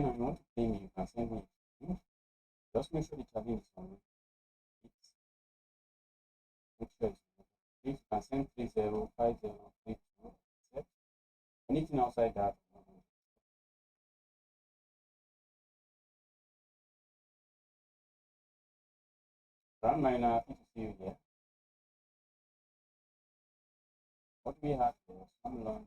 and you want to pay me, you can send me. Just make sure the challenge is on it. Make sure it's on it. Please, you can send 305032. Accept. Anything outside that. Grand Miner, happy to see you here. What do we have here? Some London.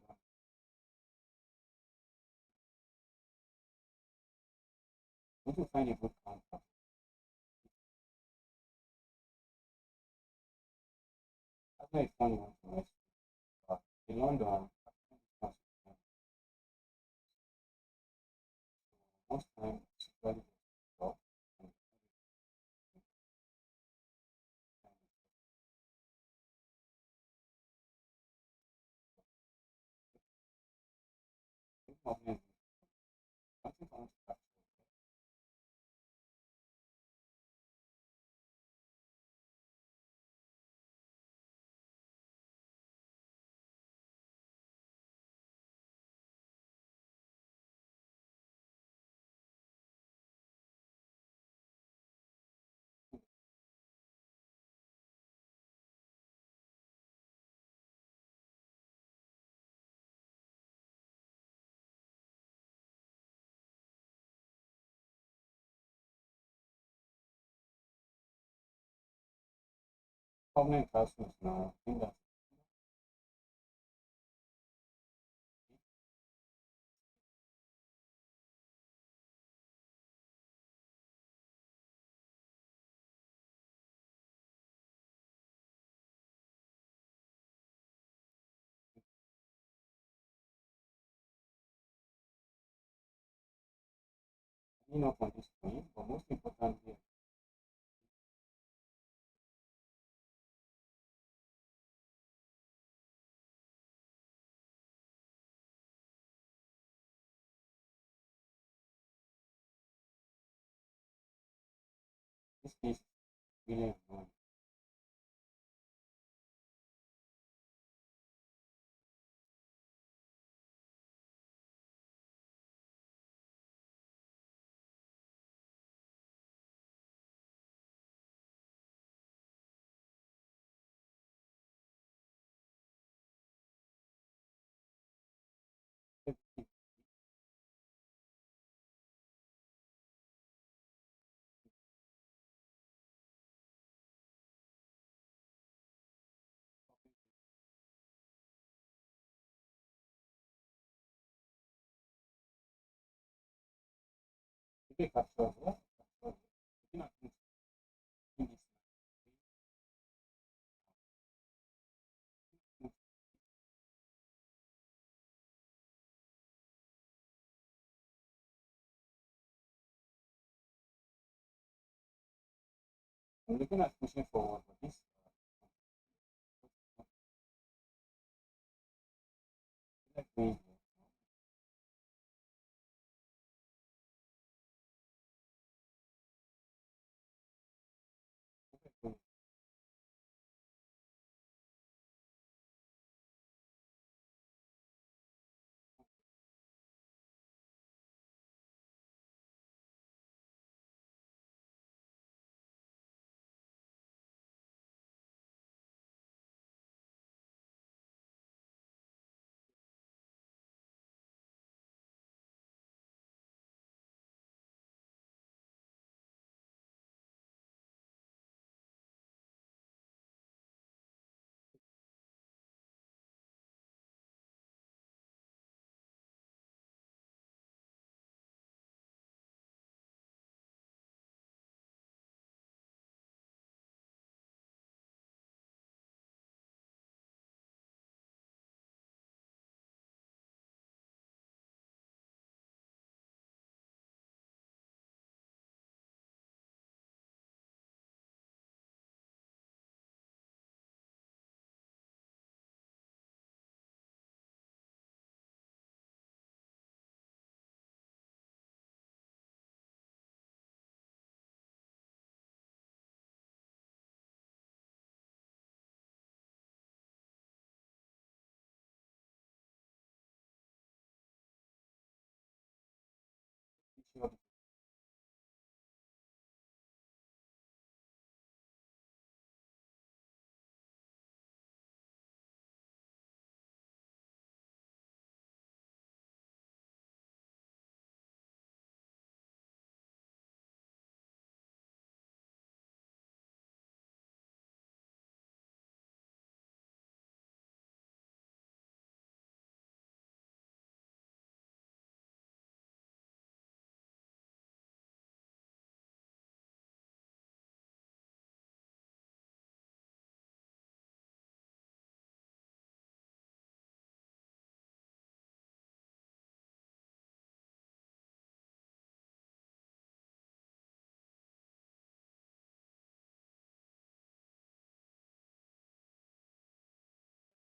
We need to find a good contract. That's not a funny one to watch. But in London, most times it's very difficult. Nothing for us to capture. Permanent classrooms now, I think that's not on this screen, but most importantly, this is really important. If you capture what? Looking at this in this I'm looking at pushing forward, but this like going here.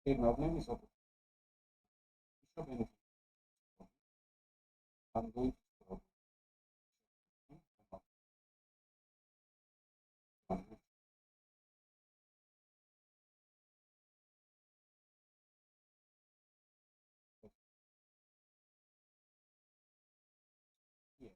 Okay, my name is Bishop Benefit. I'm going to stop. Yeah.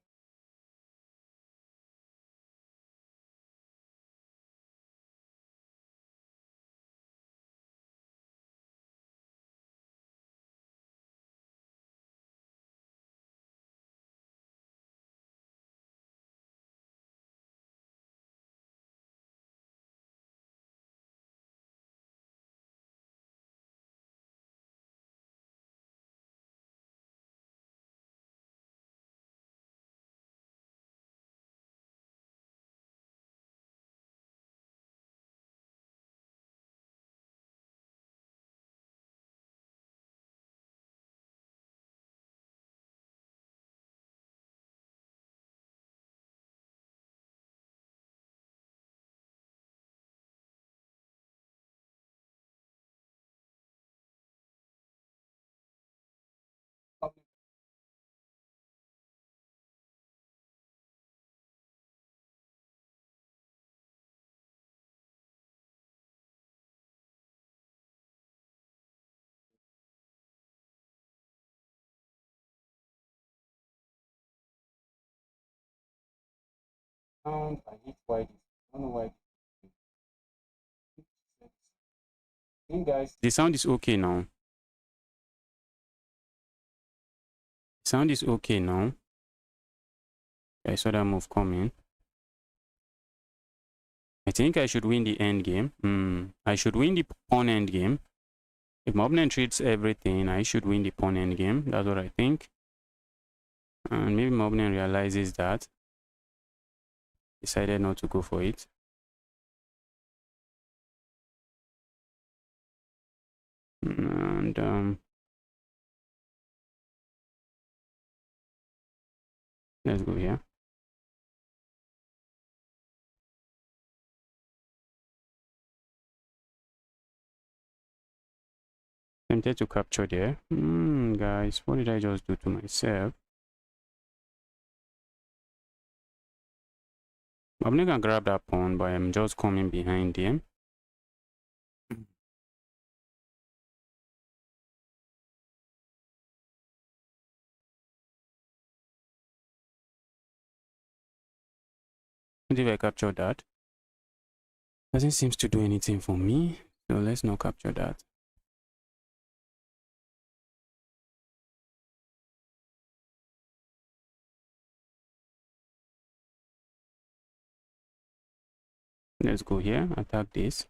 Sound I hit why this. I don't know why. Hey guys, the sound is okay now. Sound is okay now. I saw that move coming. I think I should win the end game. I should win the pawn end game. If my opponent treats everything, I should win the pawn end game. That's what I think. And maybe my opponent realizes that. Decided not to go for it. And let's go here. Tempted to capture there. Guys, what did I just do to myself? I'm not gonna grab that pawn, but I'm just coming behind him. What if I capture that? Doesn't seem to do anything for me, so let's not capture that. Let's go here, attack this.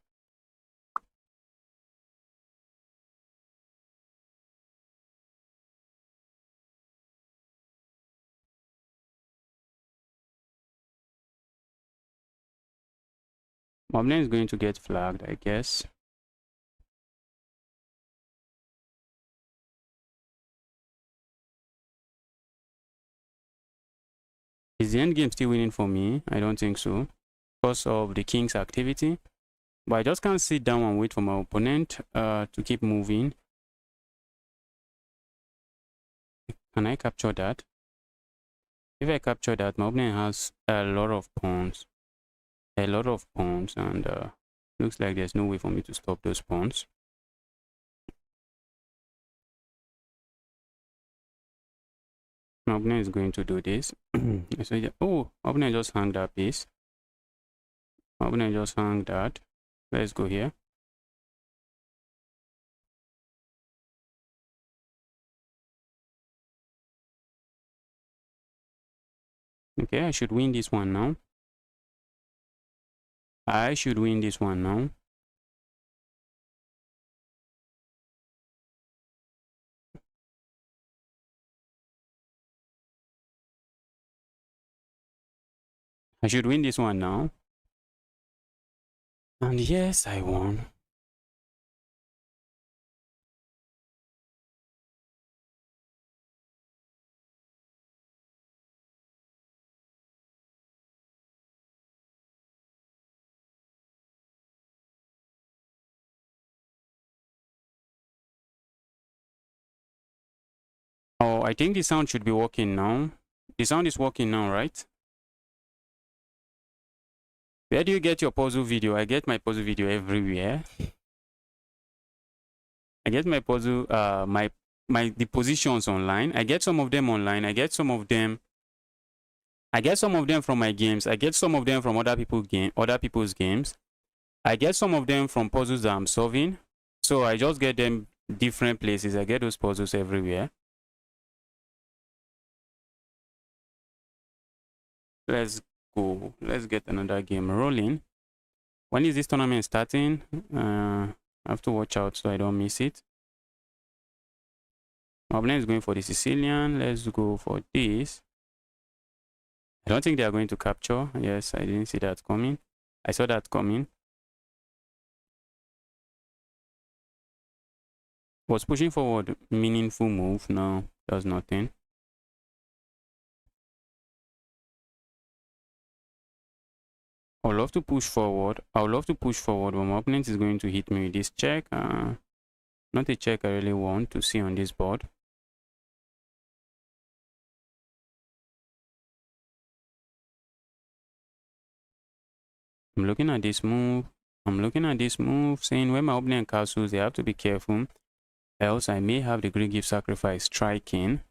Moblin is going to get flagged, I guess. Is the end game still winning for me? I don't think so, because of the king's activity. But I just can't sit down and wait for my opponent to keep moving. Can I capture that? If I capture that, my opponent has a lot of pawns. And looks like there's no way for me to stop those pawns. My opponent is going to do this. So yeah, oh, my opponent just hung that piece. My opponent just hung that. Let's go here. Okay, I should win this one now. I should win this one now. I should win this one now. And yes, I won. I think the sound should be working now. The sound is working now, right? Where do you get your puzzle video? I get my puzzle video everywhere. I get my puzzle, the positions online. I get some of them online. I get some of them from my games. I get some of them from other people's games. I get some of them from puzzles that I'm solving. So I just get them different places. I get those puzzles everywhere. Let's go. Let's get another game rolling. When is this tournament starting? I have to watch out so I don't miss it. My opponent is going for the Sicilian. Let's go for this. I don't think they are going to capture. Yes, I didn't see that coming. I saw that coming. Was pushing forward meaningful move? No, does nothing. I would love to push forward. But my opponent is going to hit me with this check. Not a check I really want to see on this board. I'm looking at this move, saying when my opponent castles, they have to be careful, else I may have the Greek gift sacrifice striking.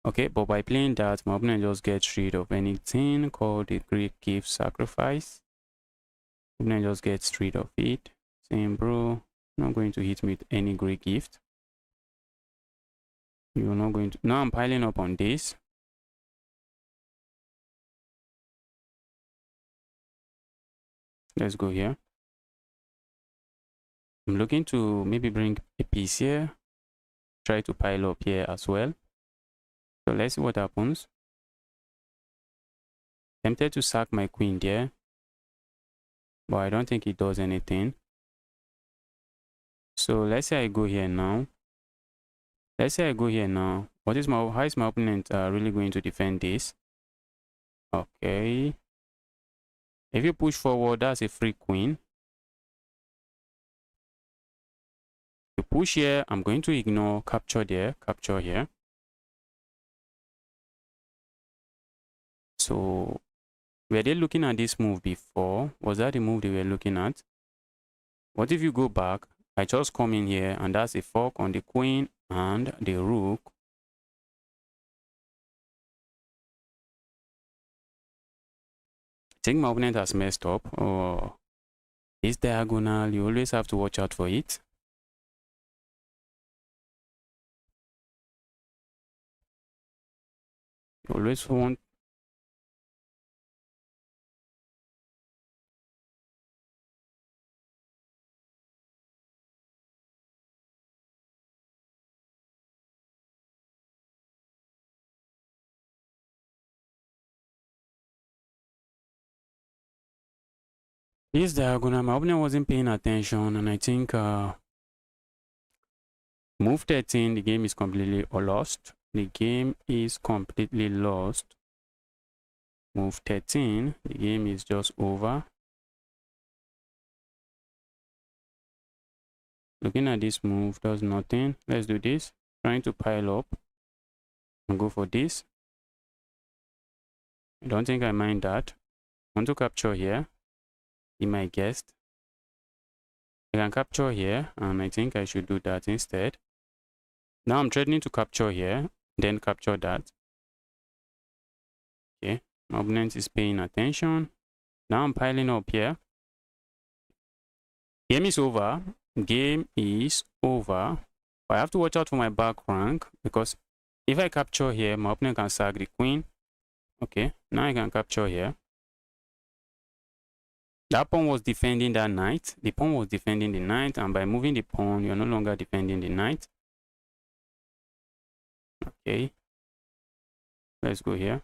Okay, but by playing that, my opponent just gets rid of anything called the Greek gift sacrifice. Opponent just gets rid of it, saying, bro, you're not going to hit me with any Greek gift. You're not going to. Now I'm piling up on this. Let's go here. I'm looking to maybe bring a piece here. Try to pile up here as well. So let's see what happens. Tempted to sack my queen there, but I don't think it does anything. So let's say I go here now. How is my opponent really going to defend this? Okay. If you push forward, that's a free queen. To push here, I'm going to ignore capture there, capture here. So were they looking at this move before? Was that the move they were looking at? What if you go back? I just come in here and that's a fork on the queen and the rook. I think my opponent has messed up. Oh, this diagonal, you always have to watch out for it. You always want. This diagonal, my opponent wasn't paying attention, and I think move 13, the game is completely lost. The game is completely lost. Move 13, the game is just over. Looking at this move, does nothing. Let's do this. Trying to pile up and go for this. I don't think I mind that. I want to capture here. Be my guest. I can capture here, and I think I should do that instead. Now I'm threatening to capture here, then capture that. Okay, my opponent is paying attention. Now I'm piling up here. Game is over. Game is over. But I have to watch out for my back rank, because if I capture here, my opponent can sack the queen. Okay, now I can capture here. That pawn was defending that knight. The pawn was defending the knight, and by moving the pawn, you're no longer defending the knight. Okay, let's go here.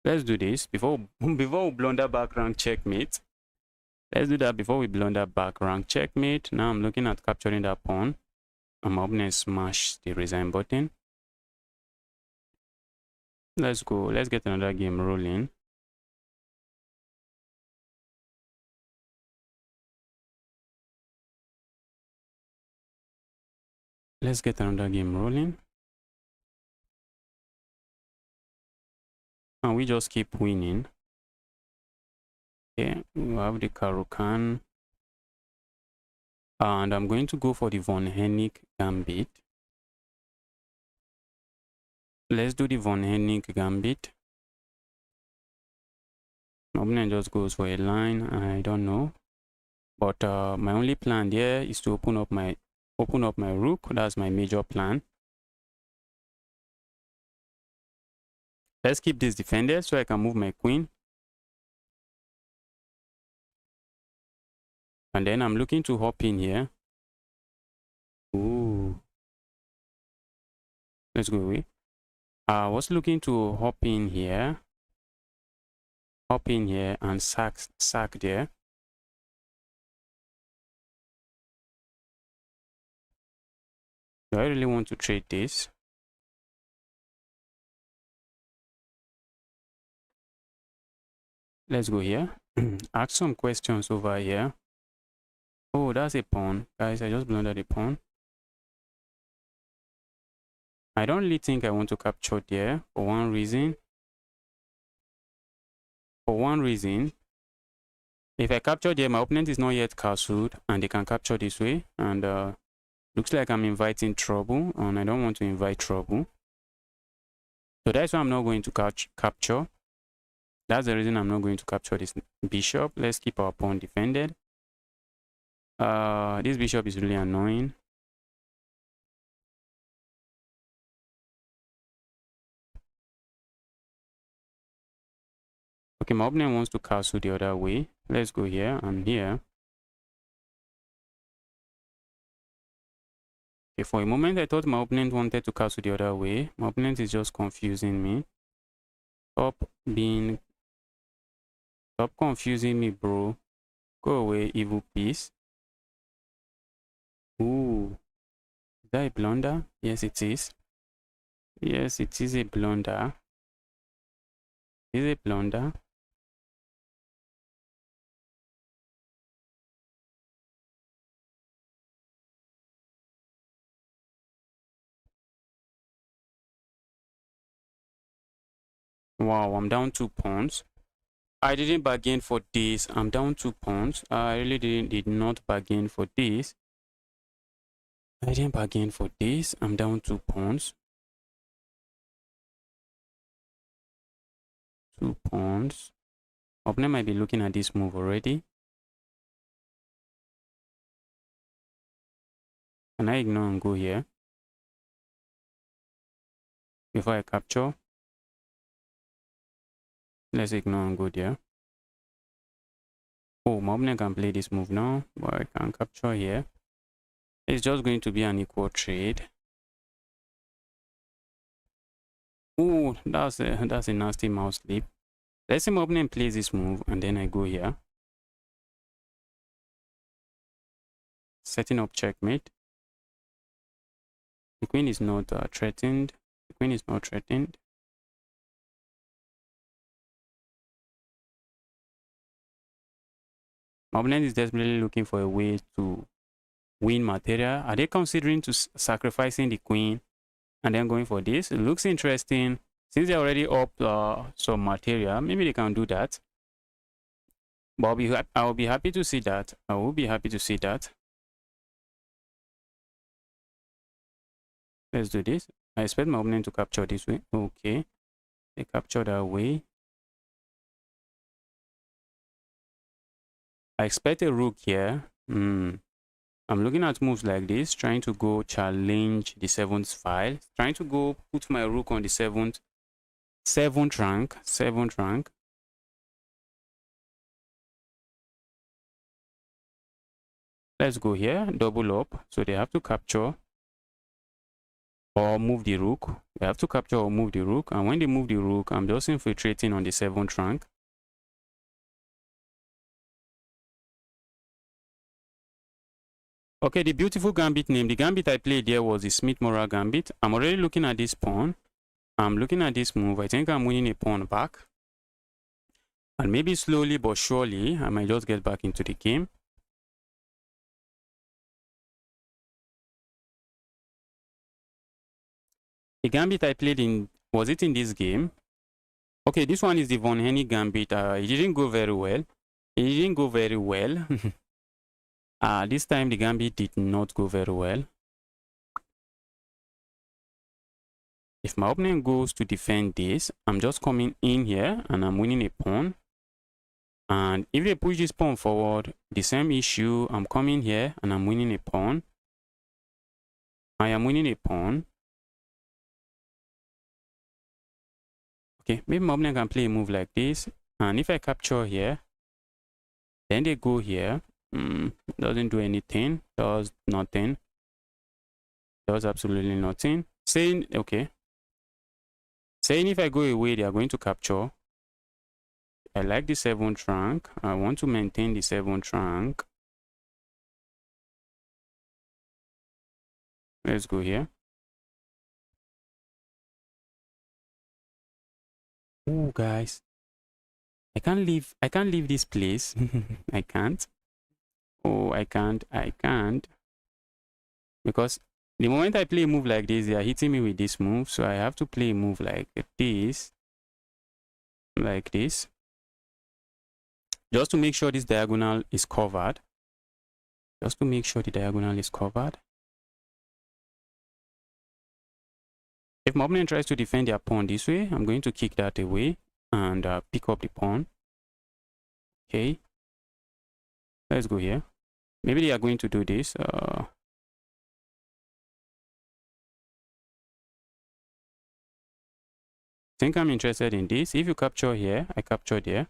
Let's do this before we blunder back rank checkmate. Let's do that before we blunder back rank checkmate. Now I'm looking at capturing that pawn. I'm up and smash the resign button. Let's go. Let's get another game rolling. Let's get another game rolling. And we just keep winning. Okay, we have the Caro-Kann. And I'm going to go for the von Hennig gambit. Let's do the von Hennig gambit. My opponent just goes for a line. I don't know. But my only plan there is to open up my rook. That's my major plan. Let's keep this defended so I can move my queen. And then I'm looking to hop in here. Ooh. Let's go away. I was looking to hop in here and sack there. Do I really want to trade this? Let's go here. Ask some questions over here. Oh, that's a pawn. Guys, I just blundered a pawn. I don't really think I want to capture there for one reason. If I capture there, my opponent is not yet castled and they can capture this way. And looks like I'm inviting trouble and I don't want to invite trouble. So that's why I'm not going to capture. That's the reason I'm not going to capture this bishop. Let's keep our pawn defended. This bishop is really annoying. Okay, my opponent wants to castle the other way. Let's go here and here. Okay, for a moment I thought my opponent wanted to castle the other way. My opponent is just confusing me. Stop confusing me, bro. Go away, evil piece. Ooh. Is that a blunder? Yes, it is. Yes, it is a blunder. Is it a blunder? Wow, I'm down 2 pawns. I didn't bargain for this. I'm down 2 pawns. I really did not bargain for this. I didn't bargain for this. I'm down 2 pawns. 2 pawns. Opponent might be looking at this move already. Can I ignore and go here? Before I capture? Let's ignore and go there. Oh, my opponent can play this move now, but I can capture here. It's just going to be an equal trade. Oh, that's a nasty mouse slip. Let's say my opponent plays this move and then I go here. Setting up checkmate. The queen is not threatened. The queen is not threatened. My opponent is desperately looking for a way to win material. Are they considering to sacrificing the queen and then going for this? It looks interesting. Since they're already up some material, maybe they can do that. But I'll be happy to see that. I will be happy to see that. Let's do this. I expect my opponent to capture this way. Okay. They capture that way. I expect a rook here. I'm looking at moves like this, trying to go challenge the 7th file, trying to go put my rook on the 7th rank. Let's go here, double up. So they have to capture or move the rook. They have to capture or move the rook. And when they move the rook, I'm just infiltrating on the 7th rank. Okay, the beautiful gambit name. The gambit I played there was the Smith-Morrah gambit. I'm already looking at this pawn. I'm looking at this move. I think I'm winning a pawn back. And maybe slowly but surely, I might just get back into the game. The gambit I played in, was it in this game? Okay, this one is the Von Henny gambit. It didn't go very well. It didn't go very well. This time the gambit did not go very well. If my opponent goes to defend this, I'm just coming in here and I'm winning a pawn. And if they push this pawn forward, the same issue, I'm coming here and I'm winning a pawn. I am winning a pawn. Okay, maybe my opponent can play a move like this. And if I capture here, then they go here. Doesn't do anything. Does nothing. Does absolutely nothing. Saying, okay. Saying if I go away, they are going to capture. I like the 7th rank. I want to maintain the 7th rank. Let's go here. Oh, guys. I can't leave this place. I can't. Oh, I can't. Because the moment I play a move like this, they are hitting me with this move. So I have to play a move like this. Like this. Just to make sure this diagonal is covered. Just to make sure the diagonal is covered. If my opponent tries to defend their pawn this way, I'm going to kick that away and pick up the pawn. Okay. Let's go here. Maybe they are going to do this. I think I'm interested in this. If you capture here, I capture there.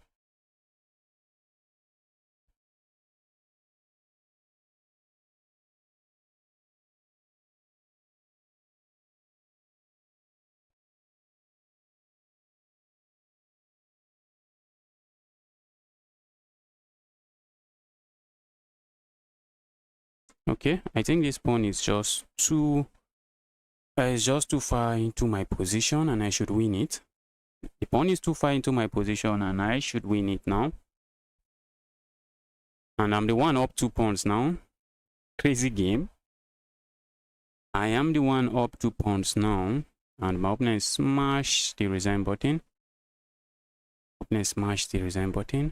Okay, I think this pawn is just too far into my position and I should win it. The pawn is too far into my position and I should win it now. And I'm the one up 2 pawns now. Crazy game. I am the one up 2 pawns now. And my opponent smash the resign button. Opponent smash the resign button.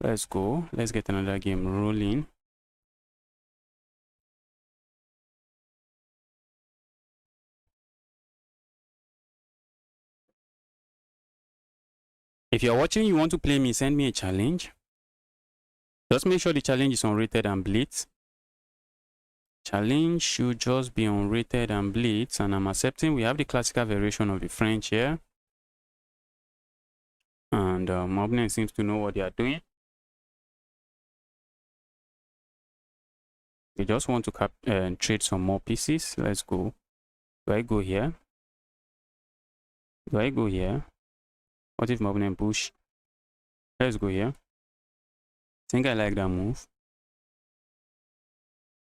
Let's go. Let's get another game rolling. If you're watching, you want to play me, send me a challenge. Just make sure the challenge is unrated and blitz. Challenge should just be unrated and blitz, and I'm accepting. We have the classical variation of the French here. And my opponent seems to know what they are doing. They just want to trade some more pieces. Let's go. Do I go here? Do I go here? What if my opponent push? Let's go here. I think I like that move.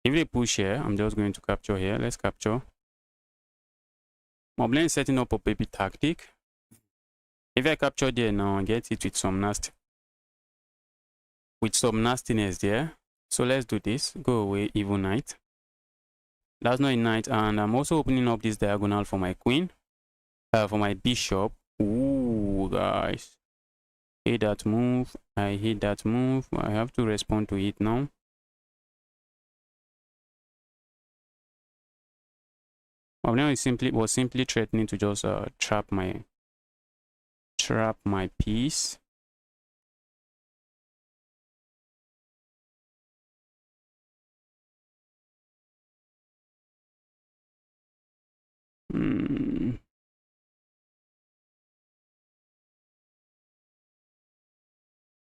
If they push here, I'm just going to capture here. Let's capture. My opponent is setting up a baby tactic. If I capture there now and get it with some nastiness there. So let's do this. Go away, evil knight. That's not a knight, and I'm also opening up this diagonal for my queen. For my bishop. Ooh, guys. Hate that move. I hate that move. I have to respond to it now. Well, now it was simply threatening to just trap my piece.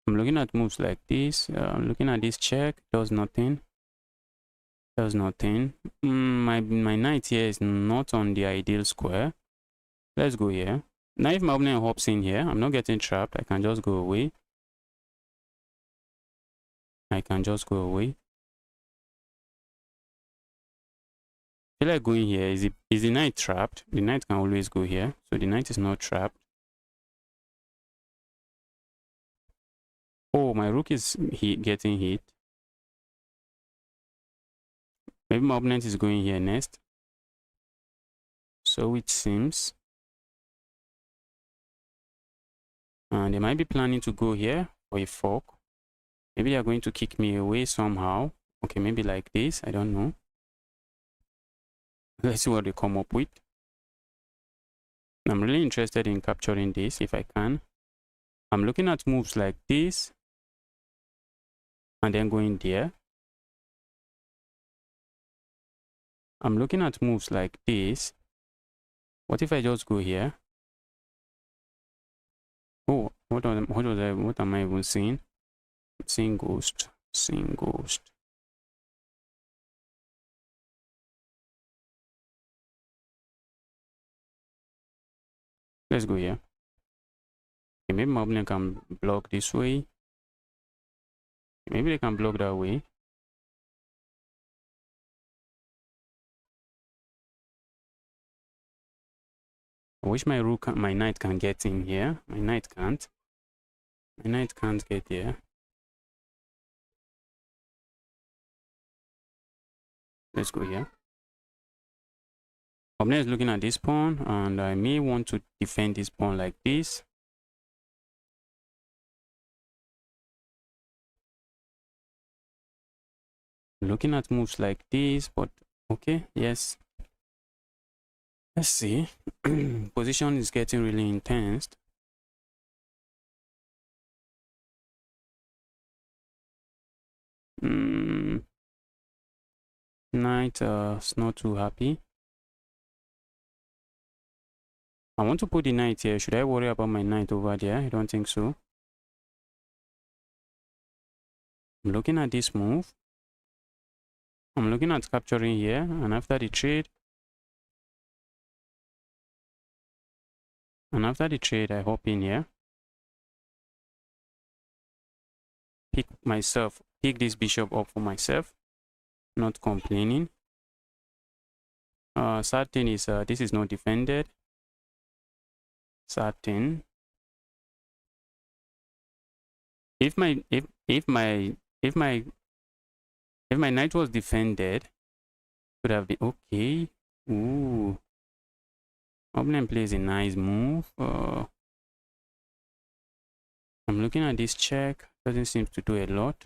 I'm looking at moves like this. I'm looking at this check. Does nothing. Does nothing. My knight here is not on the ideal square. Let's go here. Now if my opponent hops in here, I'm not getting trapped. I can just go away. I can just go away. I feel like going here. Is the knight trapped? The knight can always go here. So the knight is not trapped. Oh, my rook is getting hit. Maybe my opponent is going here next. So it seems. And they might be planning to go here for a fork. Maybe they're going to kick me away somehow. Okay, maybe like this. I don't know. Let's see what they come up with. I'm really interested in capturing this if I can. I'm looking at moves like this. And then going there. I'm looking at moves like this. What if I just go here? Oh, what am I even seeing? Seeing ghost. Seeing ghost. Let's go here. Okay, maybe my opponent can block this way. Maybe they can block that way. I wish my knight can get in here. My knight can't. My knight can't get here. Let's go here. Opponent is looking at this pawn, and I may want to defend this pawn like this. Looking at moves like this, but okay, yes. Let's see. Position is getting really intense. Knight is not too happy. I want to put the knight here. Should I worry about my knight over there? I don't think so. I'm looking at this move. I'm looking at capturing here, and after the trade, I hop in here. Pick this bishop up for myself. Not complaining. Sad thing is this is not defended. Sad thing. If my knight was defended, could have been okay. Ooh. Opponent plays a nice move. I'm looking at this check. Doesn't seem to do a lot.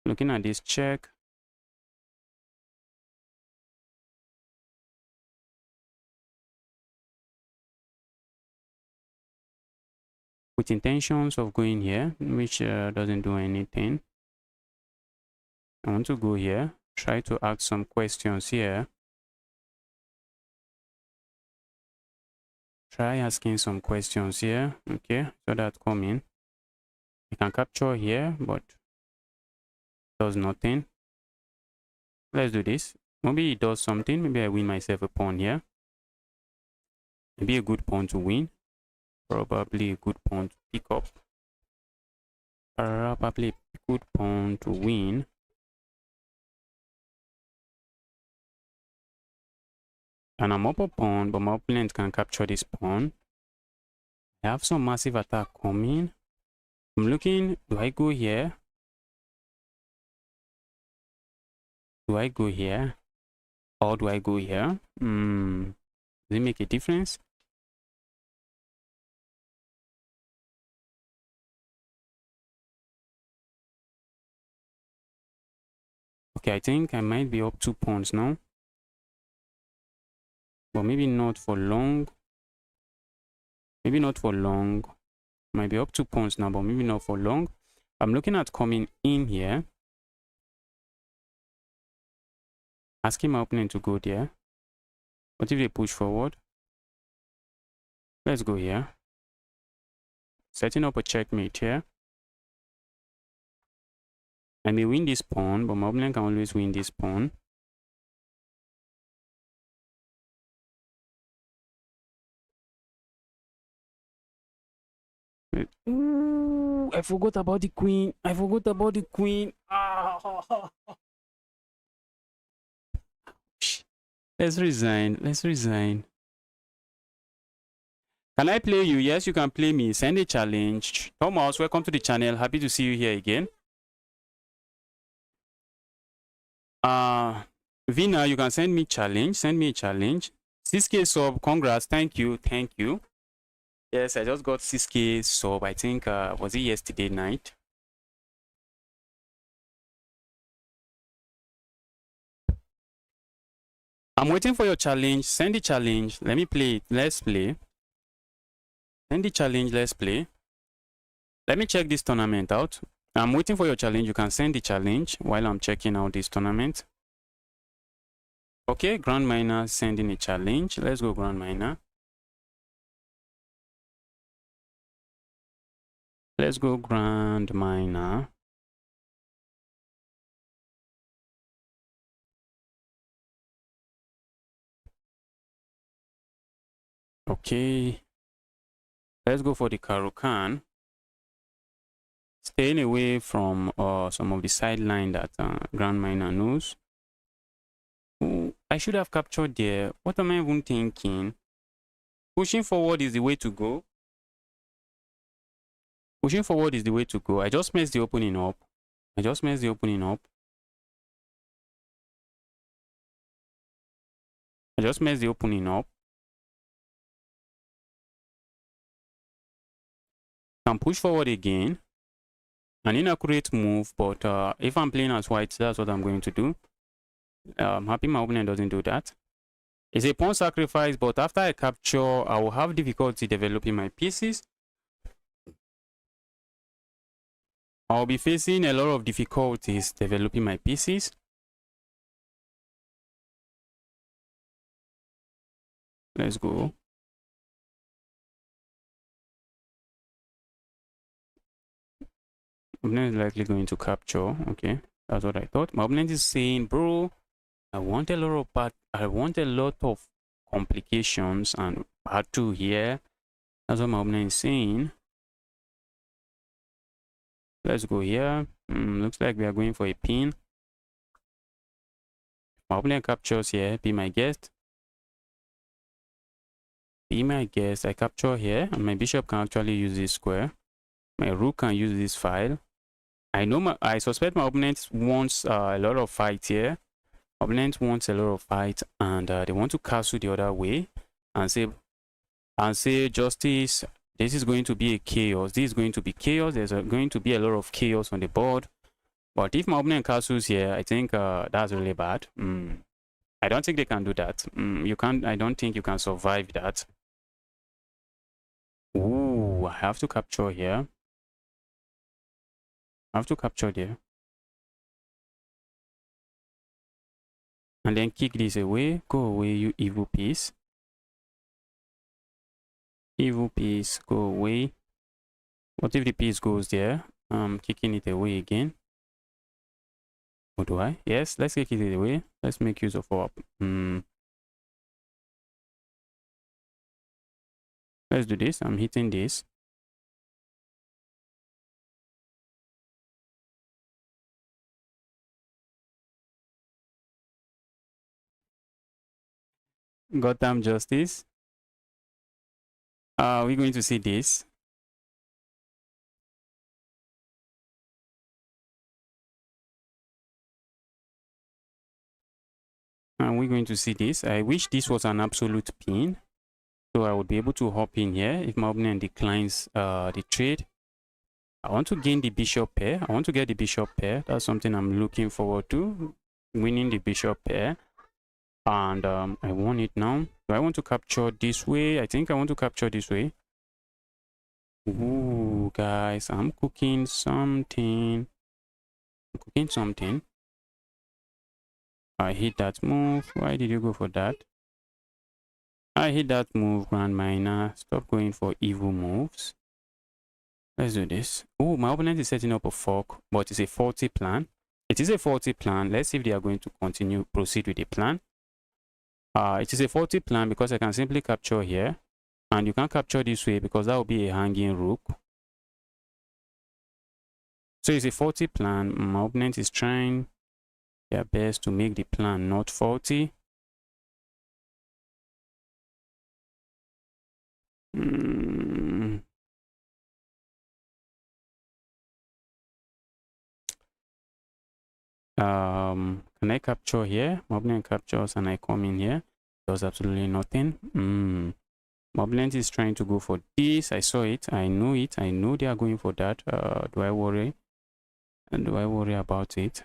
Looking at this check. With intentions of going here, which doesn't do anything. I want to go here. Try to ask some questions here. Try asking some questions here. Okay, so that come in. I can capture here, but does nothing. Let's do this. Maybe it does something. Maybe I win myself a pawn here. Maybe a good pawn to win. Probably a good pawn to pick up. Probably a good pawn to win. And I'm up a pawn, but my opponent can capture this pawn. I have some massive attack coming. I'm looking, do I go here? Do I go here? Or do I go here? Does it make a difference? Okay, I think I might be up 2 pawns now. But maybe not for long. Maybe not for long. Might be up 2 pawns now, but maybe not for long. I'm looking at coming in here. Asking my opponent to go there. What if they push forward? Let's go here. Setting up a checkmate here. I may win this pawn, but my opponent can always win this pawn. Ooh, I forgot about the queen. I forgot about the queen. Ah. Let's resign. Let's resign. Can I play you? Yes, you can play me. Send a challenge. Thomas, welcome to the channel. Happy to see you here again. Vina, you can send me challenge. Send me a challenge. 6K sub. Congrats. Thank you. Thank you. Yes, I just got 6K sub. I think was it yesterday night? I'm waiting for your challenge. Send the challenge. Let me play it. Let's play. Send the challenge. Let's play. Let me check this tournament out. I'm waiting for your challenge. You can send the challenge while I'm checking out this tournament. Okay, Grand Miner sending a challenge. Let's go, Grand Miner. Let's go, Grand Miner. Okay. Let's go for the Karukan. Staying away from some of the sideline that Grand Miner knows. Ooh, I should have captured there. What am I even thinking? Pushing forward is the way to go. Pushing forward is the way to go. I just messed the opening up. I just messed the opening up. I just messed the opening up. Can push forward again. An inaccurate move, but if I'm playing as white, that's what I'm going to do. I'm happy my opponent doesn't do that. It's a pawn sacrifice, but after I capture, I will have difficulty developing my pieces. I'll be facing a lot of difficulties developing my pieces. Let's go. Opponent is likely going to capture. Okay, that's what I thought. My opponent is saying, bro, I want a lot of complications and part 2 here. That's what my opponent is saying. Let's go here. Looks like we are going for a pin. My opponent captures here. Be my guest. Be my guest. I capture here, and my bishop can actually use this square. My rook can use this file. I suspect my opponent wants a lot of fight here. Opponent wants a lot of fight, and they want to castle the other way and say justice. This is going to be a chaos. This is going to be chaos. There's going to be a lot of chaos on the board. But if my opponent castles here, I think that's really bad. I don't think they can do that. You can't. I don't think you can survive that. Ooh, I have to capture here. I have to capture there. And then kick this away. Go away, you evil piece. Evil piece, go away. What if the piece goes there? I'm kicking it away again. What do I? Yes, let's kick it away. Let's make use of our... Let's do this. I'm hitting this. Gotham Justice. We're going to see this. And we're going to see this. I wish this was an absolute pin, so I would be able to hop in here if my opponent declines the trade. I want to gain the bishop pair. I want to get the bishop pair. That's something I'm looking forward to, winning the bishop pair. And I want it now. Do I want to capture this way? I think I want to capture this way. Ooh, guys, I'm cooking something. I hit that move. Why did you go for that? I hit that move, Grand Miner. Stop going for evil moves. Let's do this. Oh, my opponent is setting up a fork, but it's a faulty plan. It is a faulty plan. Let's see if they are going to proceed with the plan. It is a faulty plan because I can simply capture here. And you can't capture this way because that will be a hanging rook. So it's a faulty plan. My opponent is trying their best to make the plan not faulty. Can I capture here? Moblin captures and I come in here. Does absolutely nothing. Moblin is trying to go for this. I saw it. I know it. I know they are going for that. Do I worry? And do I worry about it?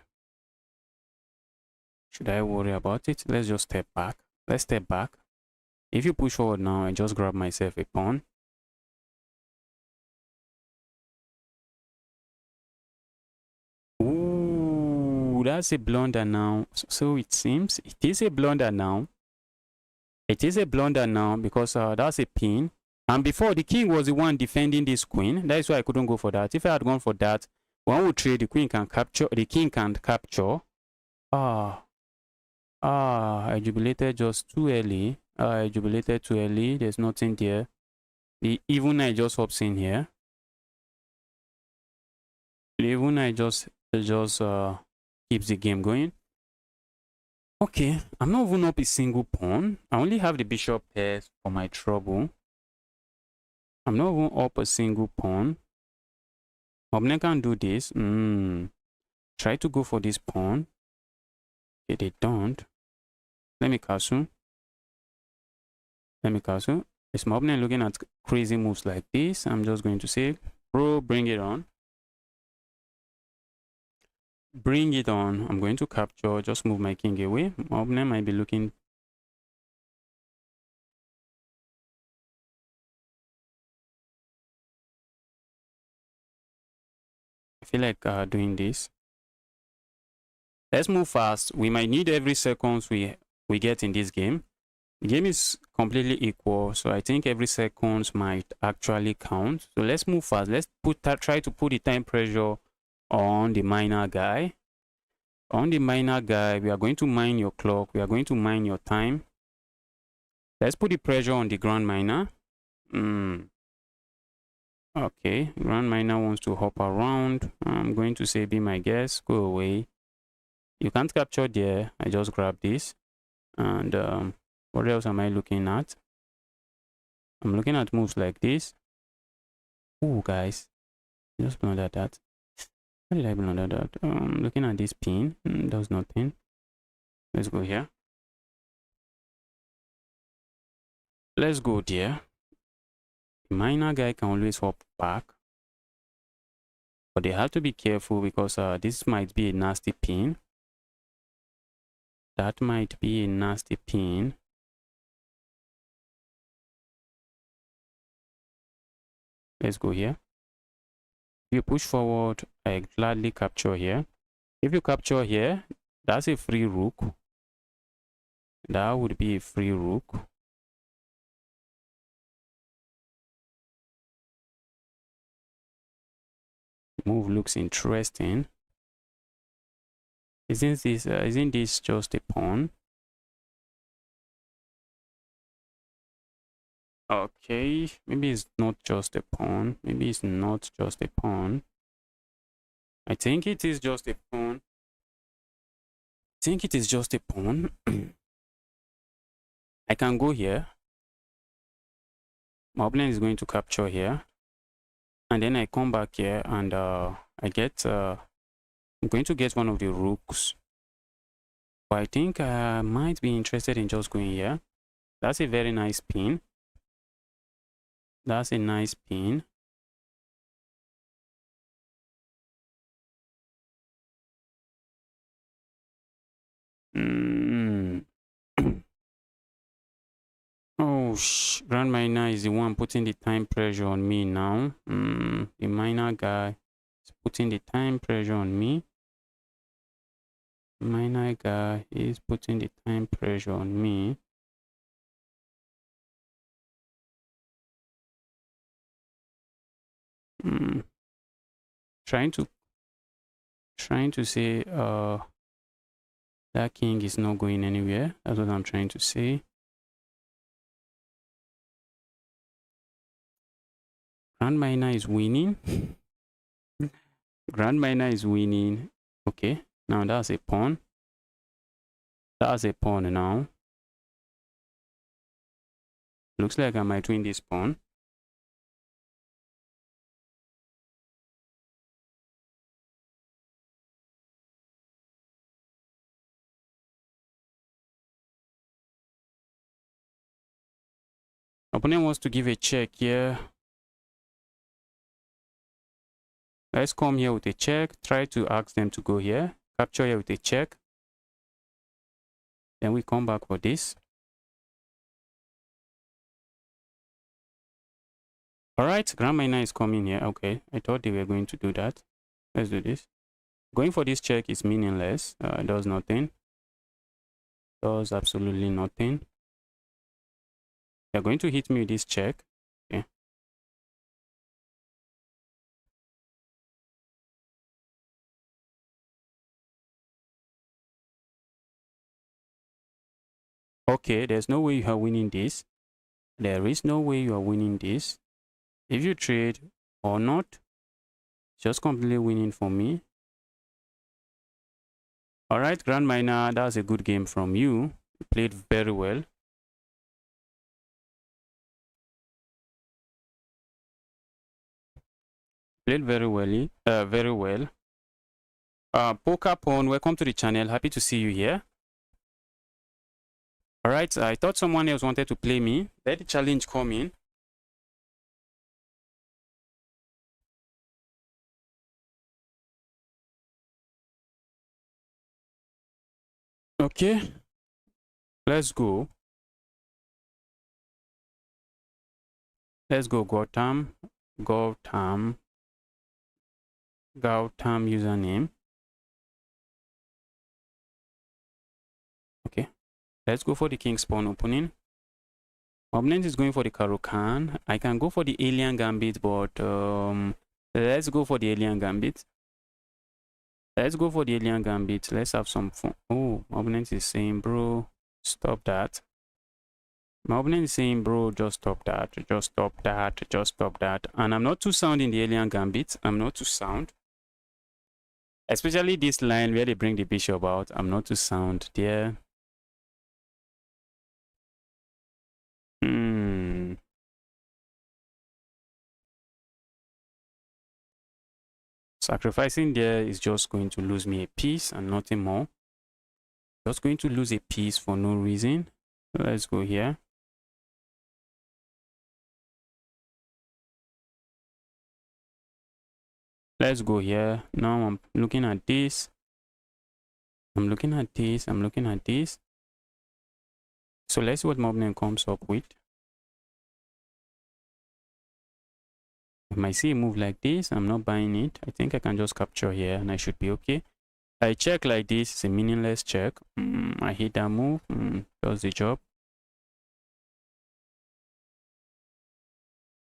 Should I worry about it? Let's just step back. Let's step back. If you push forward now, I just grab myself a pawn. Ooh, that's a blunder now. So it seems it is a blunder now. It is a blunder now because that's a pin. And before, the king was the one defending this queen. That is why I couldn't go for that. If I had gone for that, one would trade, the queen can capture, the king can't capture. I jubilated just too early. I jubilated too early. There's nothing there. The even knight just hops in here. The even knight just keeps the game going. Okay, I'm not even up a single pawn. I only have the bishop pairs for my trouble. I'm not even up a single pawn. Opponent can do this. Try to go for this pawn. Okay, they don't. Let me castle. Let me castle. Is my opponent looking at crazy moves like this? I'm just going to say, bro, bring it on. Bring it on. I'm going to capture. Just move my king away. My opponent might be looking. I feel like doing this. Let's move fast. We might need every seconds we get in this game. The game is completely equal, so I think every seconds might actually count. So let's move fast. Let's try to put the time pressure on the miner guy. On the miner guy, we are going to mine your clock. We are going to mine your time. Let's put the pressure on the grand miner. Okay, grand miner wants to hop around. I'm going to say, be my guest. Go away. You can't capture there. I just grab this. And what else am I looking at? I'm looking at moves like this. Oh, guys, just blunder that. How did I blunder that? Looking at this pin, does nothing. Let's go here. Let's go there. The miner guy can always hop back, but they have to be careful because this might be a nasty pin. That might be a nasty pin. Let's go here. If you push forward, I gladly capture here. If you capture here, that's a free rook. That would be a free rook. Move looks interesting. Isn't this just a pawn? Okay, maybe it's not just a pawn. Maybe it's not just a pawn. I think it is just a pawn. I think it is just a pawn. I can go here. My opponent is going to capture here. And then I come back here and I get, I'm going to get one of the rooks. But I think I might be interested in just going here. That's a very nice pin. That's a nice pin. Oh, Grand Miner is the one putting the time pressure on me now. The miner guy is putting the time pressure on me. Miner guy is putting the time pressure on me. Trying to say that king is not going anywhere. That's what I'm trying to say. Grand Miner is winning. Grand Miner is winning. Okay, now that's a pawn. That's a pawn now. Looks like I might win this pawn. Opponent wants to give a check here. Let's come here with a check. Try to ask them to go here. Capture here with a check. Then we come back for this. All right, Grand Miner is coming here. Okay, I thought they were going to do that. Let's do this. Going for this check is meaningless. It does nothing. Does absolutely nothing. They're going to hit me with this check. Okay. Okay, there's no way you are winning this. There is no way you are winning this. If you trade or not, just completely winning for me. All right, Grand Miner, that's a good game from you. You played very well. Played very well. Very well. Poker Pawn, welcome to the channel. Happy to see you here. All right, I thought someone else wanted to play me. Let the challenge come in. Okay, let's go. Let's go, Gautam username. Okay, let's go for the king spawn opening. Opponent is going for the Karukan. I can go for the alien gambit, but let's go for the alien gambit. Let's go for the alien gambit. Let's have some fun. Oh, my opponent is saying, bro, stop that. My opponent is saying, bro, just stop that. Just stop that. Just stop that. And I'm not too sound in the alien gambit. I'm not too sound. Especially this line where they bring the bishop out. I'm not too sound there. Sacrificing there is just going to lose me a piece and nothing more. Just going to lose a piece for no reason. Let's go here. Let's go here. Now I'm looking at this. I'm looking at this. I'm looking at this. So let's see what my opponent comes up with. I might see a move like this. I'm not buying it. I think I can just capture here and I should be okay. I check like this. It's a meaningless check. I hit that move. Does the job.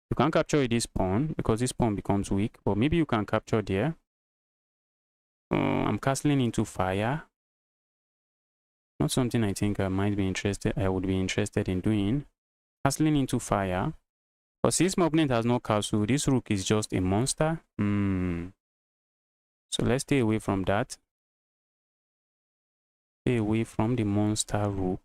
You can't capture this pawn because this pawn becomes weak. But maybe you can capture there. I'm castling into fire. Not something I think I would be interested in doing. Castling into fire. But since my opponent has no castle, this rook is just a monster. So let's stay away from that. Stay away from the monster rook.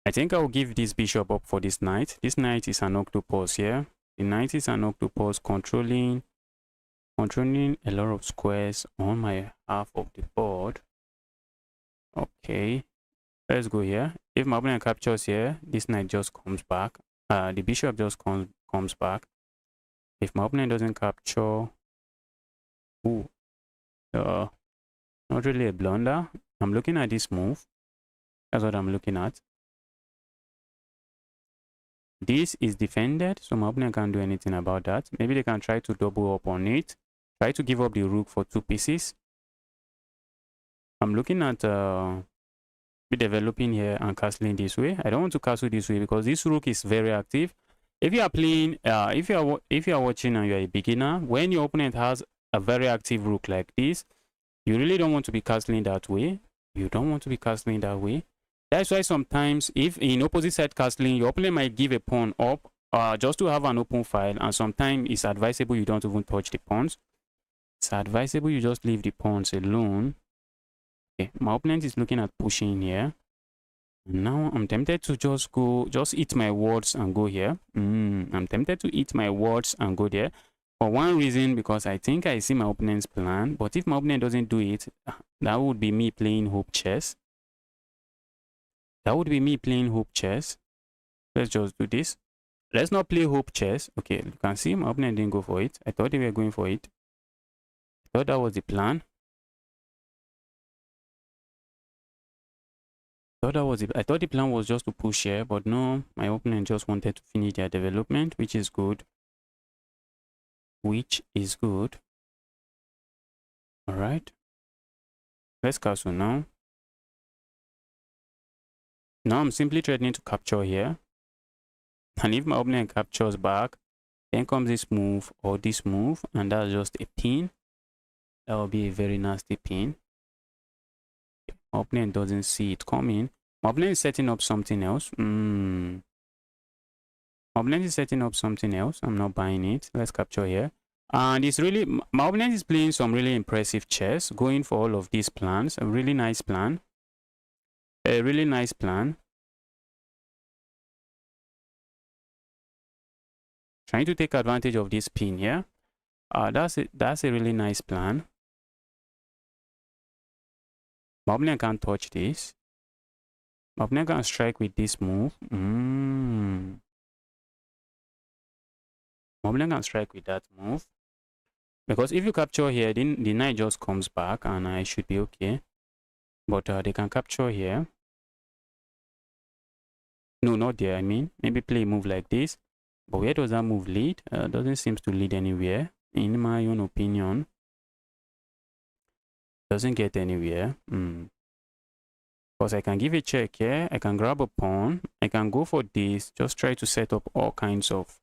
I think I'll give this bishop up for this knight. This knight is an octopus here. The knight is an octopus controlling a lot of squares on my half of the board. Okay, let's go here. If my opponent captures here, this knight just comes back. The bishop just comes back. If my opponent doesn't capture, not really a blunder. I'm looking at this move. That's what I'm looking at. This is defended, so my opponent can't do anything about that. Maybe they can try to double up on it. Try to give up the rook for 2 pieces. I'm looking at developing here and castling this way. I don't want to castle this way because this rook is very active. If you are playing, if you are watching and you are a beginner, when your opponent has a very active rook like this, you really don't want to be castling that way. You don't want to be castling that way. That's why sometimes, if in opposite side castling, your opponent might give a pawn up just to have an open file, and sometimes it's advisable you don't even touch the pawns. It's advisable you just leave the pawns alone. Okay, my opponent is looking at pushing here. Now I'm tempted to just eat my words and go here. I'm tempted to eat my words and go there. For one reason, because I think I see my opponent's plan. But if my opponent doesn't do it, that would be me playing hope chess. That would be me playing hope chess. Let's just do this. Let's not play hope chess. Okay, you can see my opponent didn't go for it. I thought they were going for it. I thought that was the plan. I thought the plan was just to push here, but no, my opponent just wanted to finish their development, which is good. Which is good. All right. Let's castle now. Now I'm simply threatening to capture here. And if my opponent captures back, then comes this move or this move, and that's just a pin. That will be a very nasty pin. My opponent doesn't see it coming. My opponent is setting up something else. My opponent is setting up something else. I'm not buying it. Let's capture here. And it's really, my opponent is playing some really impressive chess, going for all of these plans. A really nice plan. A really nice plan. Trying to take advantage of this pin here. That's a really nice plan. My opponent can't touch this. My opponent can strike with this move. My opponent can strike with that move. Because if you capture here, then the knight just comes back and I should be okay. But they can capture here. No, not there, I mean. Maybe play a move like this. But where does that move lead? Doesn't seem to lead anywhere, in my own opinion. Doesn't get anywhere. Because I can give a check here. I can grab a pawn. I can go for this. Just try to set up all kinds of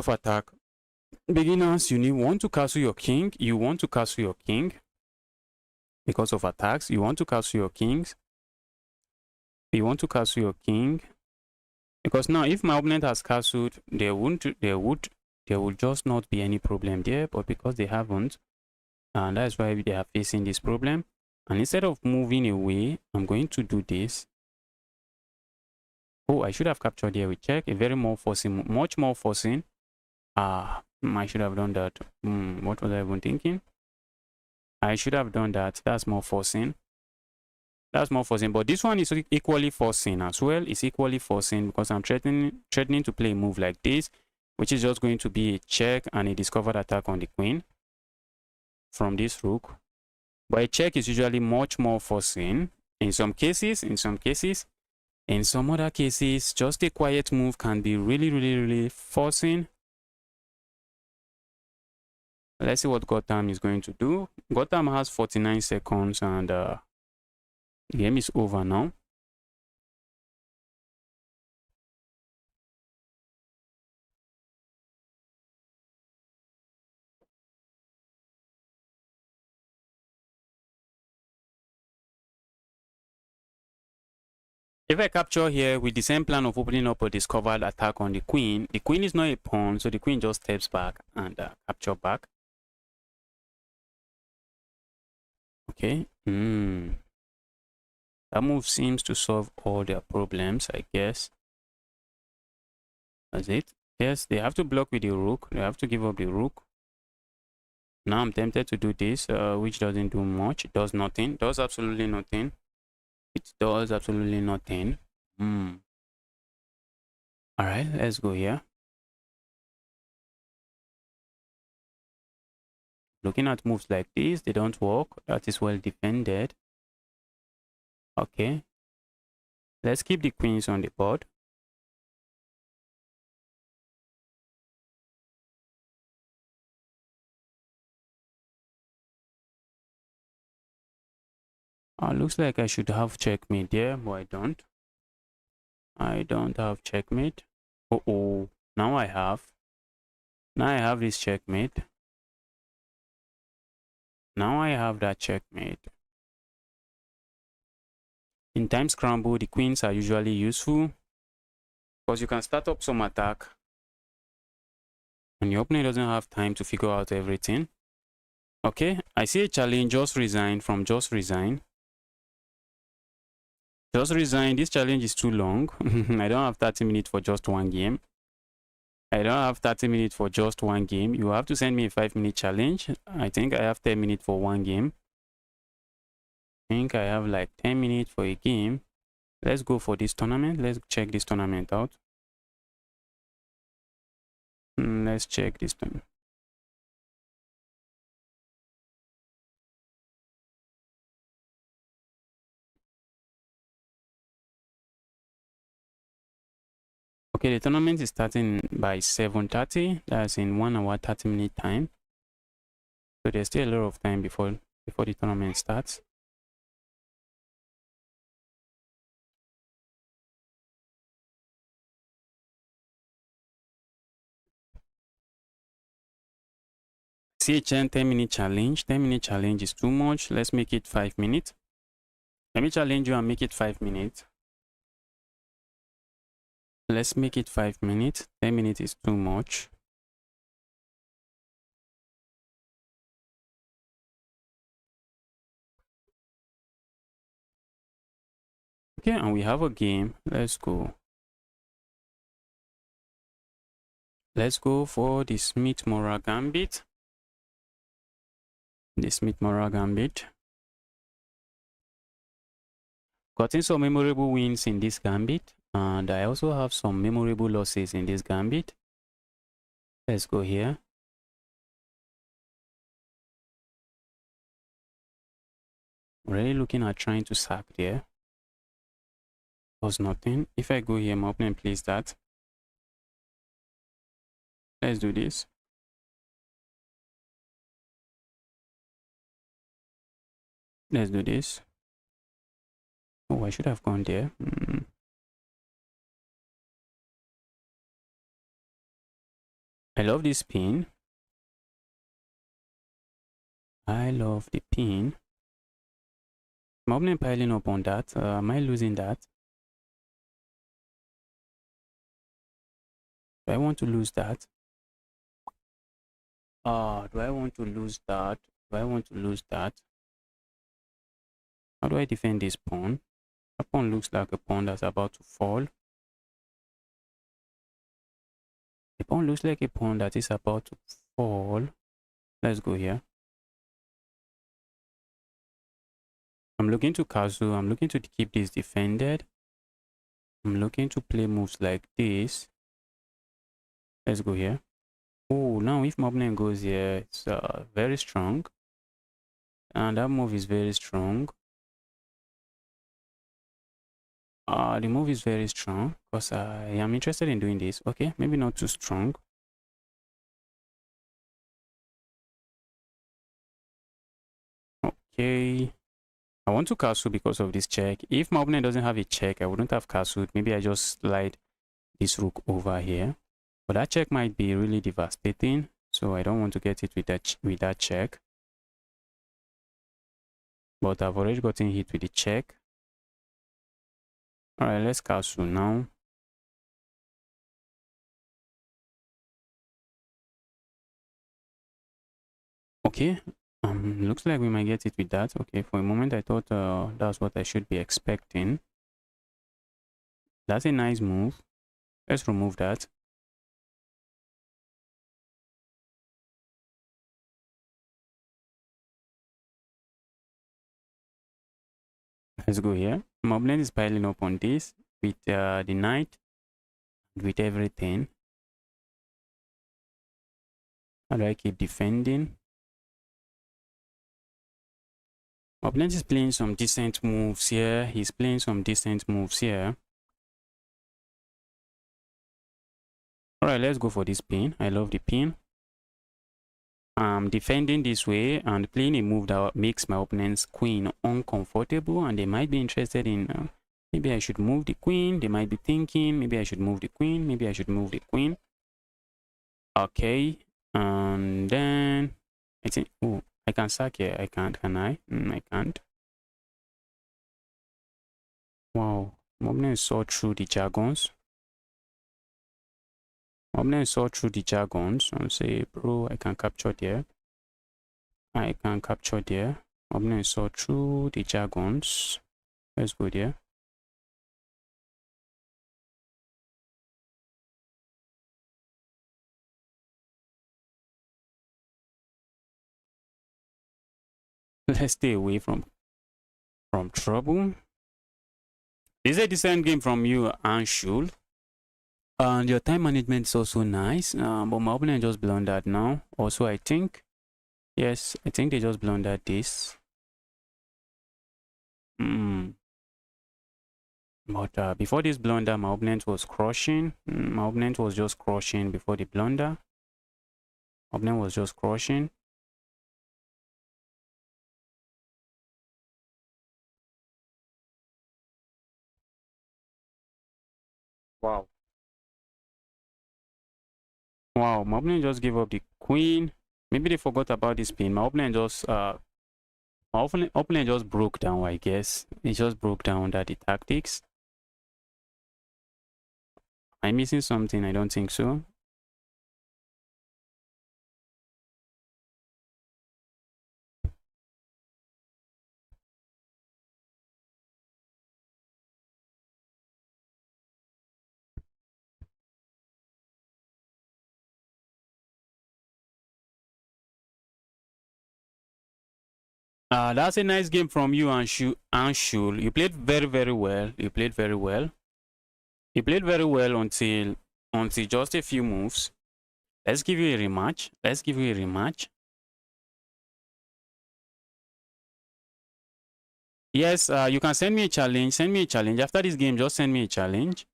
attack. Beginners, you want to castle your king. You want to castle your king because of attacks. You want to castle your kings. You want to castle your king because now if my opponent has castled, there would just not be any problem there. But because they haven't, and that's why they are facing this problem. And instead of moving away, I'm going to do this. Oh, I should have captured here with check. A very more forcing, much more forcing. I should have done that. What was I even thinking? I should have done that. That's more forcing. That's more forcing. But this one is equally forcing as well. It's equally forcing because I'm threatening to play a move like this, which is just going to be a check and a discovered attack on the queen from this rook. But a check is usually much more forcing in some cases. In some other cases, just a quiet move can be really forcing. Let's see what Gotham is going to do. Gotham has 49 seconds and the game is over now. If I capture here with the same plan of opening up a discovered attack on the queen is not a pawn, so the queen just steps back and capture back. Okay. That move seems to solve all their problems, I guess. That's it. Yes, they have to block with the rook. They have to give up the rook. Now I'm tempted to do this, which doesn't do much. It does nothing. Does absolutely nothing. It does absolutely nothing. Alright, let's go here. Looking at moves like this, they don't work. That is well defended. Okay. Let's keep the queens on the board. Looks like I should have checkmate there, but I don't. I don't have checkmate. Now I have. Now I have this checkmate. Now I have that checkmate. In time scramble, the queens are usually useful because you can start up some attack and your opponent doesn't have time to figure out everything. Okay, I see a challenge, just resign from just resign. Just resign. This challenge is too long. I don't have 30 minutes for just one game. I don't have 30 minutes for just one game. You have to send me a 5-minute challenge. I think I have 10 minutes for one game. I think I have like 10 minutes for a game. Let's go for this tournament. Let's check this tournament out. Let's check this tournament. Okay, the tournament is starting by 7:30. That's in 1 hour 30-minute time. So there's still a lot of time before the tournament starts. CHN 10-minute challenge. 10-minute challenge is too much. Let's make it 5 minutes. Let me challenge you and make it 5 minutes. Let's make it 5 minutes. 10 minutes is too much. Okay, and we have a game. Let's go. Let's go for the Smith-Morra Gambit. The Smith-Morra Gambit. Gotten some memorable wins in this gambit, and I also have some memorable losses in this gambit. Let's go here. Really looking at trying to sack there. Was nothing. If I go here, my opponent plays that. Let's do this. Let's do this. Oh, I should have gone there. I love this pin. I love the pin. My opponent piling up on that. Am I losing that? Do I want to lose that? Do I want to lose that? Do I want to lose that? How do I defend this pawn? That pawn looks like a pawn that's about to fall. The pawn looks like a pawn that is about to fall. Let's go here. I'm looking to castle. I'm looking to keep this defended. I'm looking to play moves like this. Let's go here. Oh, now if my opponent goes here, it's very strong. And that move is very strong. The move is very strong because I am interested in doing this. Okay, maybe not too strong. Okay. I want to castle because of this check. If my opponent doesn't have a check, I wouldn't have castled. Maybe I just slide this rook over here. But that check might be really devastating. So I don't want to get it with that check. But I've already gotten hit with the check. Alright, let's castle now. Okay. Looks like we might get it with that. Okay, for a moment I thought that's what I should be expecting. That's a nice move. Let's remove that. Let's go here. My opponent is piling up on this with the knight, with everything. How do I keep defending? My opponent is playing some decent moves here. He's playing some decent moves here. Alright, let's go for this pin. I love the pin. I'm defending this way and playing a move that makes my opponent's queen uncomfortable, and they might be interested in maybe I should move the queen. They might be thinking maybe I should move the queen. Maybe I should move the queen. Okay, and then I think, oh, I can sack here. I can't, can I? I can't. Wow, my opponent saw through the jargons. My opponent saw through the jargons and say, bro, I can capture there. I can capture there. My opponent saw through the jargons. Let's go there. Let's stay away from trouble. This is a decent game from you, Anshul. And your time management is also nice. But my opponent just blundered now. Also, I think. Yes, I think they just blundered this. But before this blunder, my opponent was crushing. My opponent was just crushing before the blunder. My opponent was just crushing. Wow. Wow, my opponent just gave up the queen. Maybe they forgot about this pin. My opponent just opponent just broke down, I guess. He just broke down under the tactics. Am I missing something? I don't think so. That's a nice game from you, Anshul. You played very, very well. You played very well. You played very well until just a few moves. Let's give you a rematch. Let's give you a rematch. Yes, you can send me a challenge. Send me a challenge. After this game, just send me a challenge.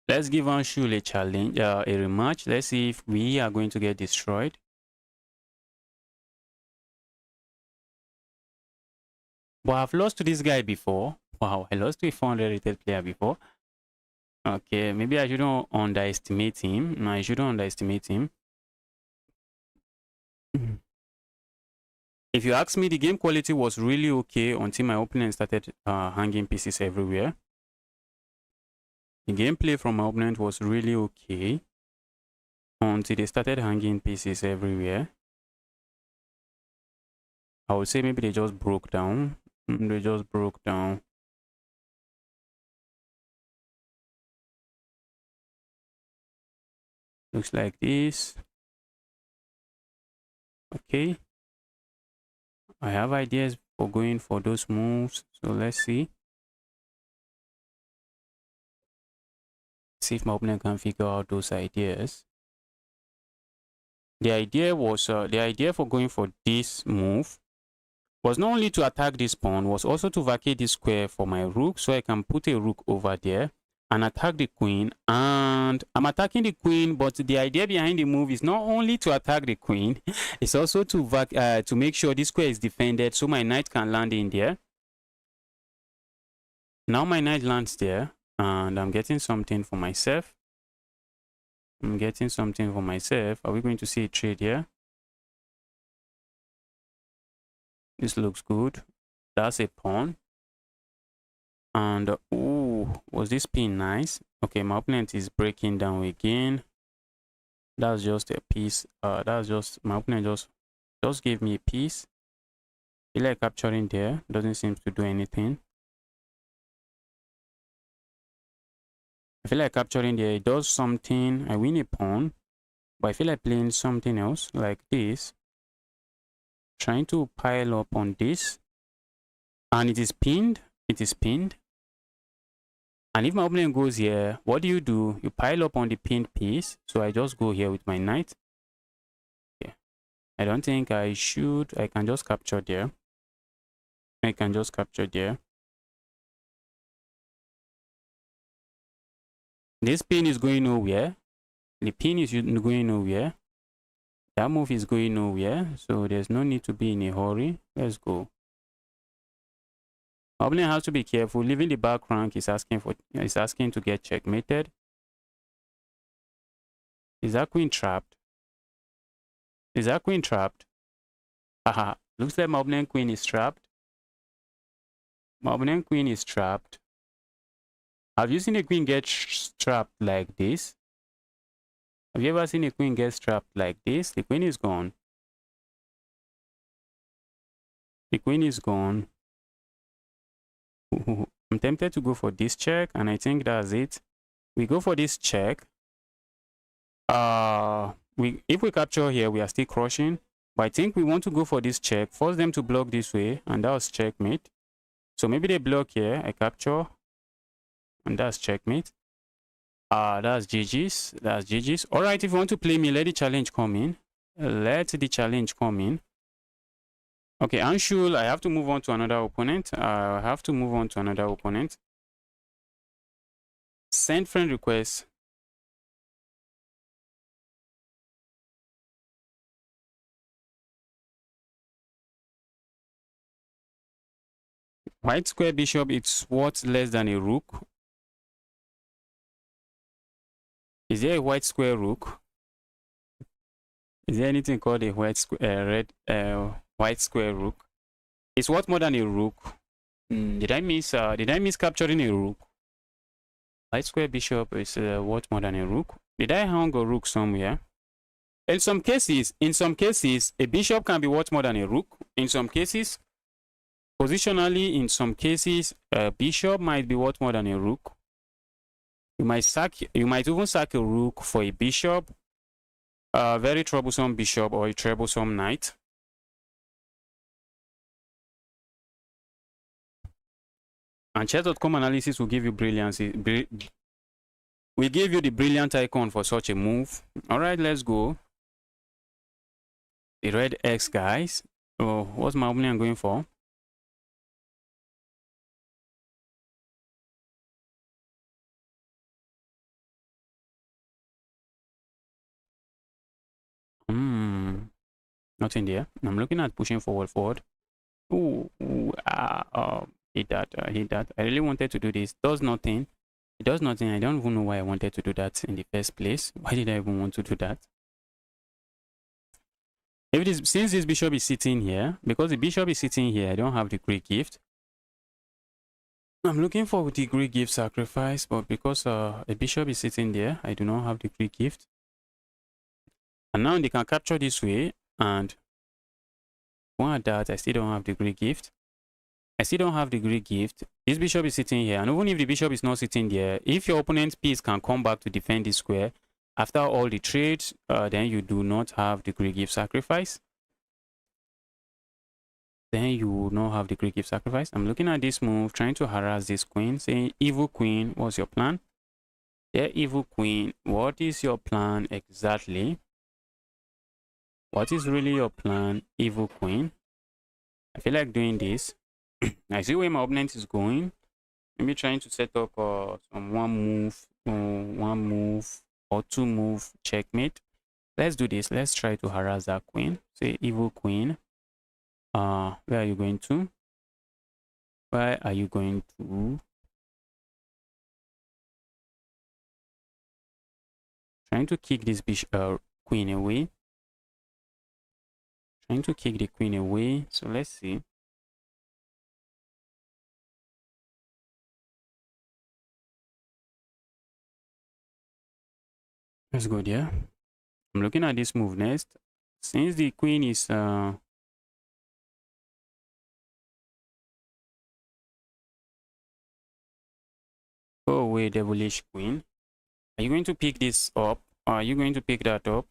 Let's give Anshul a challenge, a rematch. Let's see if we are going to get destroyed. But I've lost to this guy before. Wow, I lost to a 400 rated player before. Okay, maybe I shouldn't underestimate him. No, I shouldn't underestimate him. If you ask me, the game quality was really okay until my opponent started hanging pieces everywhere. The gameplay from my opponent was really okay until they started hanging pieces everywhere. I would say maybe they just broke down. They just broke down. Looks like this. Okay. I have ideas for going for those moves. So let's see. See if my opponent can figure out those ideas. The idea was the idea for going for this move was not only to attack this pawn, was also to vacate this square for my rook, so I can put a rook over there and attack the queen. And I'm attacking the queen, but the idea behind the move is not only to attack the queen, it's also to make sure this square is defended, so my knight can land in there. Now my knight lands there, and I'm getting something for myself. I'm getting something for myself. Are we going to see a trade here? This looks good. That's a pawn. And ooh, was this pin nice? Okay, my opponent is breaking down again. That's just a piece. That's just my opponent just gave me a piece. I feel like capturing there doesn't seem to do anything. I feel like capturing there, it does something. I win a pawn, but I feel like playing something else like this. Trying to pile up on this. And it is pinned. It is pinned. And if my opponent goes here, what do? You pile up on the pinned piece. So I just go here with my knight. Yeah. I don't think I should. I can just capture there. I can just capture there. This pin is going nowhere. The pin is going nowhere. That move is going nowhere. So there's no need to be in a hurry. Let's go. Opponent has to be careful. Leaving the back rank is asking to get checkmated. Is that queen trapped? Is that queen trapped? Haha. Looks like my opponent queen is trapped. My opponent queen is trapped. Have you seen a queen get trapped like this? Have you ever seen a queen get trapped like this? The queen is gone. The queen is gone. I'm tempted to go for this check, and I think that's it. We go for this check. If we capture here, we are still crushing. But I think we want to go for this check. Force them to block this way, and that was checkmate. So maybe they block here. I capture, and that's checkmate. That's GG's. That's GG's. All right, if you want to play me, let the challenge come in. Let the challenge come in. Okay, Anshul, I have to move on to another opponent. I have to move on to another opponent. Send friend request. White square bishop, it's what less than a rook. Is there a white square rook? Is there anything called a white white square rook? It's what more than a rook? Did I miss capturing a rook? White square bishop is what more than a rook? Did I hang a rook somewhere? In some cases, a bishop can be what more than a rook. In some cases, positionally, in some cases, a bishop might be what more than a rook. You might even sack a rook for a bishop, a very troublesome bishop, or a troublesome knight. And chess.com analysis will give you brilliance. We give you the brilliant icon for such a move. All right, let's go. The red X, guys. Oh, what's my opponent going for? Nothing there. I'm looking at pushing forward. Hit that. I really wanted to do this. Does nothing. It does nothing. I don't even know why I wanted to do that in the first place. Why did I even want to do that? Since this bishop is sitting here, because the bishop is sitting here, I don't have the Greek gift. I'm looking for the Greek gift sacrifice, but because a bishop is sitting there, I do not have the Greek gift. And now they can capture this way, and one at that, I still don't have the Greek gift. This bishop is sitting here, and even if the bishop is not sitting there, if your opponent's piece can come back to defend this square, after all the trades, then you do not have the Greek gift sacrifice. Then you will not have the Greek gift sacrifice. I'm looking at this move, trying to harass this queen, saying, evil queen, what's your plan? Yeah, evil queen, what is your plan exactly? What is really your plan, evil queen? I feel like doing this. I see where my opponent is going. Maybe trying to set up some one move or two move checkmate. Let's do this. Let's try to harass that queen. Say, evil queen. Where are you going to? Where are you going to? Trying to kick this queen away. Trying to kick the queen away. So let's see. Let's go there. I'm looking at this move next. Since the queen is go away, devilish queen. Are you going to pick this up? Are you going to pick that up?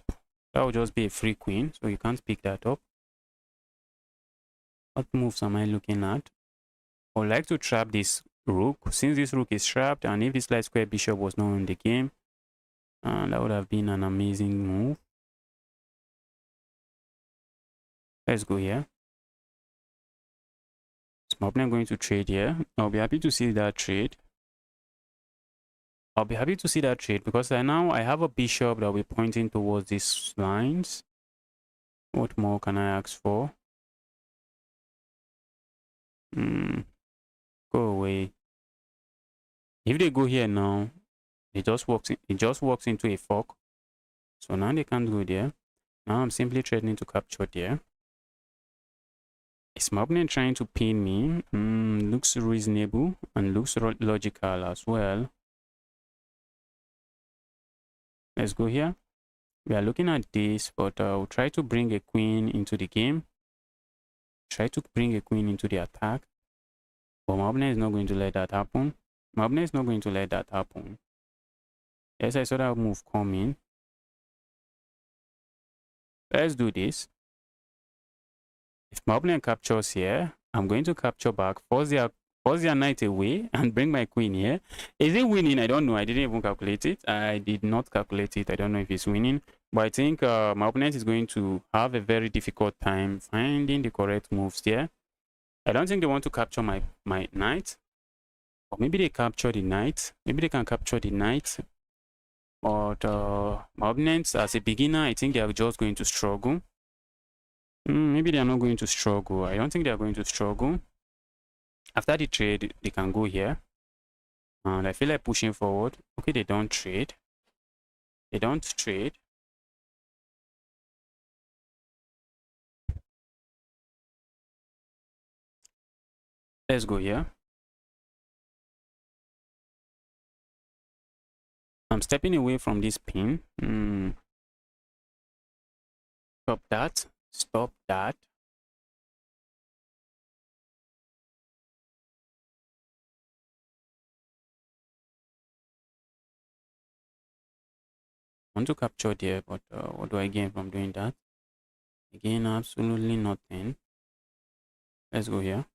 That will just be a free queen, so you can't pick that up. What moves am I looking at? I would like to trap this rook. Since this rook is trapped, and if this light square bishop was not in the game, that would have been an amazing move. Let's go here. Is my opponent going to trade here? I'll be happy to see that trade. Because now I have a bishop that will be pointing towards these lines. What more can I ask for? Go away. If they go here now, it just walks into a fork. So now they can't go there. Now I'm simply threatening to capture there. Is my opponent trying to pin me? Looks reasonable and looks logical as well. Let's go here. We are looking at this, but I'll try to bring a queen into the game. Try to bring a queen into the attack. But my opponent is not going to let that happen. Yes, I saw that move coming. Let's do this. If my opponent captures here, I'm going to capture back, force their knight away, and bring my queen here. Is it winning? I don't know. I didn't even calculate it. I did not calculate it. I don't know if it's winning. But I think my opponent is going to have a very difficult time finding the correct moves here. I don't think they want to capture my knight. Or maybe they capture the knight. Maybe they can capture the knight. But my opponents, as a beginner, I think they are just going to struggle. Maybe they are not going to struggle. I don't think they are going to struggle. After the trade, they can go here. And I feel like pushing forward. Okay, they don't trade. They don't trade. Let's go here. I'm stepping away from this pin. Stop that. Stop that. I want to capture there, but what do I gain from doing that? I gain absolutely nothing. Let's go here.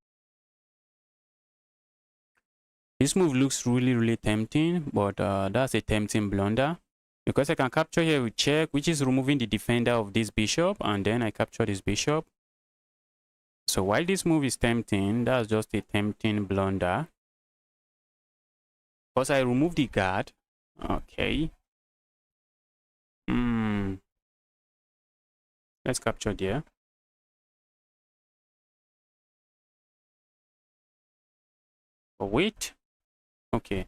This move looks really tempting, but that's a tempting blunder. Because I can capture here with check, which is removing the defender of this bishop, and then I capture this bishop. So while this move is tempting, that's just a tempting blunder. Because I remove the guard. Okay. Let's capture there. Oh, wait. Okay.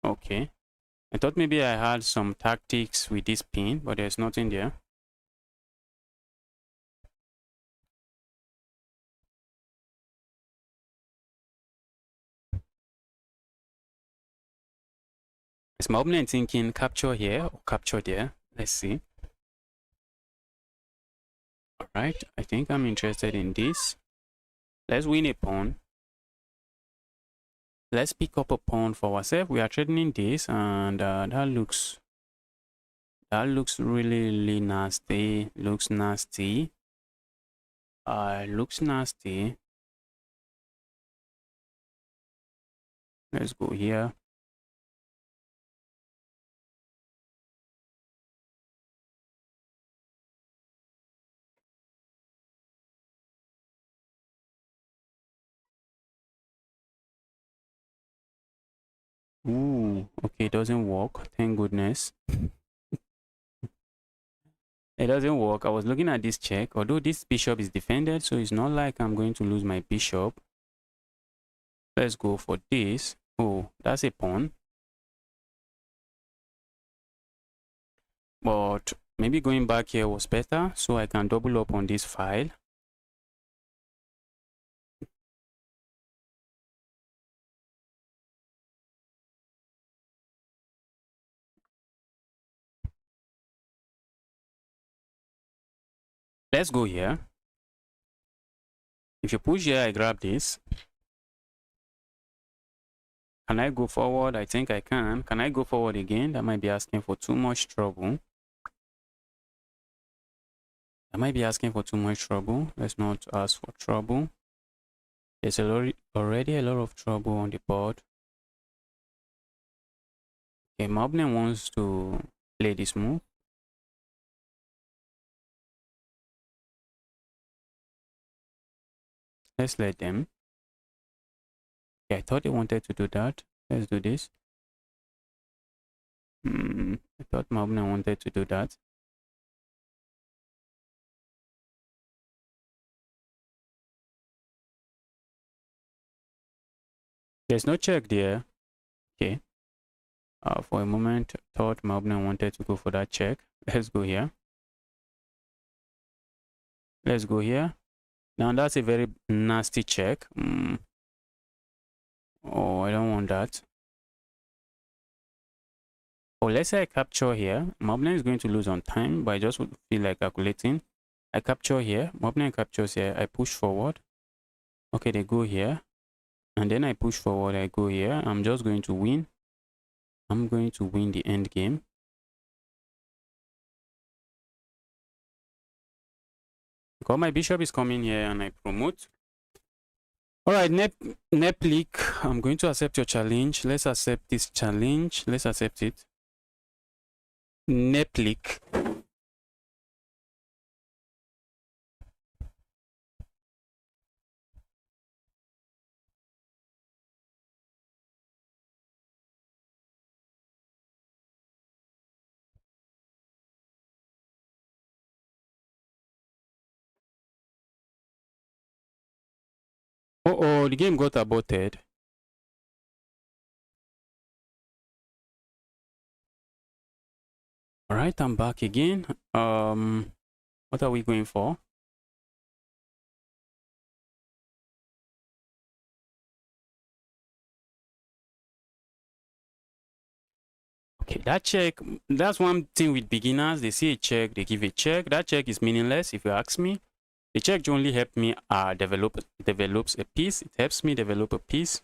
Okay. I thought maybe I had some tactics with this pin, but there's nothing there. Is my opponent thinking capture here or capture there? Let's see. Alright, I think I'm interested in this. Let's win a pawn. Let's pick up a pawn for ourselves. We are trading in this, and that looks really nasty. Looks nasty. Looks nasty. Let's go here. Ooh, okay, it doesn't work. Thank goodness. It doesn't work. I was looking at this check. Although this bishop is defended, so it's not like I'm going to lose my bishop. Let's go for this. Oh, that's a pawn. But maybe going back here was better, so I can double up on this file. Let's go here. If you push here, I grab this. Can I go forward? I think I can. Can I go forward again? That might be asking for too much trouble. I might be asking for too much trouble. Let's not ask for trouble. There's already a lot of trouble on the board. Okay, my opponent wants to play this move. Let's let them. Okay, I thought they wanted to do that. Let's do this. I thought my opponent wanted to do that. There's no check there. Okay. For a moment, thought my opponent wanted to go for that check. Let's go here. Let's go here. Now that's a very nasty check. Oh, I don't want that. Oh, let's say I capture here. My opponent is going to lose on time, but I just would feel like calculating. I capture here. My opponent captures here. I push forward. Okay, they go here. And then I push forward. I go here. I'm just going to win. I'm going to win the end game. Because my bishop is coming here and I promote. All right, Neplik, I'm going to accept your challenge. Let's accept this challenge. Let's accept it. Neplik. Oh, the game got aborted. All right, I'm back again. What are we going for? Okay, that check, that's one thing with beginners. They see a check, they give a check. That check is meaningless if you ask me. The check only help me develops a piece. It helps me develop a piece.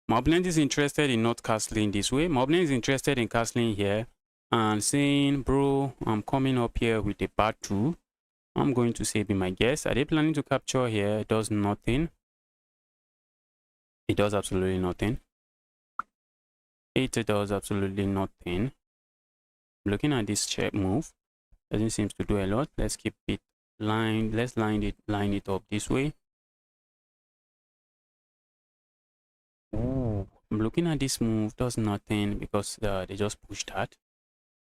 My opponent is interested in not castling this way. My opponent is interested in castling here and saying, bro, I'm coming up here with a bad 2. I'm going to say, be my guest. Are they planning to capture here? It does nothing. It does absolutely nothing. It does absolutely nothing. Looking at this check move, doesn't seem to do a lot. Let's keep it lined. Let's line it up this way. Ooh, I'm looking at this move, does nothing because they just pushed that.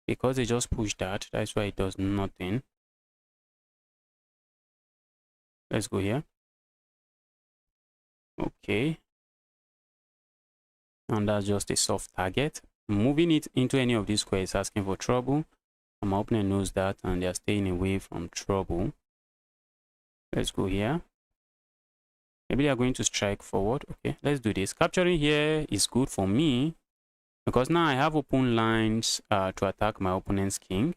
Because they just pushed that, that's why it does nothing. Let's go here. Okay. And that's just a soft target. Moving it into any of these squares is asking for trouble. And my opponent knows that and they are staying away from trouble. Let's go here. Maybe they are going to strike forward. Okay, let's do this. Capturing here is good for me because now I have open lines to attack my opponent's king.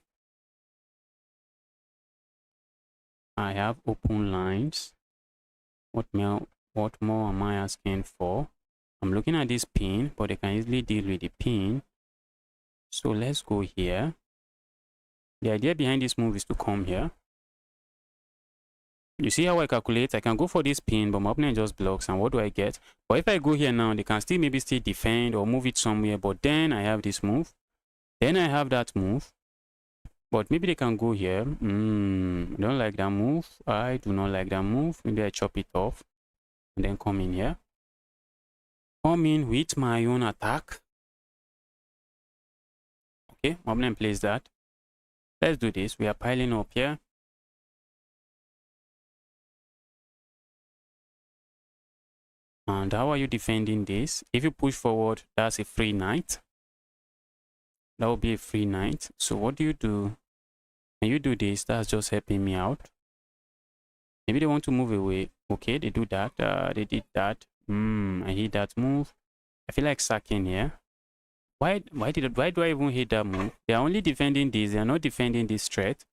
I have open lines. What more am I asking for? I'm looking at this pin, but I can easily deal with the pin. So let's go here. The idea behind this move is to come here. You see how I calculate? I can go for this pin, but my opponent just blocks. And what do I get? But if I go here now, they can still maybe still defend or move it somewhere. But then I have this move. Then I have that move. But maybe they can go here. I don't like that move. I do not like that move. Maybe I chop it off. And then come in here. Come in with my own attack. Okay, my opponent plays that. Let's do this. We are piling up here. And how are you defending this? If you push forward, that's a free knight. That will be a free knight. So what do? Can you do this? That's just helping me out. Maybe they want to move away. Okay, they do that. They did that. I hit that move. I feel like sacking here. Why do I even hit that move? They are only defending this. They are not defending this threat.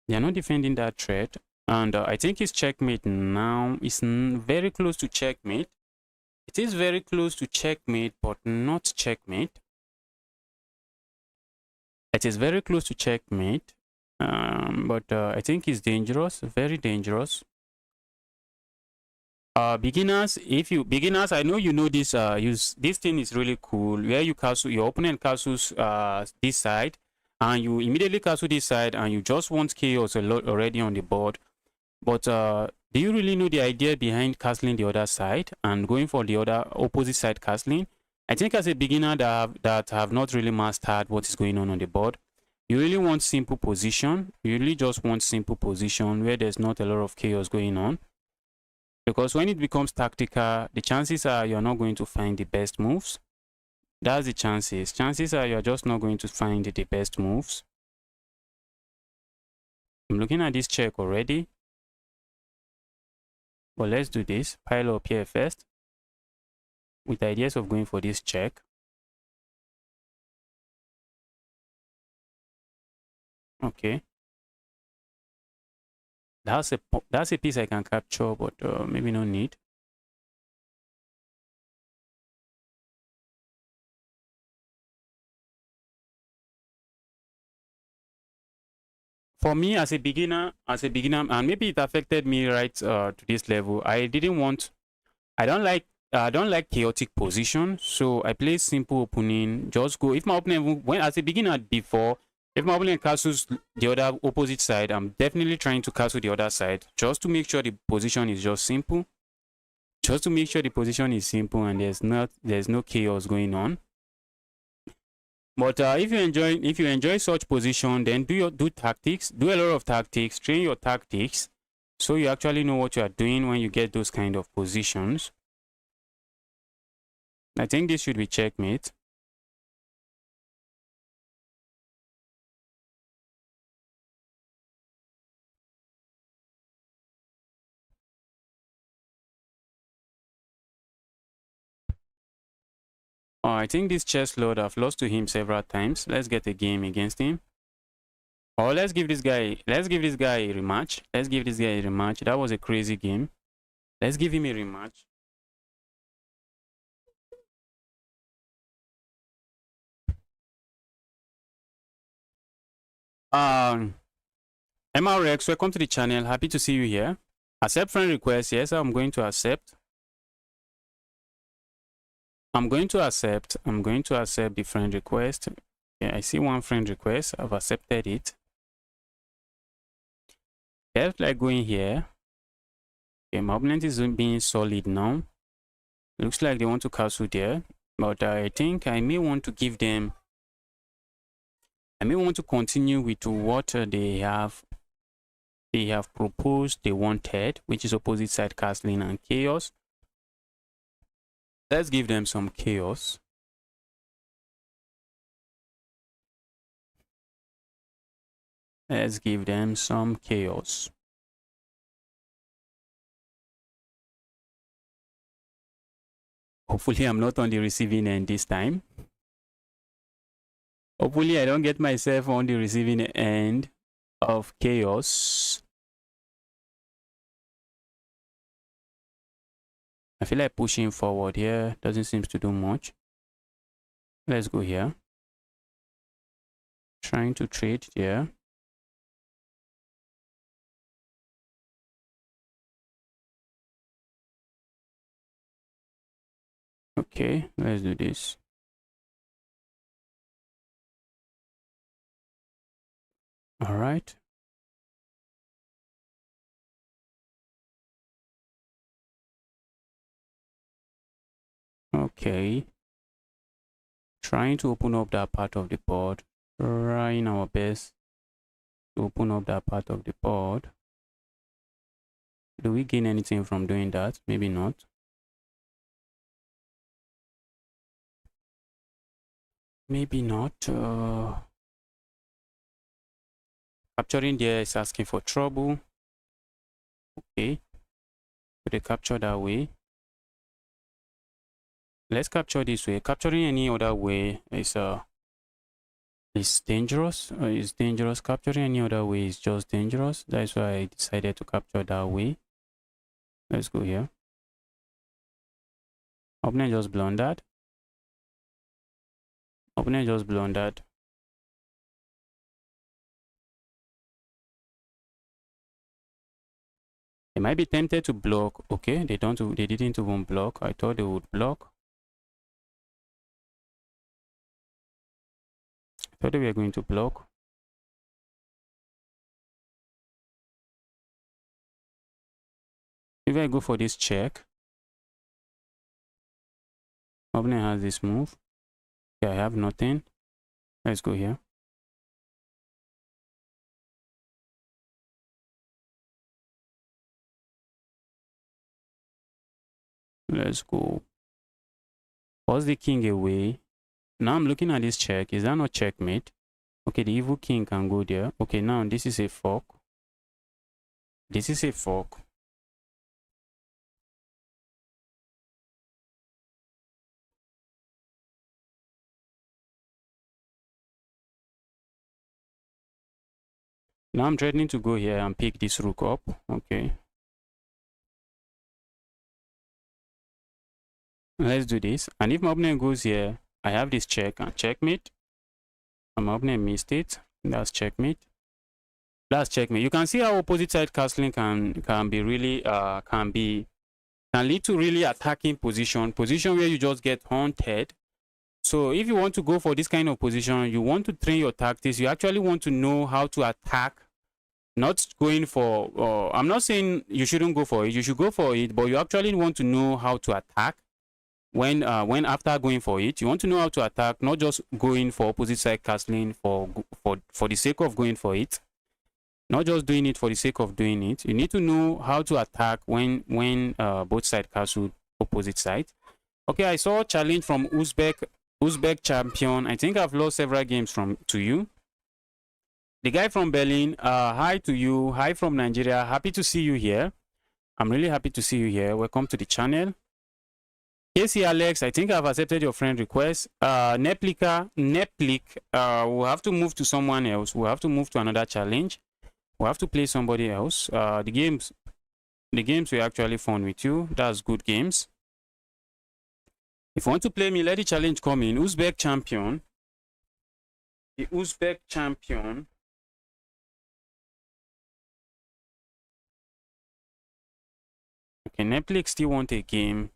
They are not defending that threat. And I think it's checkmate now. It's very close to checkmate. It is very close to checkmate, but not checkmate. It is very close to checkmate. But I think it's dangerous, very dangerous. Beginners, I know you know this. This thing is really cool. Where you castle, your opponent castles this side, and you immediately castle this side, and you just want chaos a lot already on the board. But do you really know the idea behind castling the other side and going for the other opposite side castling? I think as a beginner that have not really mastered what is going on the board, you really want simple position. You really just want simple position where there's not a lot of chaos going on. Because when it becomes tactical, the chances are you're not going to find the best moves. That's the chances. Chances are you're just not going to find the best moves. I'm looking at this check already. But let's do this. Pile up here first. With ideas of going for this check. Okay. That's a piece I can capture, but maybe no need. for me as a beginner, and maybe it affected me right to this level. I don't like chaotic position, so I play simple opening. Just go. If my opponent, when as a beginner before, if my opponent castles the other opposite side, I'm definitely trying to castle the other side just to make sure the position is just simple. Just to make sure the position is simple and there's no chaos going on. But if you enjoy such position, then do tactics, do a lot of tactics, train your tactics, so you actually know what you are doing when you get those kind of positions. I think this should be checkmate. Oh, I think this chess lord, I've lost to him several times. Let's get a game against him. Or let's give this guy a rematch. Let's give this guy a rematch. That was a crazy game. Let's give him a rematch. MRX, welcome to the channel. Happy to see you here. Accept friend request. Yes, I'm going to accept. I'm going to accept the friend request. Yeah, I see one friend request. I've accepted it. Just like going here. Okay, my opponent is being solid now. Looks like they want to castle there. But I think I may want to give them. I may want to continue with what they have proposed they wanted, which is opposite side castling and chaos. Let's give them some chaos. Let's give them some chaos. Hopefully I'm not on the receiving end this time. Hopefully I don't get myself on the receiving end of chaos. I feel like pushing forward here doesn't seem to do much. Let's go here. Trying to trade here. Okay, let's do this. All right. Okay. Trying to open up that part of the board. Trying our best to open up that part of the board. Do we gain anything from doing that? Maybe not. Maybe not. Capturing there is asking for trouble. Okay. Could they capture that way? Let's capture this way. Capturing any other way is dangerous. It's dangerous. Capturing any other way is just dangerous. That's why I decided to capture that way. Let's go here. Opponent just blundered. Opponent just blundered. They might be tempted to block. Okay, they didn't even block. I thought they would block. I thought they were going to block. If I go for this check, opponent has this move. Okay, I have nothing. Let's go here. Let's go. Pause the king away. Now I'm looking at this check. Is that not checkmate? Okay, the evil king can go there. Okay, now this is a fork. This is a fork. Now I'm threatening to go here and pick this rook up. Okay. Let's do this. And if my opponent goes here, I have this check and checkmate. And my opponent missed it. That's checkmate. That's checkmate. You can see how opposite side castling can be really can lead to really attacking position where you just get haunted. So if you want to go for this kind of position, you want to train your tactics. You actually want to know how to attack, not going for. I'm not saying you shouldn't go for it. You should go for it, but you actually want to know how to attack. When after going for it, you want to know how to attack, not just going for opposite side castling for the sake of going for it. Not just doing it for the sake of doing it. You need to know how to attack when both side castle opposite side. Okay, I saw a challenge from Uzbek champion. I think I've lost several games to you. The guy from Berlin, hi to you. Hi from Nigeria. Happy to see you here. I'm really happy to see you here. Welcome to the channel. Casey Alex, I think I've accepted your friend request. Neplik, we'll have to move to someone else. We'll have to move to another challenge. We'll have to play somebody else. The games were actually fun with you. That's good games. If you want to play me, let the challenge come in. Uzbek champion. The Uzbek champion. Okay, Netflix still wants a game.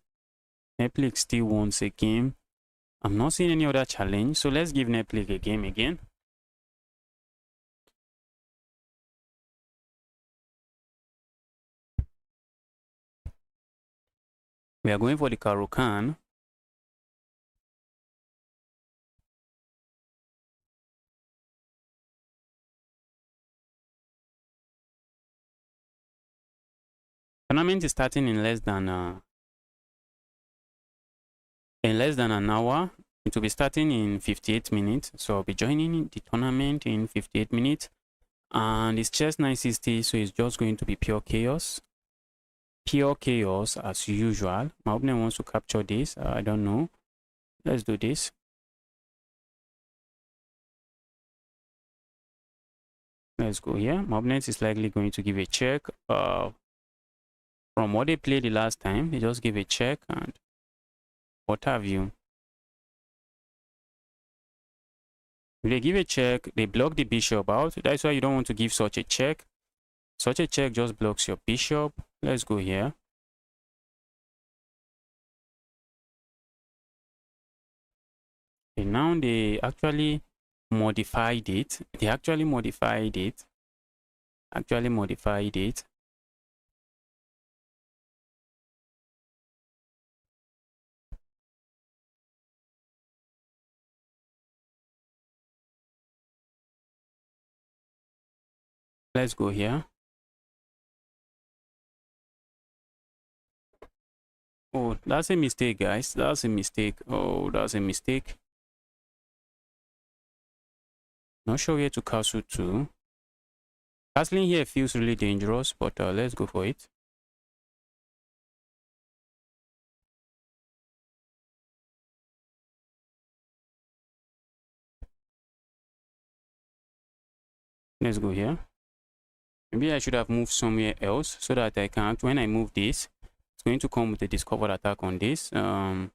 Netflix still wants a game. I'm not seeing any other challenge, so let's give Netflix a game again. We are going for the Karokan. Tournament is starting in less than an hour. It will be starting in 58 minutes. So I'll be joining the tournament in 58 minutes. And it's chess 960, so it's just going to be pure chaos. Pure chaos as usual. My opponent wants to capture this. I don't know. Let's do this. Let's go here. My opponent is likely going to give a check. From what they played the last time, they just give a check and what have you. If they give a check, they block the bishop out. That's why you don't want to give such a check. Such a check just blocks your bishop. Let's go here. And now they actually modified it. They actually modified it. Let's go here. Oh, that's a mistake, guys. That's a mistake. Oh, that's a mistake. Not sure where to castle to. Castling here feels really dangerous, but let's go for it. Let's go here. Maybe I should have moved somewhere else so that I can, when I move this, it's going to come with a discovered attack on this. Should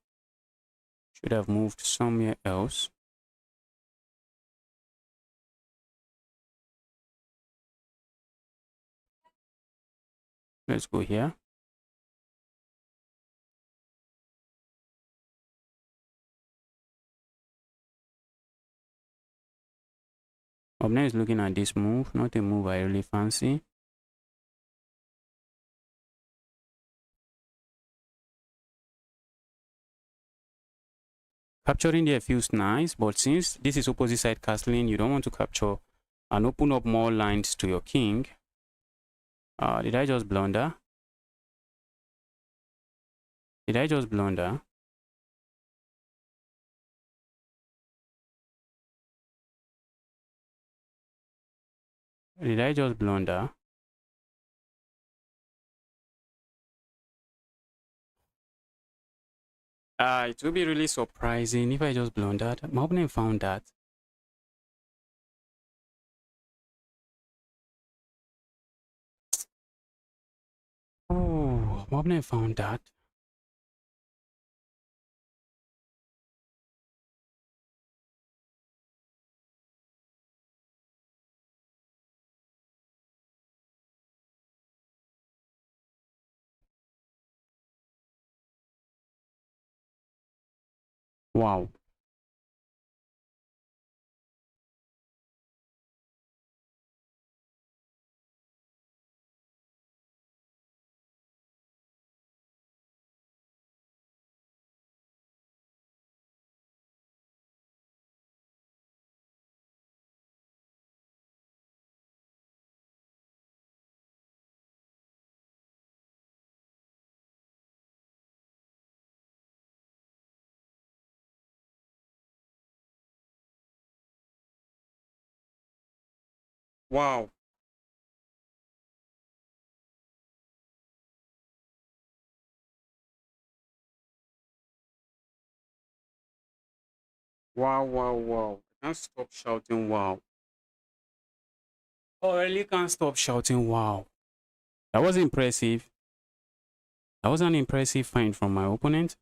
have moved somewhere else. Let's go here. Opponent is looking at this move, not a move I really fancy. Capturing there feels nice, but since this is opposite side castling, you don't want to capture and open up more lines to your king. Did I just blunder? Did I just blunder? Did I just blunder? It will be really surprising if I just blundered. My opponent found that. Oh, my opponent found that. Wow. Wow. Wow, wow, wow. I can't stop shouting wow. Oh, I really can't stop shouting wow. That was impressive. That was an impressive find from my opponent.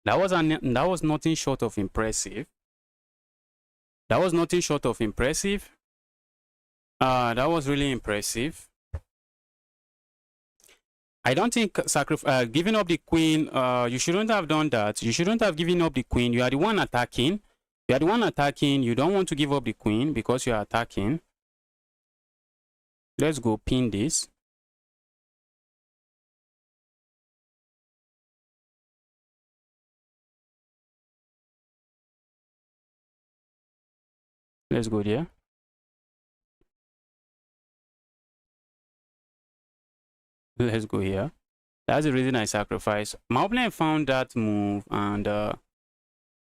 That was nothing short of impressive. That was nothing short of impressive. That was really impressive. I don't think giving up the queen, you shouldn't have done that. You shouldn't have given up the queen. You are the one attacking. You are the one attacking. You don't want to give up the queen because you are attacking. Let's go pin this. Let's go there. Let's go here. That's the reason I sacrificed. My opponent found that move and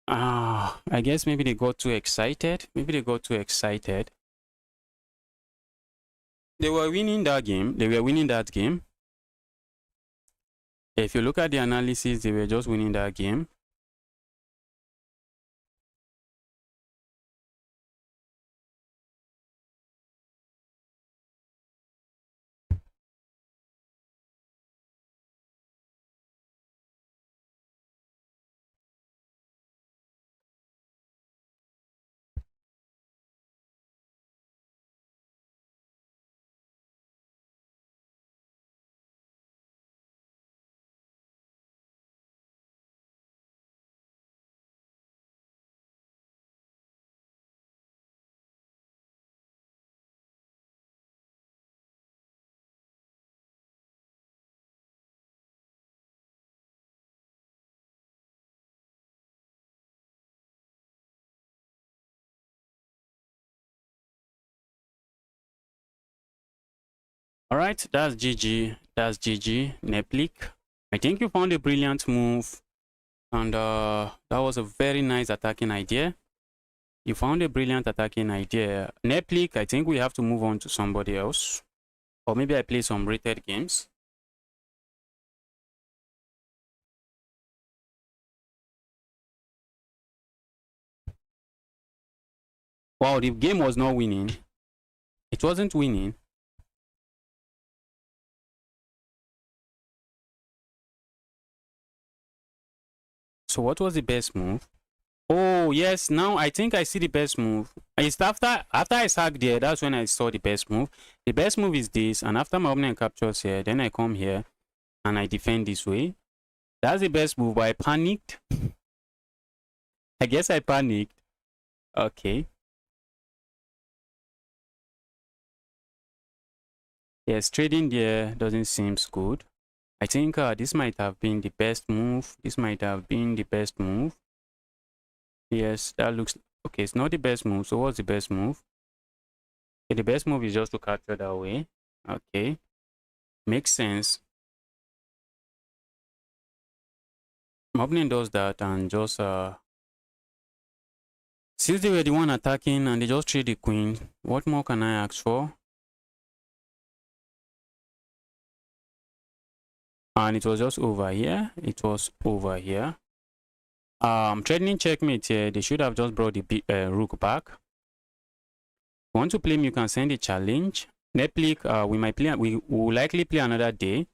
I guess maybe they got too excited. Maybe they got too excited. They were winning that game. They were winning that game. If you look at the analysis, they were just winning that game. All right, that's GG. That's GG. Neplik. I think you found a brilliant move, and that was a very nice attacking idea. You found a brilliant attacking idea. Neplik, I think we have to move on to somebody else. Or maybe I play some rated games. Wow, the game was not winning. It wasn't winning. So what was the best move? Oh, yes, now I think I see the best move. It's after I sack there, that's when I saw the best move. The best move is this, and after my opponent captures here, then I come here and I defend this way. That's the best move, but I panicked. I guess I panicked. Okay. Yes, trading there doesn't seem good. I think this might have been the best move. This might have been the best move. Yes, that looks... Okay, it's not the best move. So what's the best move? Okay, the best move is just to capture that way. Okay. Makes sense. My opponent does that and just... Since they were the one attacking and they just trade the queen, what more can I ask for? And it was just over here. It was over here. Trading checkmate here. They should have just brought the rook back. If you want to play me, you can send a challenge. Neplik, we might play. We will likely play another day.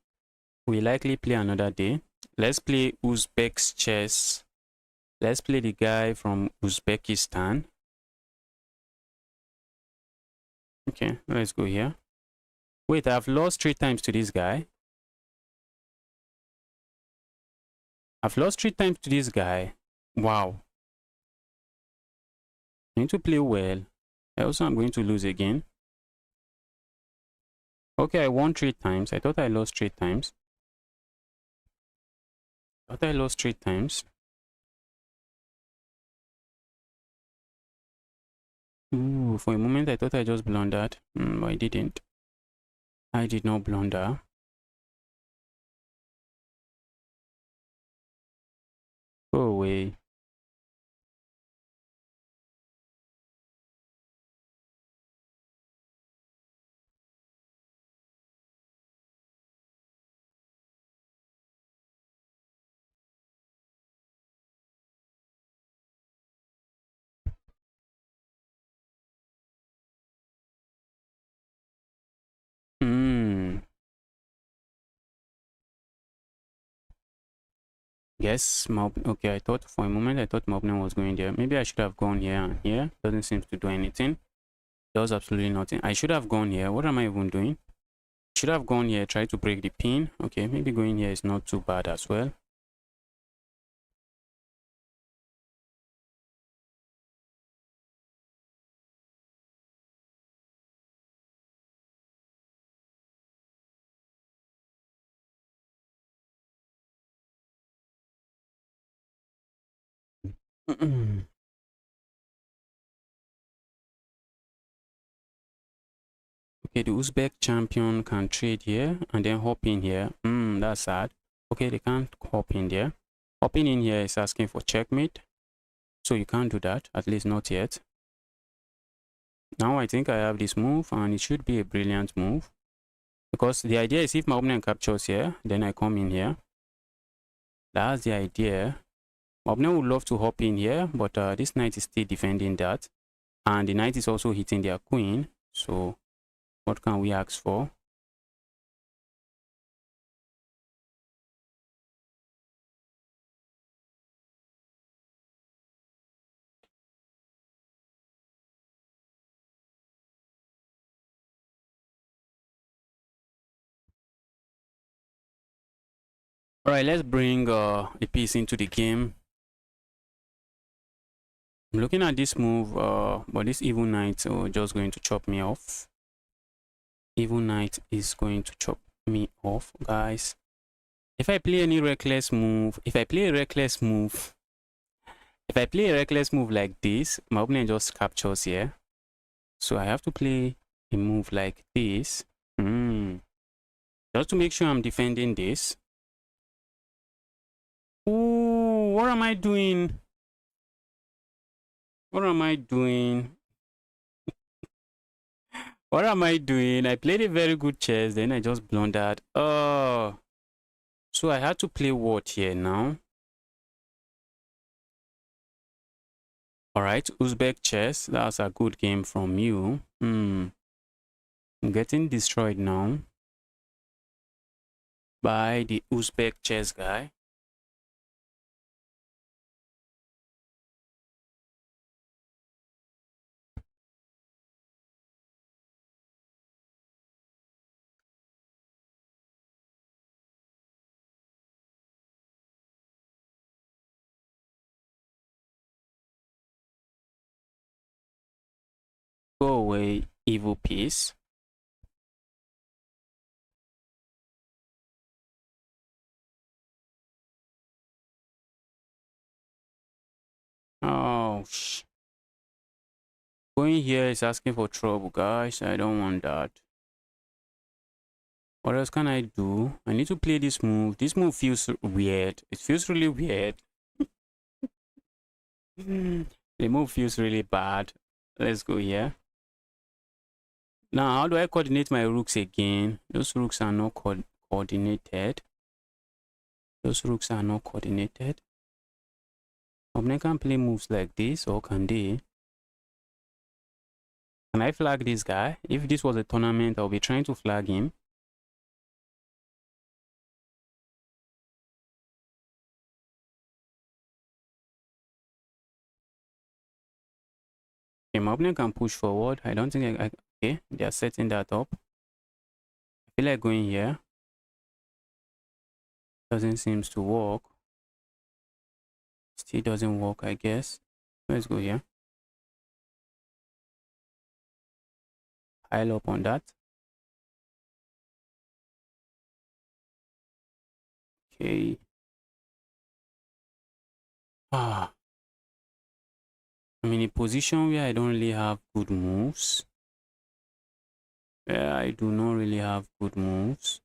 We likely play another day. Let's play Uzbek's chess. Let's play the guy from Uzbekistan. Okay, let's go here. Wait, I've lost 3 times to this guy. I've lost 3 times to this guy. Wow. I need to play well. Else I'm going to lose again. Okay, I won 3 times. I thought I lost 3 times. I thought I lost 3 times. Ooh, for a moment I thought I just blundered. But I didn't. I did not blunder. Go away. Hmm. Yes, okay, I thought for a moment I thought Mobner was going there. Maybe I should have gone here and here. Doesn't seem to do anything. Does absolutely nothing. I should have gone here. What am I even doing? Should have gone here, try to break the pin. Okay, maybe going here is not too bad as well. Okay, the Uzbek champion can trade here and then hop in here. That's sad. Okay, they can't hop in there. Hopping in here is asking for checkmate. So you can't do that, at least not yet. Now I think I have this move and it should be a brilliant move. Because the idea is if my opponent captures here, then I come in here. That's the idea. My opponent would love to hop in here, but this knight is still defending that. And the knight is also hitting their queen. So what can we ask for? All right, let's bring a piece into the game. I'm looking at this move, but this evil knight is just going to chop me off. Evil knight is going to chop me off, guys. If I play any reckless move, if I play a reckless move like this, my opponent just captures here. So I have to play a move like this. Just to make sure I'm defending this. Oh, what am I doing? What am I doing? What am I doing? I played a very good chess, then I just blundered. Oh. So I had to play what here now? Alright, Uzbek chess. That's a good game from you. I'm getting destroyed now by the Uzbek chess guy. Go away, evil piece. Oh, going here is asking for trouble, guys. I don't want that. What else can I do? I need to play this move. This move feels weird. It feels really weird. The move feels really bad. Let's go here. Now, how do I coordinate my rooks again? Those rooks are not coordinated. Those rooks are not coordinated. Opponent can play moves like this, or can they? Can I flag this guy? If this was a tournament, I'll be trying to flag him. Okay, my opponent can push forward. I don't think Okay, they are setting that up. I feel like going here. Doesn't seem to work. Still doesn't work, I guess. Let's go here. Pile up on that. Okay. I'm in a position where I don't really have good moves. Where I do not really have good moves.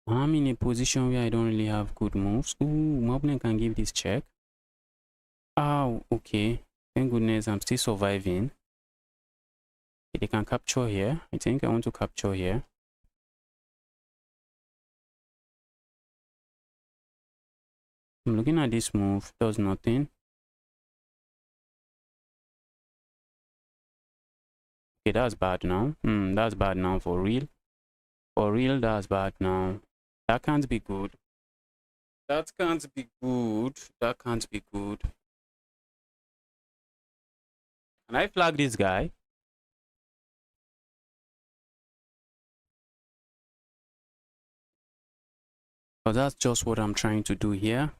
I'm in a position where I don't really have good moves. Ooh, my opponent can give this check. Oh, okay. Thank goodness I'm still surviving. Okay, they can capture here. I think I want to capture here. I'm looking at this move. Does nothing. Okay, that's bad now. That's bad now for real. For real, that's bad now. That can't be good. That can't be good. That can't be good. Can I flag this guy? Because that's just what I'm trying to do here.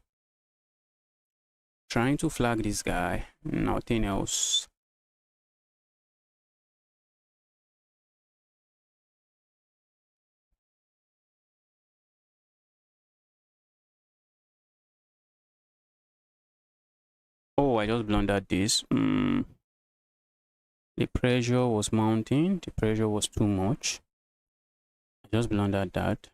Trying to flag this guy. Nothing else. Oh, I just blundered this. The pressure was mounting. The pressure was too much. I just blundered that.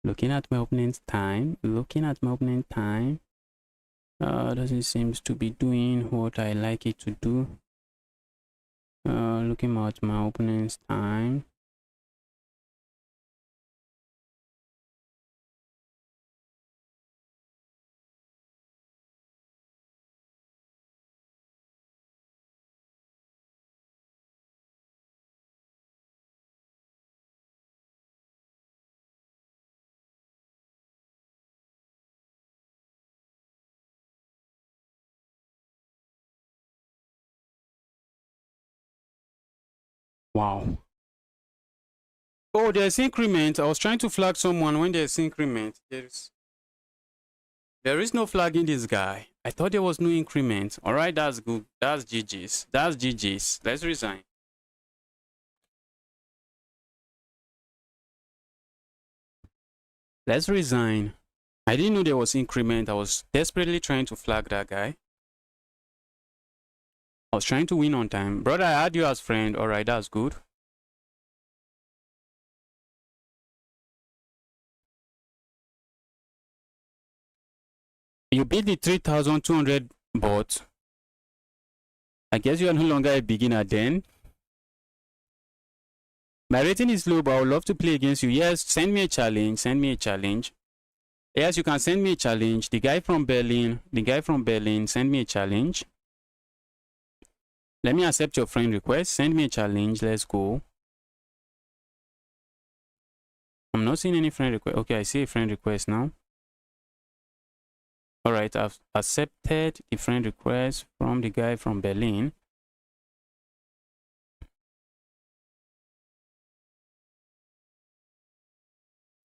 Looking at my opponent's time. Looking at my opponent's time. Doesn't seem to be doing what I like it to do. Looking at my opponent's time. Wow. Oh, there's increment. I was trying to flag someone when there's increment. There is no flagging this guy. I thought there was no increment. All right, that's good. That's GG's. That's GG's. Let's resign. Let's resign. I didn't know there was increment. I was desperately trying to flag that guy. I was trying to win on time. Brother, I had you as friend. All right, that's good. You beat the 3,200 bot. I guess you are no longer a beginner then. My rating is low, but I would love to play against you. Yes, send me a challenge. Send me a challenge. Yes, you can send me a challenge. The guy from Berlin, send me a challenge. Let me accept your friend request. Send me a challenge. Let's go. I'm not seeing any friend request. Okay, I see a friend request now. All right, I've accepted the friend request from the guy from Berlin.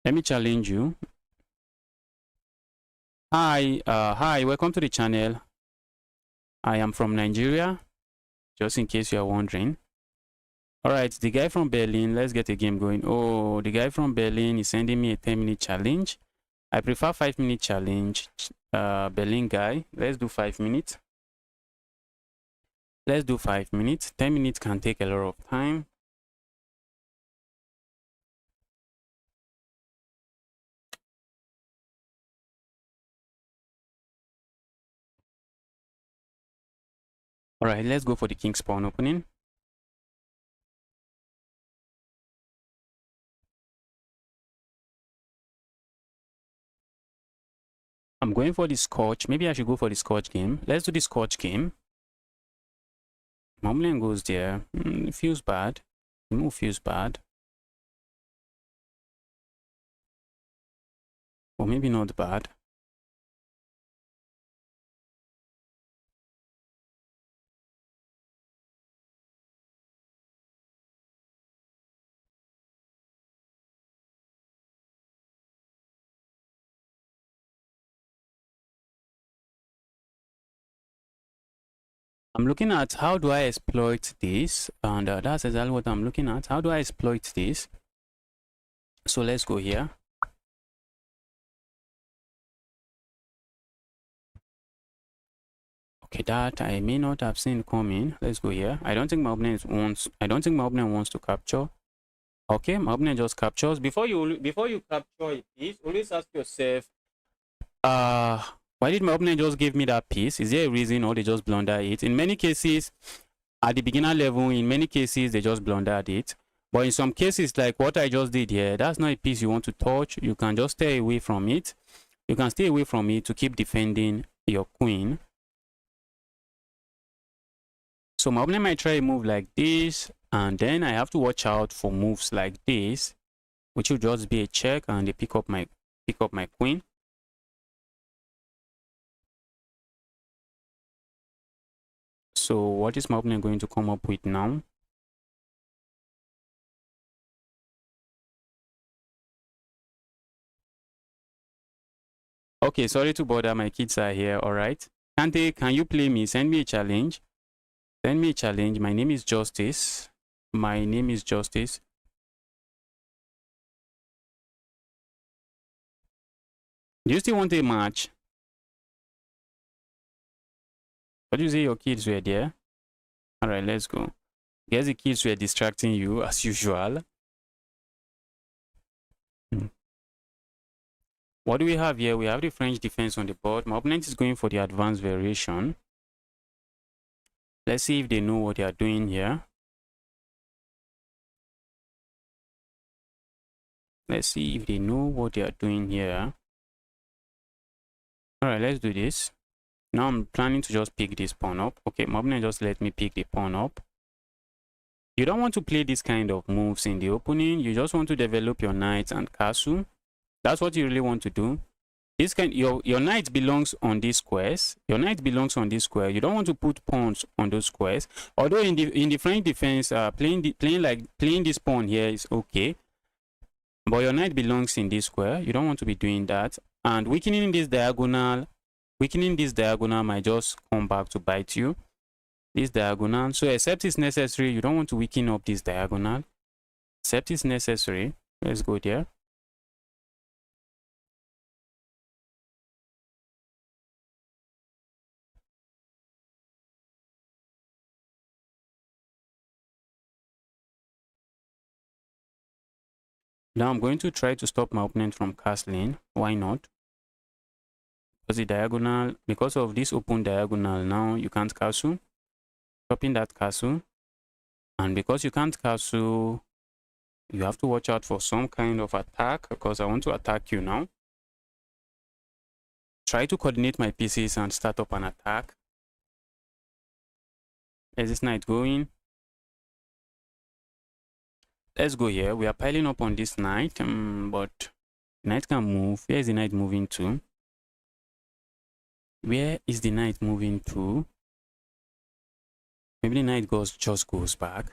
Let me challenge you. Hi, welcome to the channel. I am from Nigeria, just in case you are wondering. All right, the guy from Berlin, let's get a game going. Oh, the guy from Berlin is sending me a 10-minute challenge. I prefer 5-minute challenge. Berlin guy, let's do 5 minutes. Let's do 5 minutes. 10 minutes can take a lot of time. All right, let's go for the king spawn opening. I'm going for the Scotch. Maybe I should go for the Scotch game. Let's do the Scotch game. Moblin goes there. It feels bad. The move feels bad. Or maybe not bad. I'm looking at how do I exploit this, and that's exactly what I'm looking at. How do I exploit this? So let's go here. Okay, that I may not have seen coming. Let's go here. I don't think my opponent wants to capture. Okay, my opponent just captures. Before you capture a piece, always ask yourself, why did my opponent just give me that piece? Is there a reason, or they just blunder it? In many cases, at the beginner level, in many cases they just blundered it. But in some cases, like what I just did here, that's not a piece you want to touch. You can just stay away from it. You can stay away from it to keep defending your queen. So my opponent might try a move like this, and then I have to watch out for moves like this, which will just be a check, and they pick up my queen. So what is my opponent going to come up with now? Okay, sorry to bother, my kids are here. All right, Kante, can you play me? Send me a challenge. Send me a challenge. My name is Justice. My name is Justice. Do you still want a match? What do you say your kids were there? All right, let's go. Guess the kids were distracting you as usual. What do we have here? We have the French defense on the board. My opponent is going for the advanced variation. Let's see if they know what they are doing here. Let's see if they know what they are doing here. All right, let's do this. Now I'm planning to just pick this pawn up. Okay, my opponent just let me pick the pawn up. You don't want to play this kind of moves in the opening. You just want to develop your knight and castle. That's what you really want to do. This your knight belongs on these squares. Your knight belongs on this square. You don't want to put pawns on those squares. Although in the French defense, playing this pawn here is okay, but your knight belongs in this square. You don't want to be doing that. And weakening this diagonal might just come back to bite you. This diagonal. So except it's necessary, you don't want to weaken up this diagonal. Except it's necessary. Let's go there. Now I'm going to try to stop my opponent from castling. Why not? Because the diagonal, because of this open diagonal, now you can't castle. Stopping that castle. And because you can't castle, you have to watch out for some kind of attack, because I want to attack you now. Try to coordinate my pieces and start up an attack. Is this knight going? Let's go here. We are piling up on this knight, but the knight can move. Where is the knight moving to? Where is the knight moving to? Maybe the knight just goes back.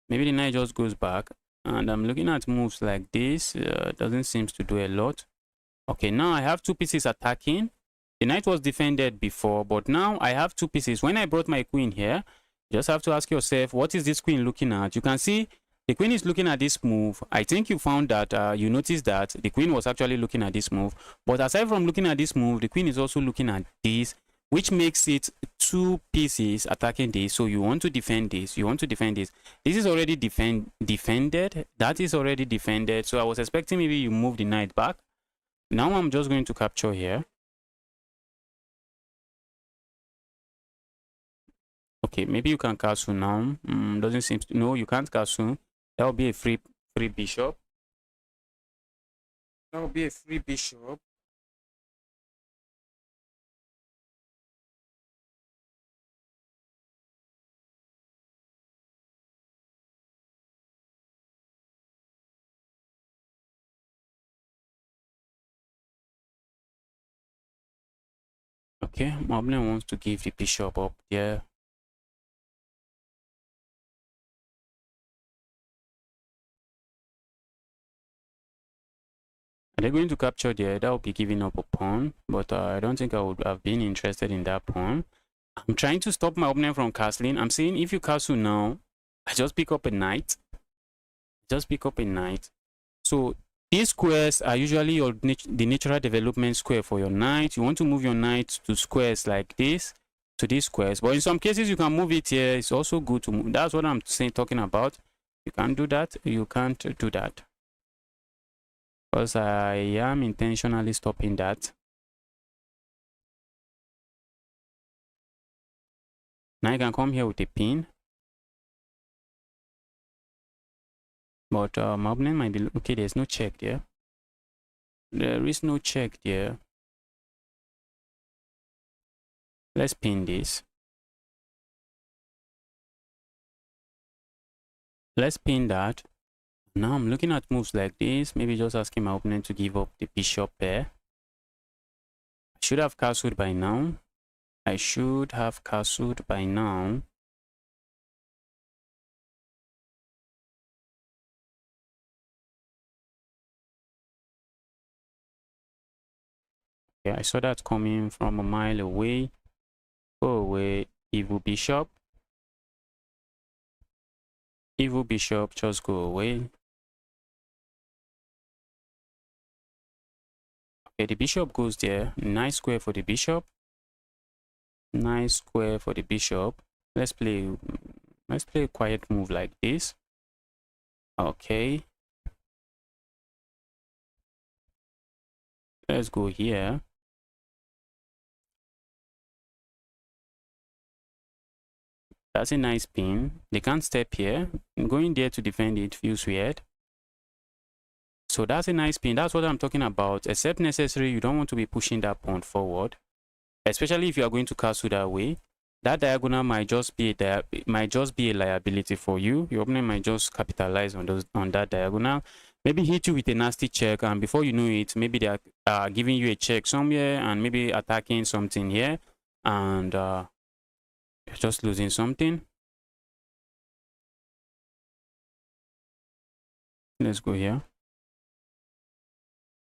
Maybe the knight just goes back. And I'm looking at moves like this. Doesn't seem to do a lot. Okay, now I have two pieces attacking. The knight was defended before, but now I have two pieces. When I brought my queen here, you just have to ask yourself, what is this queen looking at? You can see the queen is looking at this move. I think you found that, you noticed that the queen was actually looking at this move. But aside from looking at this move, the queen is also looking at this, which makes it two pieces attacking this. So you want to defend this. You want to defend this. This is already defended. That is already defended. So I was expecting maybe you move the knight back. Now I'm just going to capture here. Okay, maybe you can castle now. Doesn't seem to, no, you can't castle. That will be a free bishop. That will be a free bishop. Okay, my opponent wants to give the bishop up there. Are they going to capture there? That would be giving up a pawn, but I don't think I would have been interested in that pawn. I'm trying to stop my opponent from castling. I'm saying if you castle now, I just pick up a knight. Just pick up a knight. So these squares are usually the natural development square for your knight. You want to move your knight to squares like this, to these squares. But in some cases, you can move it here. It's also good to move. That's what I'm saying, talking about. You can't do that. You can't do that. Because I am intentionally stopping that. Now I can come here with a pin. But my opponent might be... Okay, there's no check there. There is no check there. Let's pin this. Let's pin that. Now I'm looking at moves like this. Maybe just asking my opponent to give up the bishop pair. I should have castled by now. I should have castled by now. Yeah, I saw that coming from a mile away. Go away, evil bishop. Evil bishop, just go away. Okay, the bishop goes there. Nice square for the bishop. Nice square for the bishop. Let's play a quiet move like this. Okay. Let's go here. That's a nice pin. They can't step here. Going there to defend it feels weird. So that's a nice pin. That's what I'm talking about. Except necessary, you don't want to be pushing that pawn forward, especially if you are going to castle that way. That diagonal might just be a liability for you. Your opponent might just capitalize on that diagonal. Maybe hit you with a nasty check, and before you know it, maybe they are giving you a check somewhere and maybe attacking something here, and you're just losing something. Let's go here.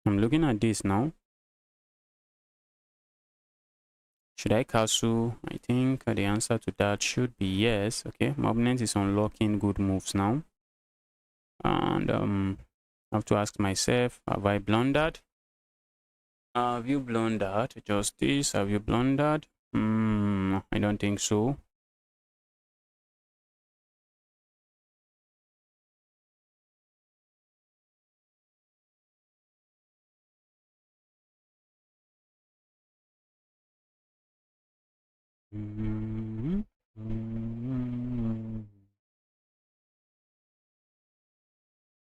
I'm looking at this now. Should I castle? I think the answer to that should be yes. Okay, my opponent is unlocking good moves now. And I have to ask myself, have I blundered? Have you blundered? Justice, have you blundered? I don't think so.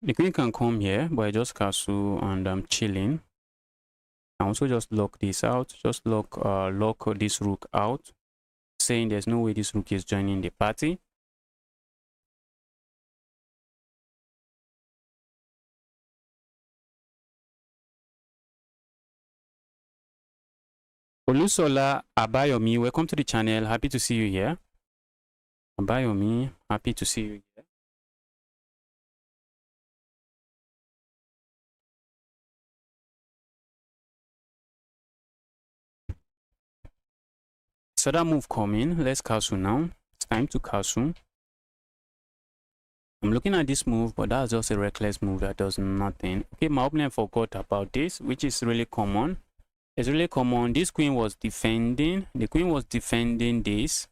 The queen can come here, but I just castle and I'm chilling. I also just lock this out. Just lock this rook out, saying there's no way this rook is joining the party. Olusola Abayomi, welcome to the channel. Happy to see you here. Abayomi, happy to see you here. So that move coming. Let's castle now. It's time to castle. I'm looking at this move, but that's just a reckless move that does nothing. Okay, my opponent forgot about this, which is really common. It's really common. This queen was defending. The queen was defending this.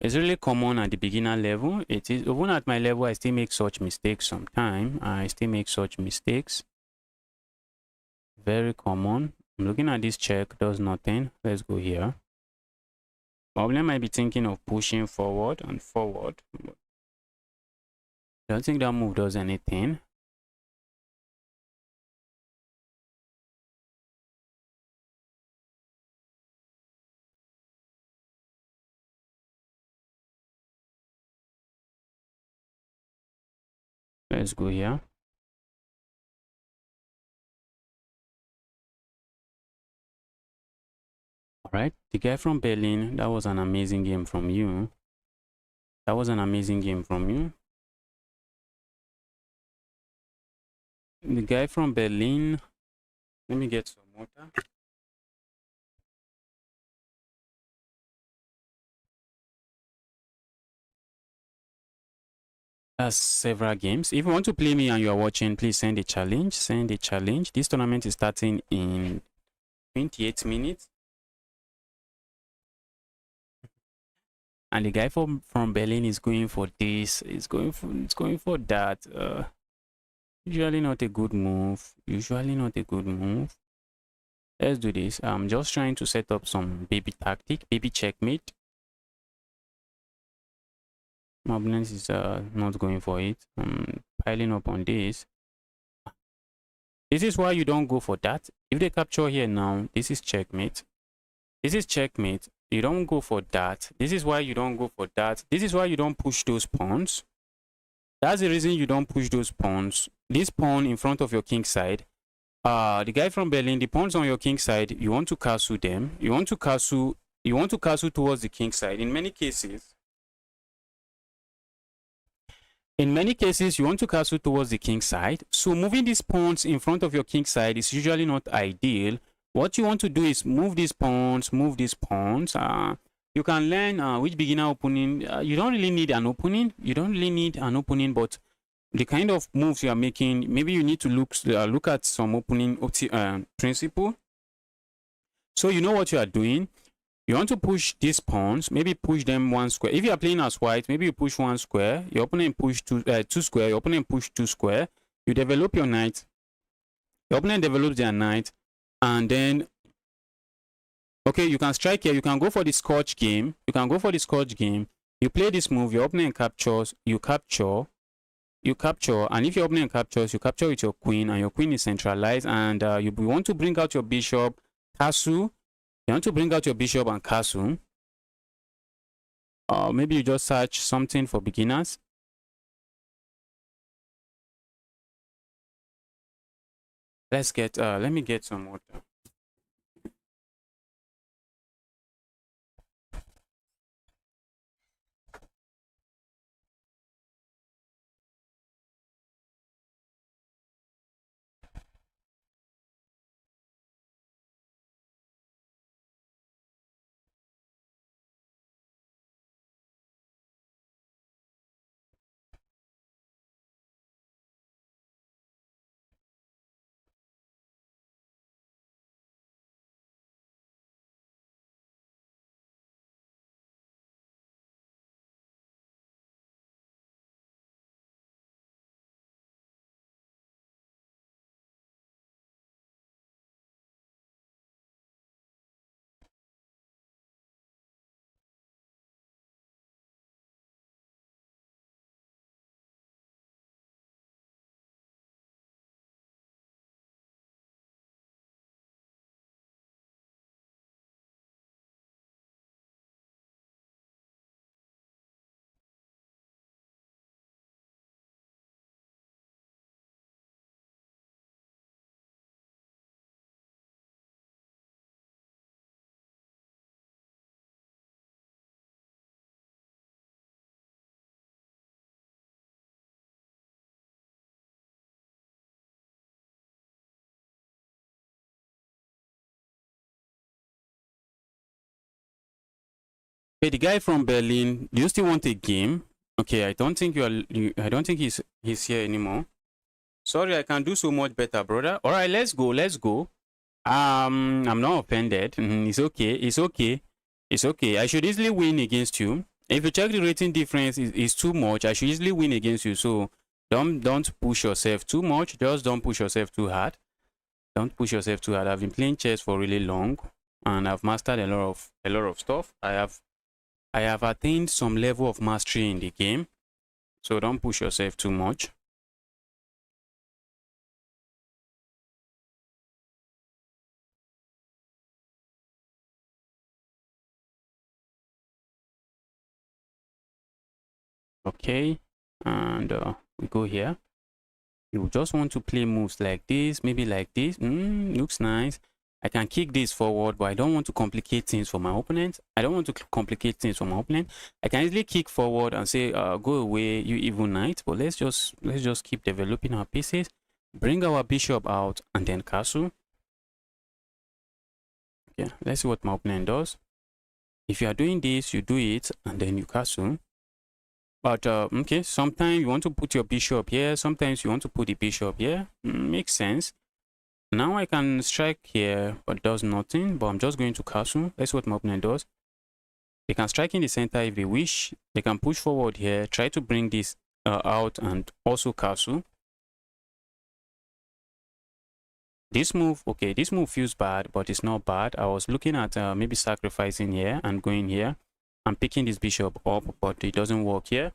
It's really common at the beginner level. It is even at my level, I still make such mistakes sometimes. I still make such mistakes. Very common. I'm looking at this check, does nothing. Let's go here. My opponent might be thinking of pushing forward and forward. I don't think that move does anything. Let's go here. right, the guy from Berlin, that was an amazing game from you. That was an amazing game from you. The guy from Berlin, let me get some water. That's several games. If you want to play me and you are watching, please send a challenge. Send a challenge. This tournament is starting in 28 minutes. And the guy from Berlin is going for this. It's going for that. Usually not a good move. Usually not a good move. Let's do this. I'm just trying to set up some baby tactic, baby checkmate. My opponent is not going for it. I'm piling up on this. This is why you don't go for that. If they capture here now, this is checkmate. This is checkmate. You don't go for that. This is why you don't go for that. This is why you don't push those pawns. That's the reason you don't push those pawns. This pawn in front of your king side. The guy from Berlin, the pawns on your king side, you want to castle them. You want to castle towards the king side. In many cases, you want to castle towards the king side. So moving these pawns in front of your king side is usually not ideal. What you want to do is move these pawns, you can learn which beginner opening. You don't really need an opening. But the kind of moves you are making, maybe you need to look at some opening principle. So you know what you are doing. You want to push these pawns, maybe push them one square. If you are playing as white, maybe you push one square, your opponent push two square, your opponent push two square. You develop your knight, your opponent develops their knight, and then okay, you can strike here. You can go for the Scotch game. You play this move, your opponent captures, you capture, and if your opponent captures, you capture with your queen, and your queen is centralized, and you want to bring out your bishop, castle. You want to bring out your bishop and castle. Maybe you just search something for beginners. Let me get some water. Hey, the guy from Berlin, do you still want a game? Okay, I don't think I don't think he's here anymore. Sorry, I can do so much better, brother. All right, let's go. I'm not offended. It's okay. I should easily win against you. If you check the rating difference is too much, I should easily win against you. So don't push yourself too much. Just don't push yourself too hard. Don't push yourself too hard. I've been playing chess for really long, and I've mastered a lot of stuff. I have attained some level of mastery in the game. So don't push yourself too much. Okay, and we go here. You just want to play moves like this, maybe like this. Looks nice. I can kick this forward, but I don't want to complicate things for my opponent. I can easily kick forward and say, go away, you evil knight. But let's just keep developing our pieces. Bring our bishop out and then castle. Okay, let's see what my opponent does. If you are doing this, you do it and then you castle. But okay, sometimes you want to put your bishop here, sometimes you want to put the bishop here. Makes sense. Now I can strike here, but does nothing. But I'm just going to castle. That's what my opponent does. They can strike in the center if they wish. They can push forward here, try to bring this out and also castle. This move, okay, this move feels bad, but it's not bad. I was looking at maybe sacrificing here and going here and picking this bishop up, but it doesn't work here.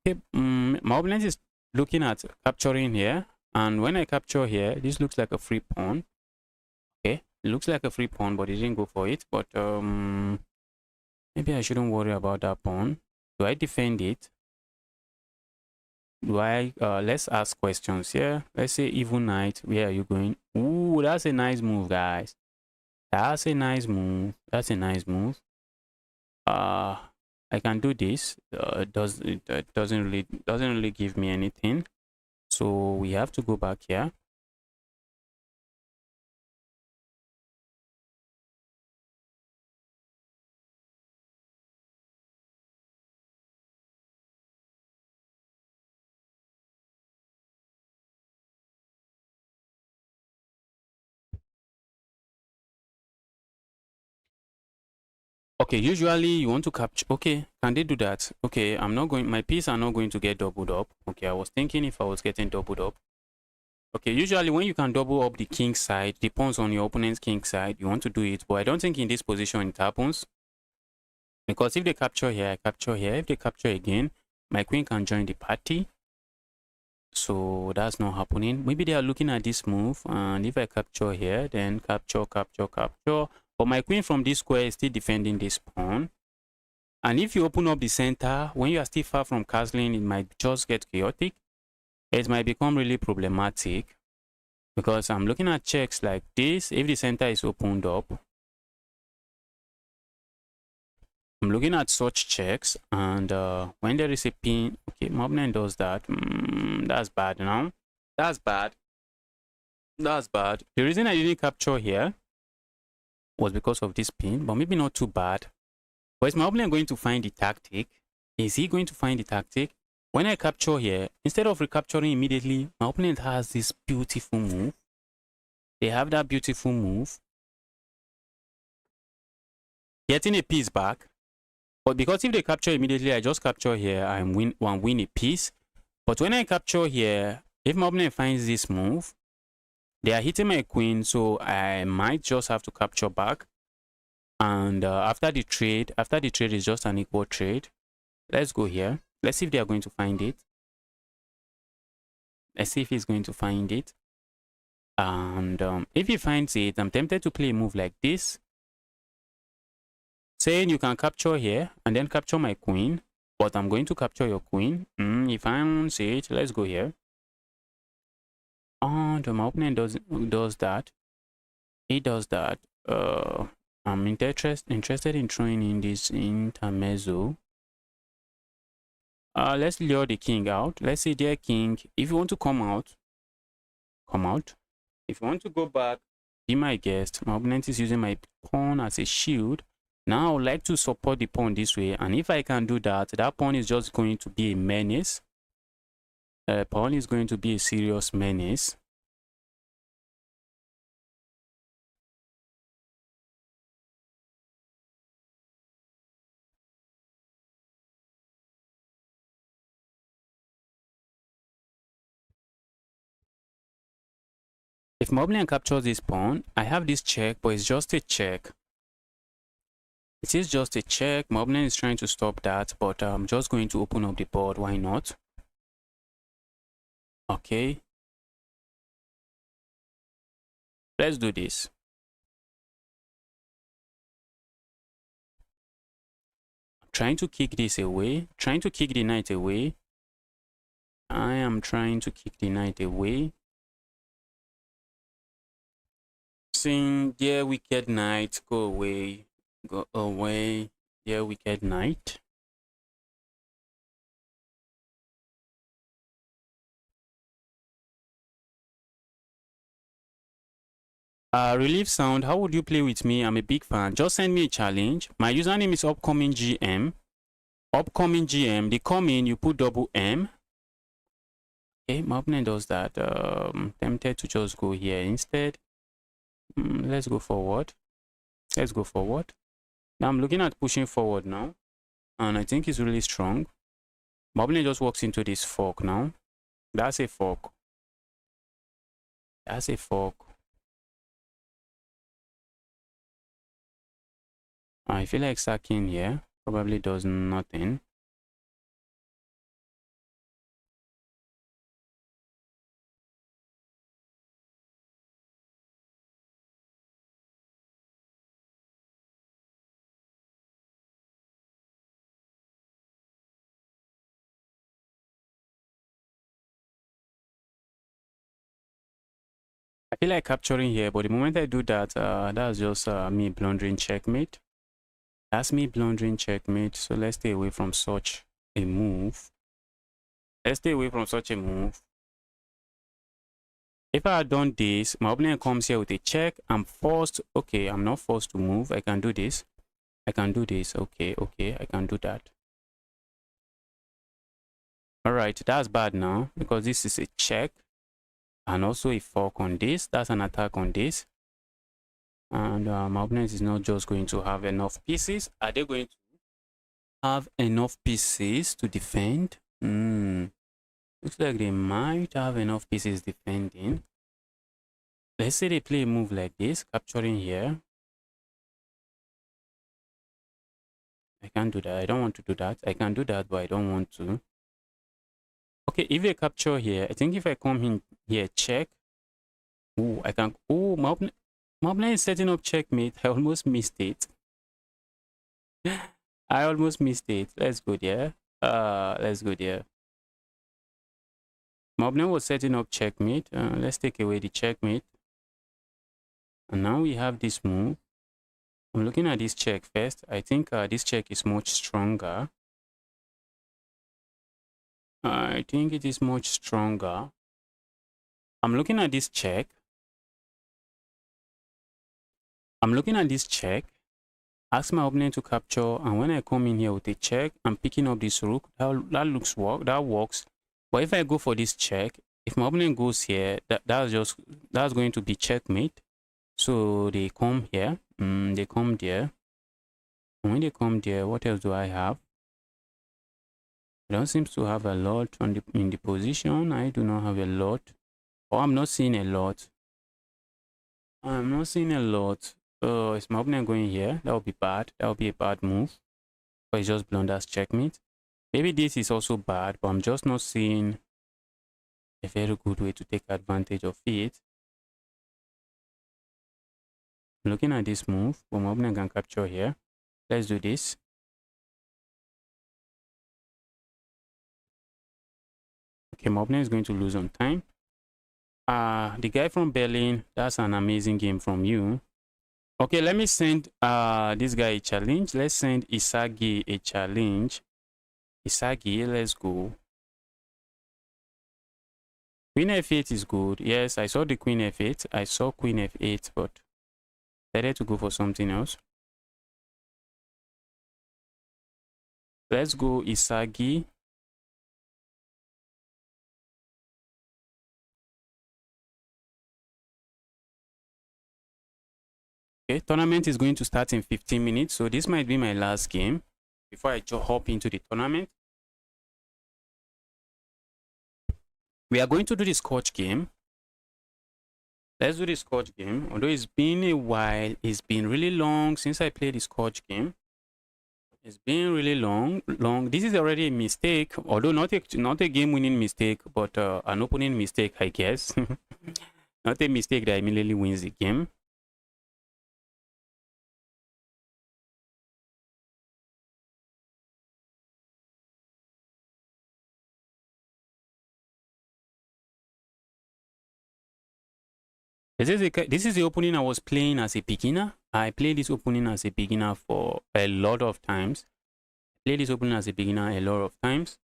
Okay, my opponent is looking at capturing here, and when I capture here, this looks like a free pawn. Okay, it looks like a free pawn, but he didn't go for it. But maybe I shouldn't worry about that pawn. Do I defend it? Do I let's ask questions here. Let's say evil knight, where are you going? Ooh, that's a nice move, guys. That's a nice move. I can do this. It doesn't really give me anything, so we have to go back here. Okay, usually you want to capture. Okay, can they do that? Okay, I'm not going, my pieces are not going to get doubled up. Okay, I was thinking if I was getting doubled up. Okay, usually when you can double up the king side, the pawns on your opponent's king side, you want to do it. But I don't think in this position it happens. Because if they capture here, I capture here. If they capture again, my queen can join the party. So that's not happening. Maybe they are looking at this move, and if I capture here, then capture. But my queen from this square is still defending this pawn. And if you open up the center, when you are still far from castling, it might just get chaotic. It might become really problematic, because I'm looking at checks like this. If the center is opened up, I'm looking at such checks, and when there is a pin, okay, my opponent does that. That's bad now. That's bad. The reason I didn't capture here was because of this pin, but maybe not too bad. But is my opponent going to find the tactic? Is he going to find the tactic? When I capture here, instead of recapturing immediately, my opponent has this beautiful move. They have that beautiful move, getting a piece back. But because if they capture immediately, I just capture here and win a piece. But when I capture here, if my opponent finds this move, they are hitting my queen, so I might just have to capture back. And after the trade is just an equal trade. Let's go here. Let's see if they are going to find it. Let's see if he's going to find it. And if he finds it, I'm tempted to play a move like this, saying you can capture here and then capture my queen, but I'm going to capture your queen. He finds it. Let's go here. And my opponent does that. He does that. I'm interested in throwing in this intermezzo. Let's lure the king out. Let's say, dear king, if you want to come out, come out. If you want to go back, be my guest. My opponent is using my pawn as a shield. Now I would like to support the pawn this way, and if I can do that, that pawn is just going to be a menace. Pawn is going to be a serious menace. If my opponent captures this pawn, I have this check, but it's just a check. It is just a check. My opponent is trying to stop that, but I'm just going to open up the board. Why not? Okay. Let's do this. I'm trying to kick this away, trying to kick the knight away. I am trying to kick the knight away. Saying, dear wicked knight, go away. Go away, dear wicked knight. Relief Sound, how would you play with me? I'm a big fan. Just send me a challenge. My username is upcoming GM. Upcoming GM. They come in, you put double M. Okay, my opponent does that. Tempted to just go here instead. Let's go forward. Let's go forward. Now I'm looking at pushing forward now. And I think it's really strong. My opponent just walks into this fork now. That's a fork. That's a fork. I feel like sacking here. Probably does nothing. I feel like capturing here, but the moment I do that, that's just me blundering checkmate. That's me blundering checkmate. So let's stay away from such a move. Let's stay away from such a move. If I had done this, my opponent comes here with a check. I'm forced. Okay, I'm not forced to move. I can do this. I can do this. Okay, I can do that. All right, that's bad now because this is a check and also a fork on this. That's an attack on this. And my opponent is not just going to have enough pieces. Are they going to have enough pieces to defend? Looks like they might have enough pieces defending. Let's say they play a move like this, capturing here. I can't do that. I don't want to do that. I can do that, but I don't want to. Okay, if they capture here, I think if I come in here, check. Oh, I can. Oh, my opponent is setting up checkmate. I almost missed it. I almost missed it. Let's go there. Let's go there. My opponent was setting up checkmate. Let's take away the checkmate. And now we have this move. I'm looking at this check first. I think this check is much stronger. I think it is much stronger. I'm looking at this check. I'm looking at this check. Ask my opponent to capture, and when I come in here with a check, I'm picking up this rook. That works. But if I go for this check, if my opponent goes here, that's going to be checkmate. So they come here. They come there. And when they come there, what else do I have? I don't seem to have a lot in the position. I do not have a lot. Oh, I'm not seeing a lot. I'm not seeing a lot. Is my opponent going here? That would be bad. That would be a bad move. But it's just blunders checkmate. Maybe this is also bad, but I'm just not seeing a very good way to take advantage of it. I'm looking at this move, but my opponent can capture here. Let's do this. Okay, my opponent is going to lose on time. The guy from Berlin, that's an amazing game from you. Okay, let me send this guy a challenge. Let's send Isagi a challenge. Isagi, let's go. Queen f8 is good. Yes, I saw the queen f8. I saw queen f8, but I decided to go for something else. Let's go Isagi. Okay, tournament is going to start in 15 minutes. So this might be my last game before I hop into the tournament. We are going to do the Scotch game. Let's do the Scotch game. Although it's been a while, it's been really long since I played the Scotch game. It's been really long. This is already a mistake, although not a game-winning mistake, but an opening mistake, I guess. Not a mistake that immediately wins the game. This is the opening I was playing as a beginner. I played this opening as a beginner for a lot of times. Played this opening as a beginner a lot of times.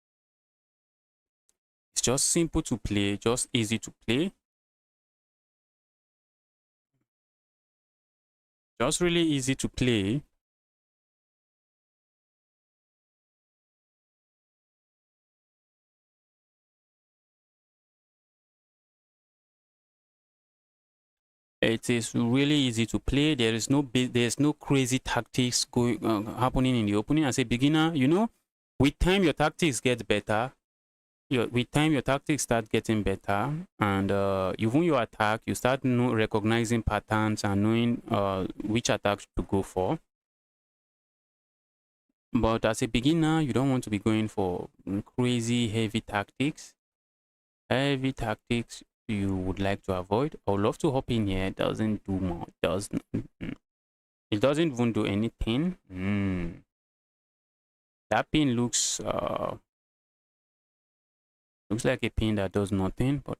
It's just simple to play, just easy to play. Just really easy to play. It is really easy to play. There's no crazy tactics happening in the opening. As a beginner, you know, with time your tactics get better. With time your tactics start getting better, and even your attack, you start recognizing patterns and knowing which attacks to go for. But as a beginner, you don't want to be going for crazy heavy tactics. Heavy tactics you would like to avoid. I would love to hop in here. It doesn't do more. It doesn't even do anything. That pin looks like a pin that does nothing, but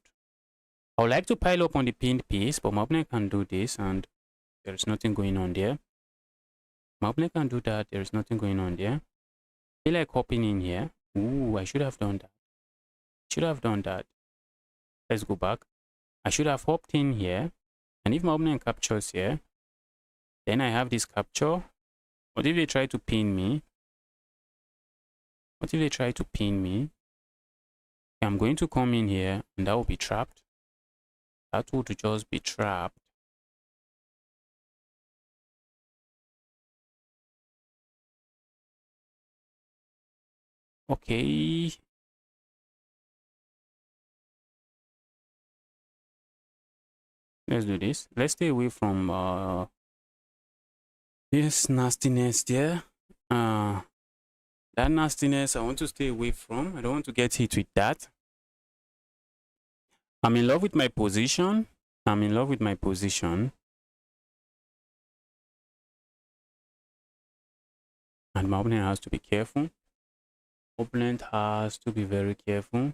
I would like to pile up on the pinned piece, but my opponent can do this and there's nothing going on there. My opponent can do that, there's nothing going on there. I feel like hopping in here. Ooh, I should have done that. Should have done that. Let's go back. I should have hopped in here, and if my opponent captures here, then I have this capture. What if they try to pin me? What if they try to pin me? I'm going to come in here, and that will be trapped. That would just be trapped. Okay. Let's do this. Let's stay away from this nastiness there. That nastiness I want to stay away from. I don't want to get hit with that. I'm in love with my position. I'm in love with my position. And my opponent has to be careful. Opponent has to be very careful.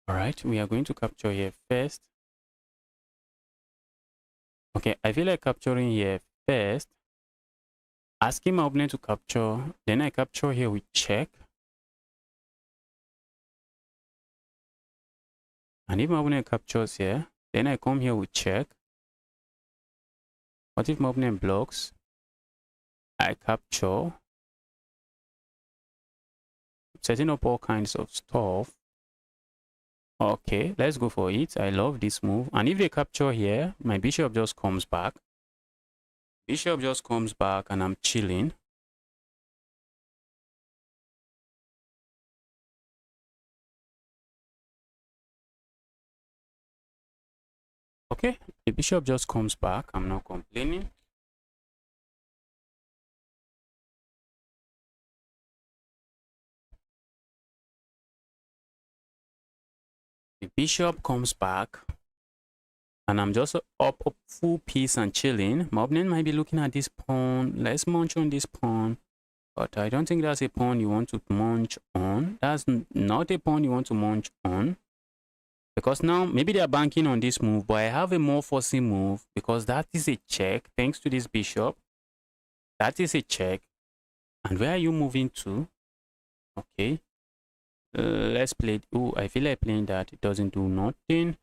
All right, we are going to capture here first. Okay, I feel like capturing here first. Asking my opponent to capture, then I capture here with check. And if my opponent captures here, then I come here with check. What if my opponent blocks? I capture. Setting up all kinds of stuff. Okay, let's go for it. I love this move. And if they capture here, my bishop just comes back. Bishop just comes back and I'm chilling. Okay, the bishop just comes back. I'm not complaining. The bishop comes back and I'm just up full piece and chilling. My opponent might be looking at this pawn. Let's munch on this pawn. But I don't think that's a pawn you want to munch on. That's not a pawn you want to munch on. Because now maybe they are banking on this move, but I have a more forcing move because that is a check thanks to this bishop. That is a check. And where are you moving to? Okay. Let's play. Oh, I feel like playing that. It doesn't do nothing.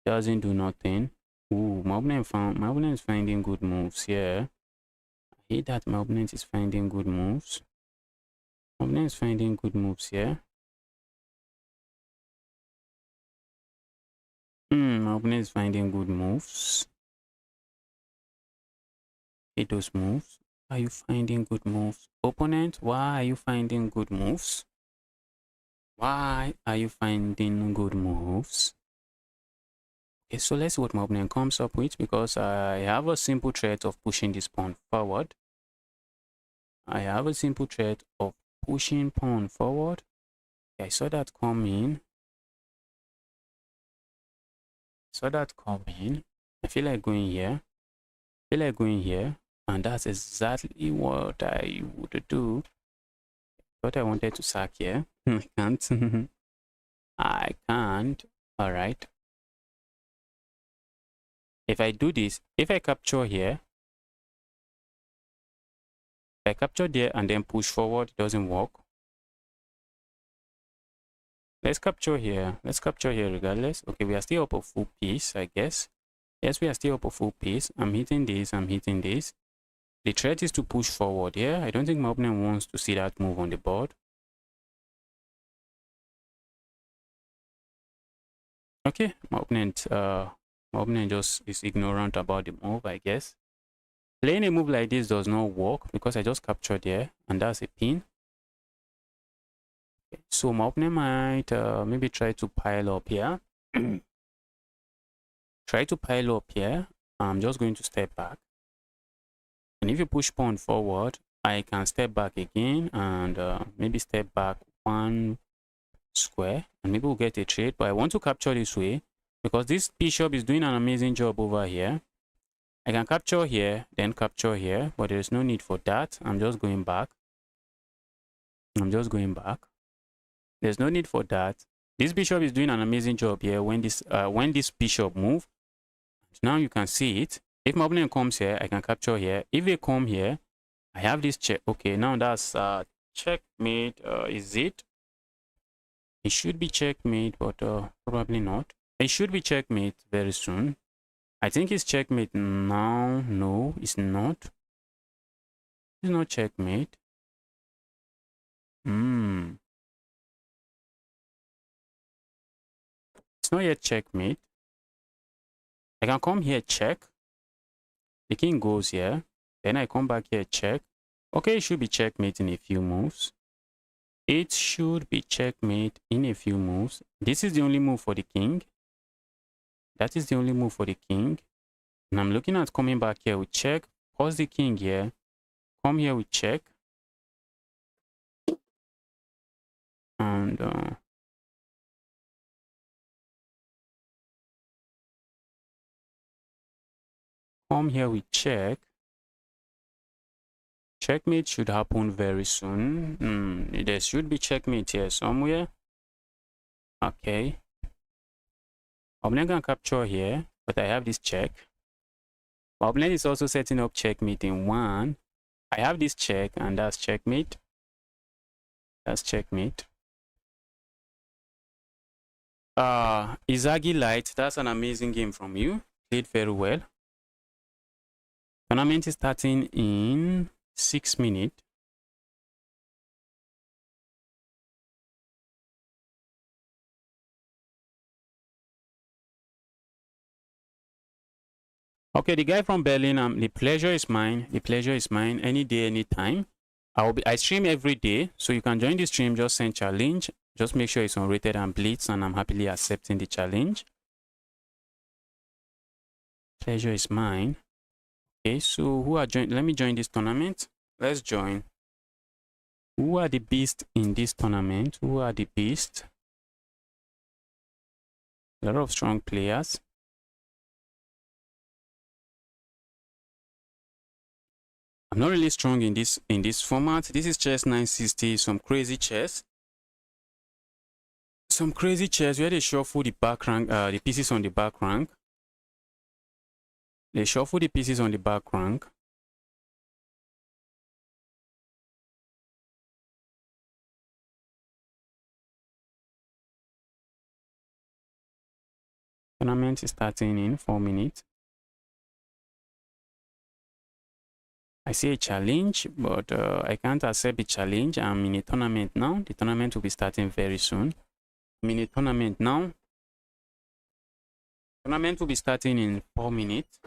Doesn't do nothing. Ooh, my opponent is finding good moves here. I hate that my opponent is finding good moves. My opponent is finding good moves here. My opponent is finding good moves. Hate those moves. Are you finding good moves? Opponent, why are you finding good moves? Why are you finding good moves? Okay, so let's see what my opponent comes up with because I have a simple threat of pushing this pawn forward. I have a simple threat of pushing pawn forward. Okay, I saw that coming. I feel like going here. And that's exactly what I would do. thought I wanted to sack here. I can't. I can't. All right. If I do this, if I capture here, if I capture there and then push forward, it doesn't work. Let's capture here. Let's capture here regardless. Okay, we are still up a full piece, I guess. Yes, we are still up a full piece. I'm hitting this. I'm hitting this. The threat is to push forward here. I don't think my opponent wants to see that move on the board. Okay, my opponent just is ignorant about the move, I guess. Playing a move like this does not work because I just captured here, and that's a pin. Okay, so my opponent might maybe try to pile up here. Try to pile up here. I'm just going to step back. And if you push pawn forward, I can step back again and maybe step back one square and maybe we'll get a trade. But I want to capture this way because this bishop is doing an amazing job over here. I can capture here, then capture here, but there's no need for that. I'm just going back. I'm just going back. There's no need for that. This bishop is doing an amazing job here when this bishop move. Now you can see it. If my opponent comes here, I can capture here. If they come here, I have this check. Okay, now that's checkmate. Is it? It should be checkmate, but probably not. It should be checkmate very soon. I think it's checkmate now. No, it's not. It's not checkmate. It's not yet checkmate. I can come here, check. The king goes here. Then I come back here, check. Okay, it should be checkmate in a few moves. It should be checkmate in a few moves. This is the only move for the king. That is the only move for the king. And I'm looking at coming back here with check. Pause the king here. Come here with check. And come here with check. Checkmate should happen very soon. There should be checkmate here somewhere. Okay. I'm not going to capture here, but I have this check. My opponent is also setting up checkmate in one. I have this check, and that's checkmate. That's checkmate. Izagi Light, that's an amazing game from you. Played very well. Tournament is starting in 6 minutes. Okay, the guy from Berlin, the pleasure is mine. The pleasure is mine any day, anytime. I stream every day, so you can join the stream, just send challenge. Just make sure it's unrated and blitz, and I'm happily accepting the challenge. Pleasure is mine. Okay, so who are join? Let me join this tournament. Let's join. Who are the beasts in this tournament? Who are the beasts? A lot of strong players. I'm not really strong in this format. This is chess 960, some crazy chess. Some crazy chess where they shuffle the back rank, the pieces on the back rank. They shuffle the pieces on the back rank. Tournament is starting in 4 minutes. I see a challenge, but I can't accept the challenge. I'm in a tournament now. The tournament will be starting very soon. I'm in a tournament now. Tournament will be starting in 4 minutes.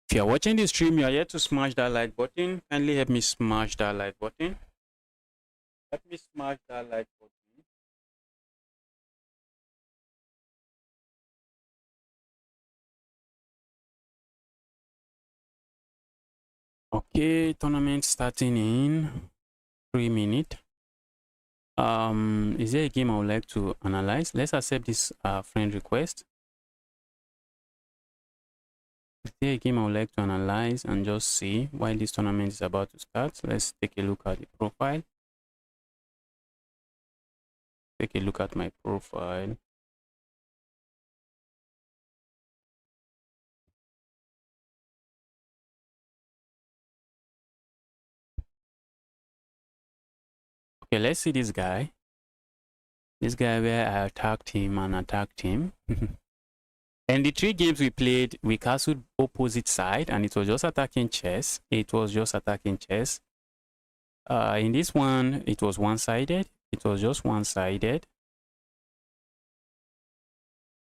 If you're watching the stream, you are yet to smash that like button. Kindly help me smash that like button. Help me smash that like button. Okay, tournament starting in 3 minutes. Is there a game I would like to analyze? Let's accept this friend request. Is there a game I would like to analyze and just see while this tournament is about to start? Let's take a look at the profile. Take a look at my profile. Okay, let's see this guy. This guy where I attacked him and attacked him. And the 3 games we played, we castled opposite side and it was just attacking chess. It was just attacking chess. In this one, it was one-sided. It was just one-sided.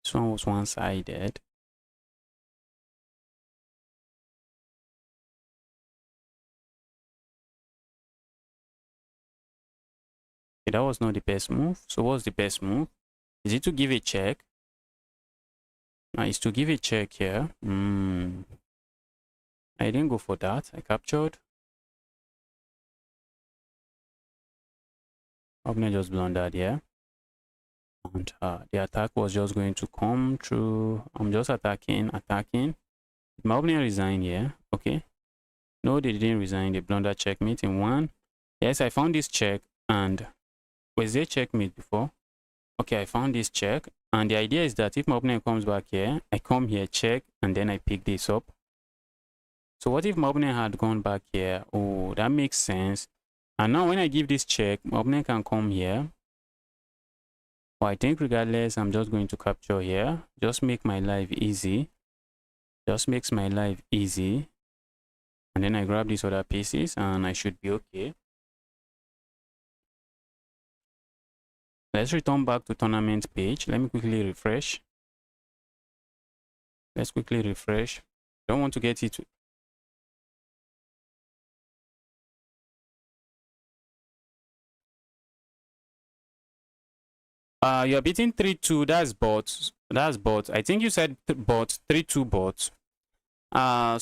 This one was one-sided. Okay, that was not the best move. So what's the best move? Is it to give a check? It's to give a check here. I didn't go for that. I captured. Opponent just blundered here. And the attack was just going to come through. I'm just attacking. My opponent resigned here. Okay. No, they didn't resign. They blundered checkmate in 1. Yes, I found this check. And was there checkmate before? Okay, I found this check. And the idea is that if my opponent comes back here, I come here, check, and then I pick this up. So what if my opponent had gone back here? Oh, that makes sense. And now when I give this check, my opponent can come here. Well, I think regardless, I'm just going to capture here. Just make my life easy. Just makes my life easy. And then I grab these other pieces and I should be okay. Let's return back to tournament page. Let me quickly refresh. Let's quickly refresh. Don't want to get it. You're beating 3-2. That's bots. That's bots. I think you said bots. 3-2 bots.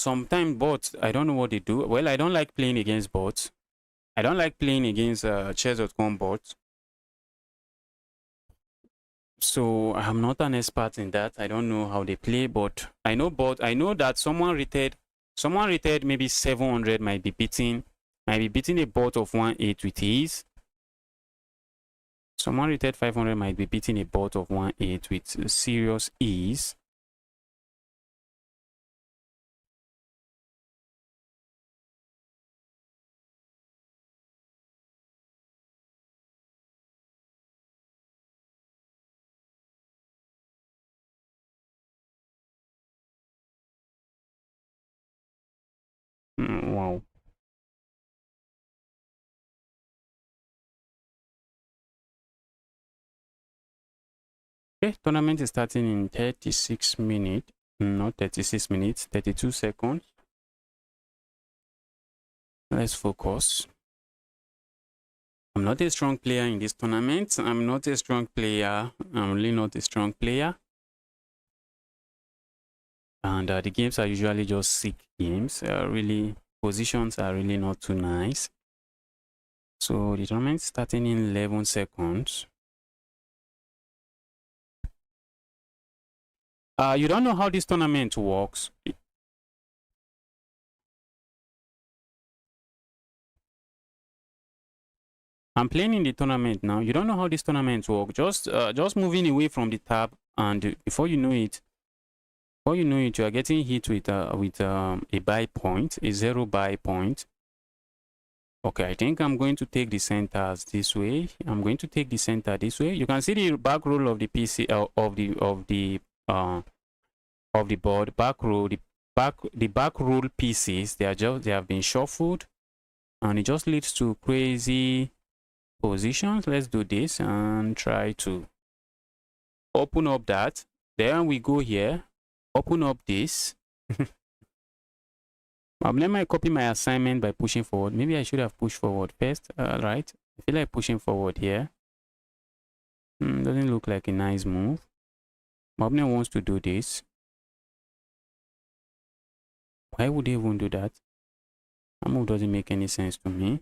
Sometimes bots, I don't know what they do. Well, I don't like playing against bots. I don't like playing against chess.com bots. So I'm not an expert in that. I don't know how they play, but I know that someone rated maybe 700 might be beating a bot of 1-8 with ease. Someone rated 500 might be beating a bot of 1-8 with serious ease. Wow. Okay, tournament is starting in 36 minutes. Not 36 minutes, 32 seconds. Let's focus. I'm not a strong player in this tournament. I'm not a strong player. I'm really not a strong player. And the games are usually just sick games. Really, positions are really not too nice. So the tournament starting in 11 seconds. You don't know how this tournament works. I'm playing in the tournament now. You don't know how this tournament works. Just moving away from the tab, and before you know it, you are getting hit with a buy point, a 0 buy point. Okay, I think I'm going to take the centers this way. I'm going to take the center this way. You can see the back roll of the PC of the board. Back roll, the back roll pieces. They have been shuffled, and it just leads to crazy positions. Let's do this and try to open up that. Then we go here, open up this. Let me copy my assignment by pushing forward. Maybe I should have pushed forward first. Right, I feel like pushing forward here. Doesn't look like a nice move. Mobner wants to do this. Why would they even do that? That move doesn't make any sense to me.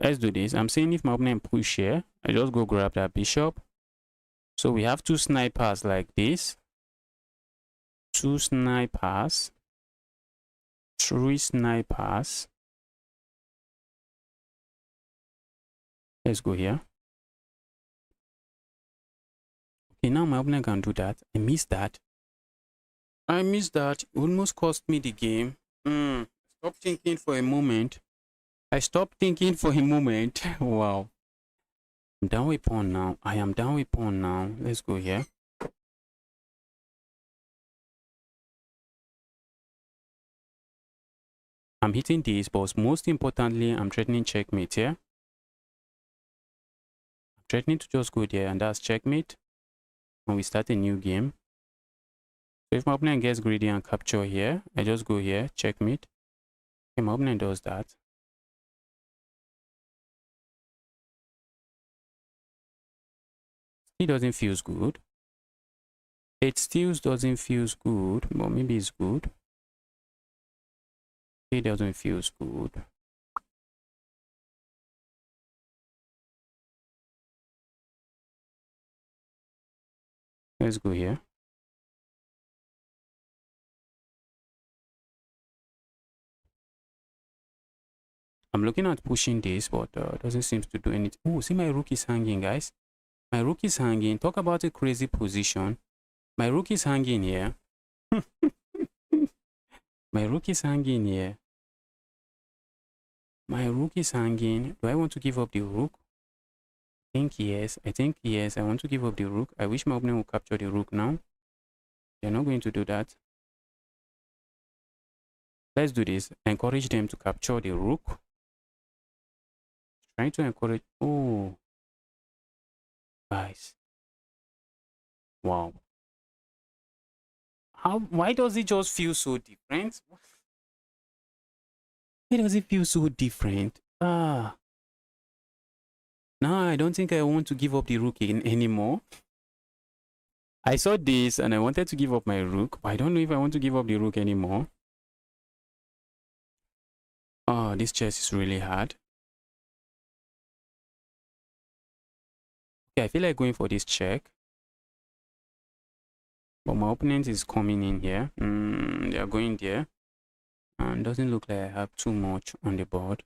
let's do this. I'm saying if my opponent push here, I just go grab that bishop. So we have two snipers like this. Two snipers. Three snipers. Let's go here. Okay, now my opponent can do that. I missed that. I missed that. It almost cost me the game. Stop thinking for a moment. I stopped thinking for a moment. Wow. I'm down with pawn now. I am down with pawn now. Let's go here. I'm hitting this, but most importantly, I'm threatening checkmate here. I'm threatening to just go there, and that's checkmate. And we start a new game. So if my opponent gets greedy and capture here, I just go here, checkmate. Okay, my opponent does that. It doesn't feel good. It still doesn't feel good, but maybe it's good. It doesn't feel good. Let's go here. I'm looking at pushing this, but doesn't seem to do anything. Oh, see my rook is hanging, guys. My rook is hanging. Talk about a crazy position. My rook is hanging here. My rook is hanging here. My rook is hanging. Do I want to give up the rook? I think yes. I think yes. I want to give up the rook. I wish my opponent would capture the rook now. They're not going to do that. Let's do this. Encourage them to capture the rook. Trying to encourage. Oh, guys. Wow. Why does it just feel so different? Why does it feel so different? Now I don't think I want to give up the rook anymore. I saw this and I wanted to give up my rook, but I don't know if I want to give up the rook anymore. Oh, this chess is really hard. Okay, I feel like going for this check. But my opponent is coming in here. They are going there. And doesn't look like I have too much on the board.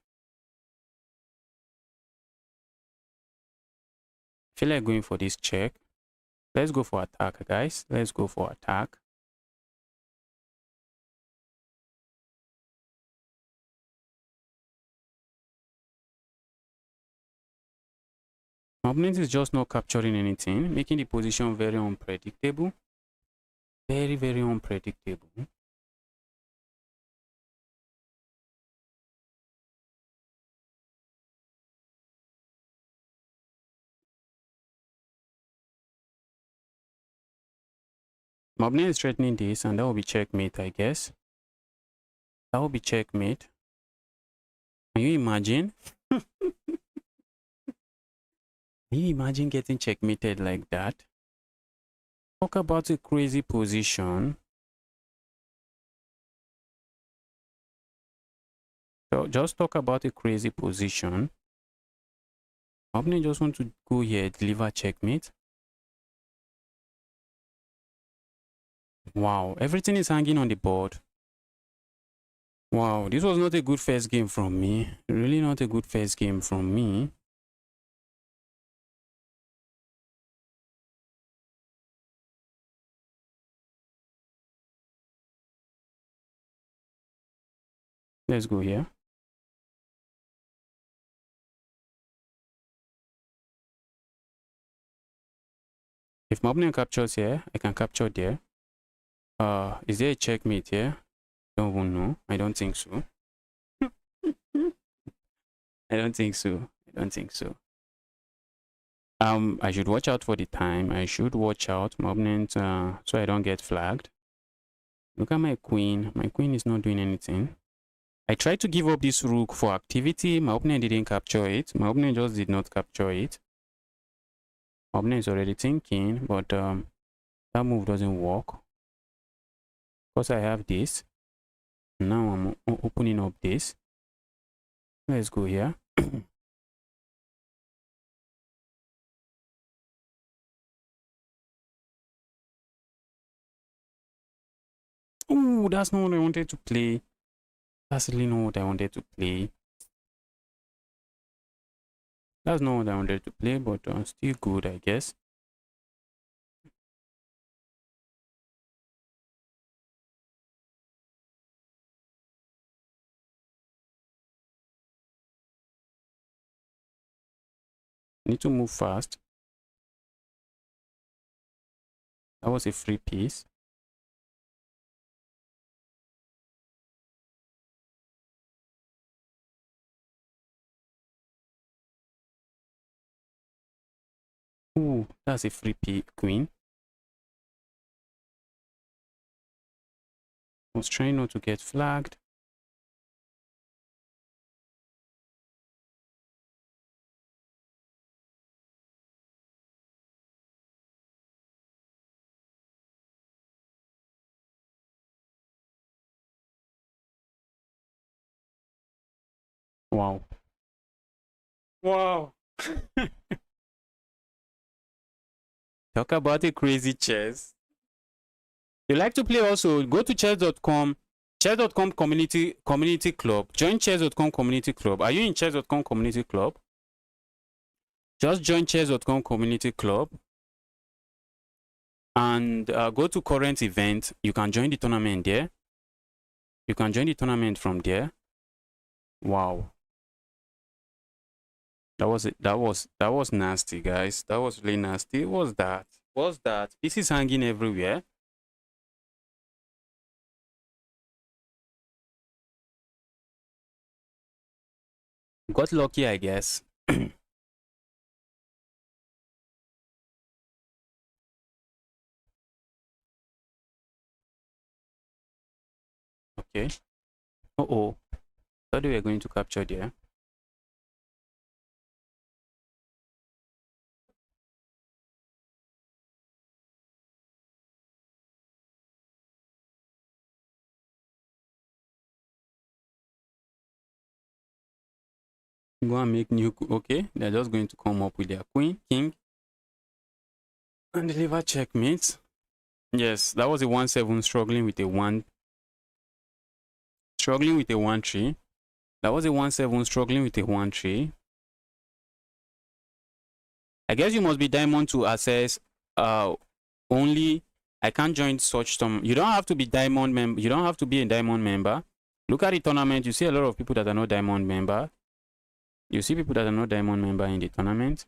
I feel like going for this check. Let's go for attack, guys. Let's go for attack. My opponent is just not capturing anything, making the position very unpredictable. Very, very unpredictable. My opponent is threatening this, and that will be checkmate, I guess. That will be checkmate. Can you imagine? Can you imagine getting checkmated like that? Talk about a crazy position. So just talk about a crazy position. My opponent just want to go here, deliver checkmate. Wow, everything is hanging on the board. Wow, this was not a good first game from me. Really not a good first game from me. Let's go here. If my opponent captures here, I can capture there. Is there a checkmate here? Don't even know. I don't think so. I don't think so. I don't think so. I should watch out for the time. I should watch out my opponent so I don't get flagged. Look at my queen. My queen is not doing anything. I tried to give up this rook for activity. My opponent didn't capture it. My opponent just did not capture it. My opponent is already thinking, but that move doesn't work. Because I have this. Now I'm opening up this. Let's go here. Oh, that's not what I wanted to play. That's really not what I wanted to play. That's not what I wanted to play, but still good, I guess. Need to move fast. That was a free piece. Ooh, that's a free queen. I was trying not to get flagged. Wow. Wow. Talk about a crazy chess. You like to play also, go to chess.com, chess.com community club. Join chess.com community club. Are you in chess.com community club? Just join chess.com community club and go to current event. You can join the tournament there. You can join the tournament from there. Wow. That was nasty, guys. That was really nasty. What's that? What's that? Pieces hanging everywhere. Got lucky, I guess. Okay. Uh-oh. Thought we were going to capture there. Go and make new. Okay, they're just going to come up with their queen, king, and deliver checkmate. Yes, that was a 1-7 struggling with a 1. Struggling with a 1-3. That was a 1-7 struggling with a 1-3. I guess you must be diamond to access only. I can't join such some. You don't have to be diamond member. You don't have to be a diamond member. Look at the tournament. You see a lot of people that are not diamond member. You see people that are not diamond member in the tournament.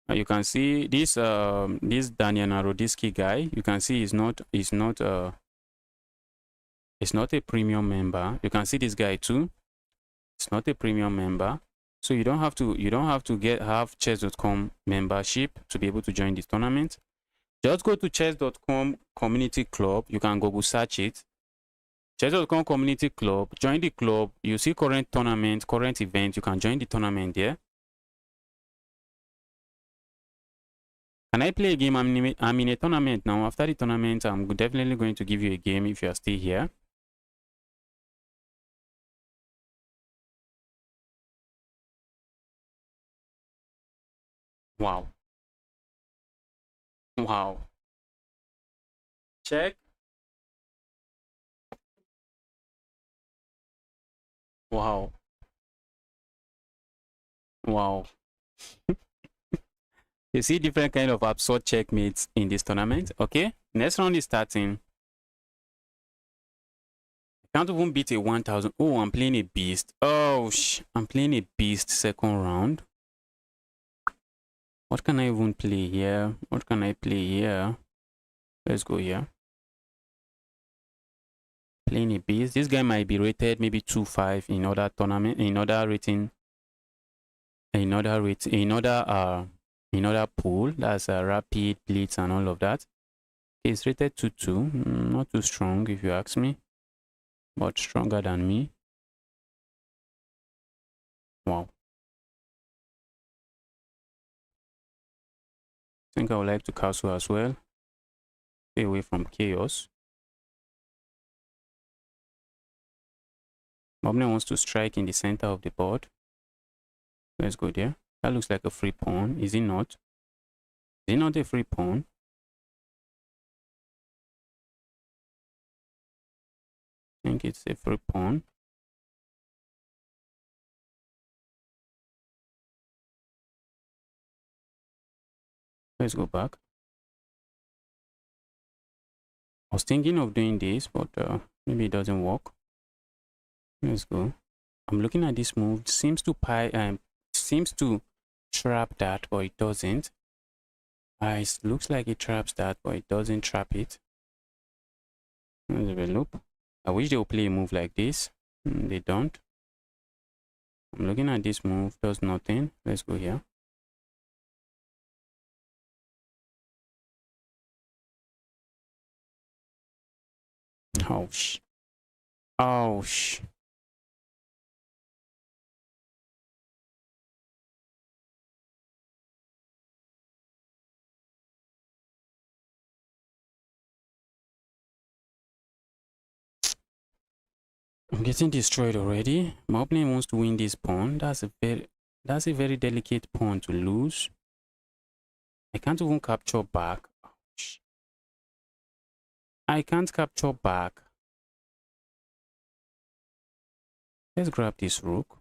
You can see this Daniel Naroditsky guy. You can see he's not a premium member. You can see this guy too. It's not a premium member. So you don't have to have chess.com membership to be able to join this tournament. Just go to chess.com community club. You can Google search it. Chess.com community club. Join the club. You see current tournament, current event. You can join the tournament there. Can I play a game? I'm in a tournament now. After the tournament, I'm definitely going to give you a game if you are still here. Wow. Wow. Check. Wow. Wow. You see different kind of absurd checkmates in this tournament. Okay. Next round is starting. I can't even beat a 1000. Oh, I'm playing a beast. Oh, I'm playing a beast second round. What can I even play here? What can I play here? Let's go here. Playing a beast. This guy might be rated maybe 2-5 in other tournament, in other rating, in other pool. That's a rapid, blitz, and all of that. He's rated 2-2. Not too strong if you ask me, but stronger than me. Wow. I think I would like to castle as well. Stay away from chaos. Bobner wants to strike in the center of the board. Let's go there. That looks like a free pawn. Is it not? Is it not a free pawn? think it's a free pawn. Let's go back. I was thinking of doing this, but maybe it doesn't work. Let's go. I'm looking at this move. Seems to trap that, but it doesn't. It looks like it traps that, but it doesn't trap it. Let's have a loop. I wish they would play a move like this. They don't. I'm looking at this move, does nothing. Let's go here. Ouch. Ouch. I'm getting destroyed already. My opponent wants to win this pawn. That's a very delicate pawn to lose. I can't even capture back. Ouch. I can't capture back. Let's grab this rook.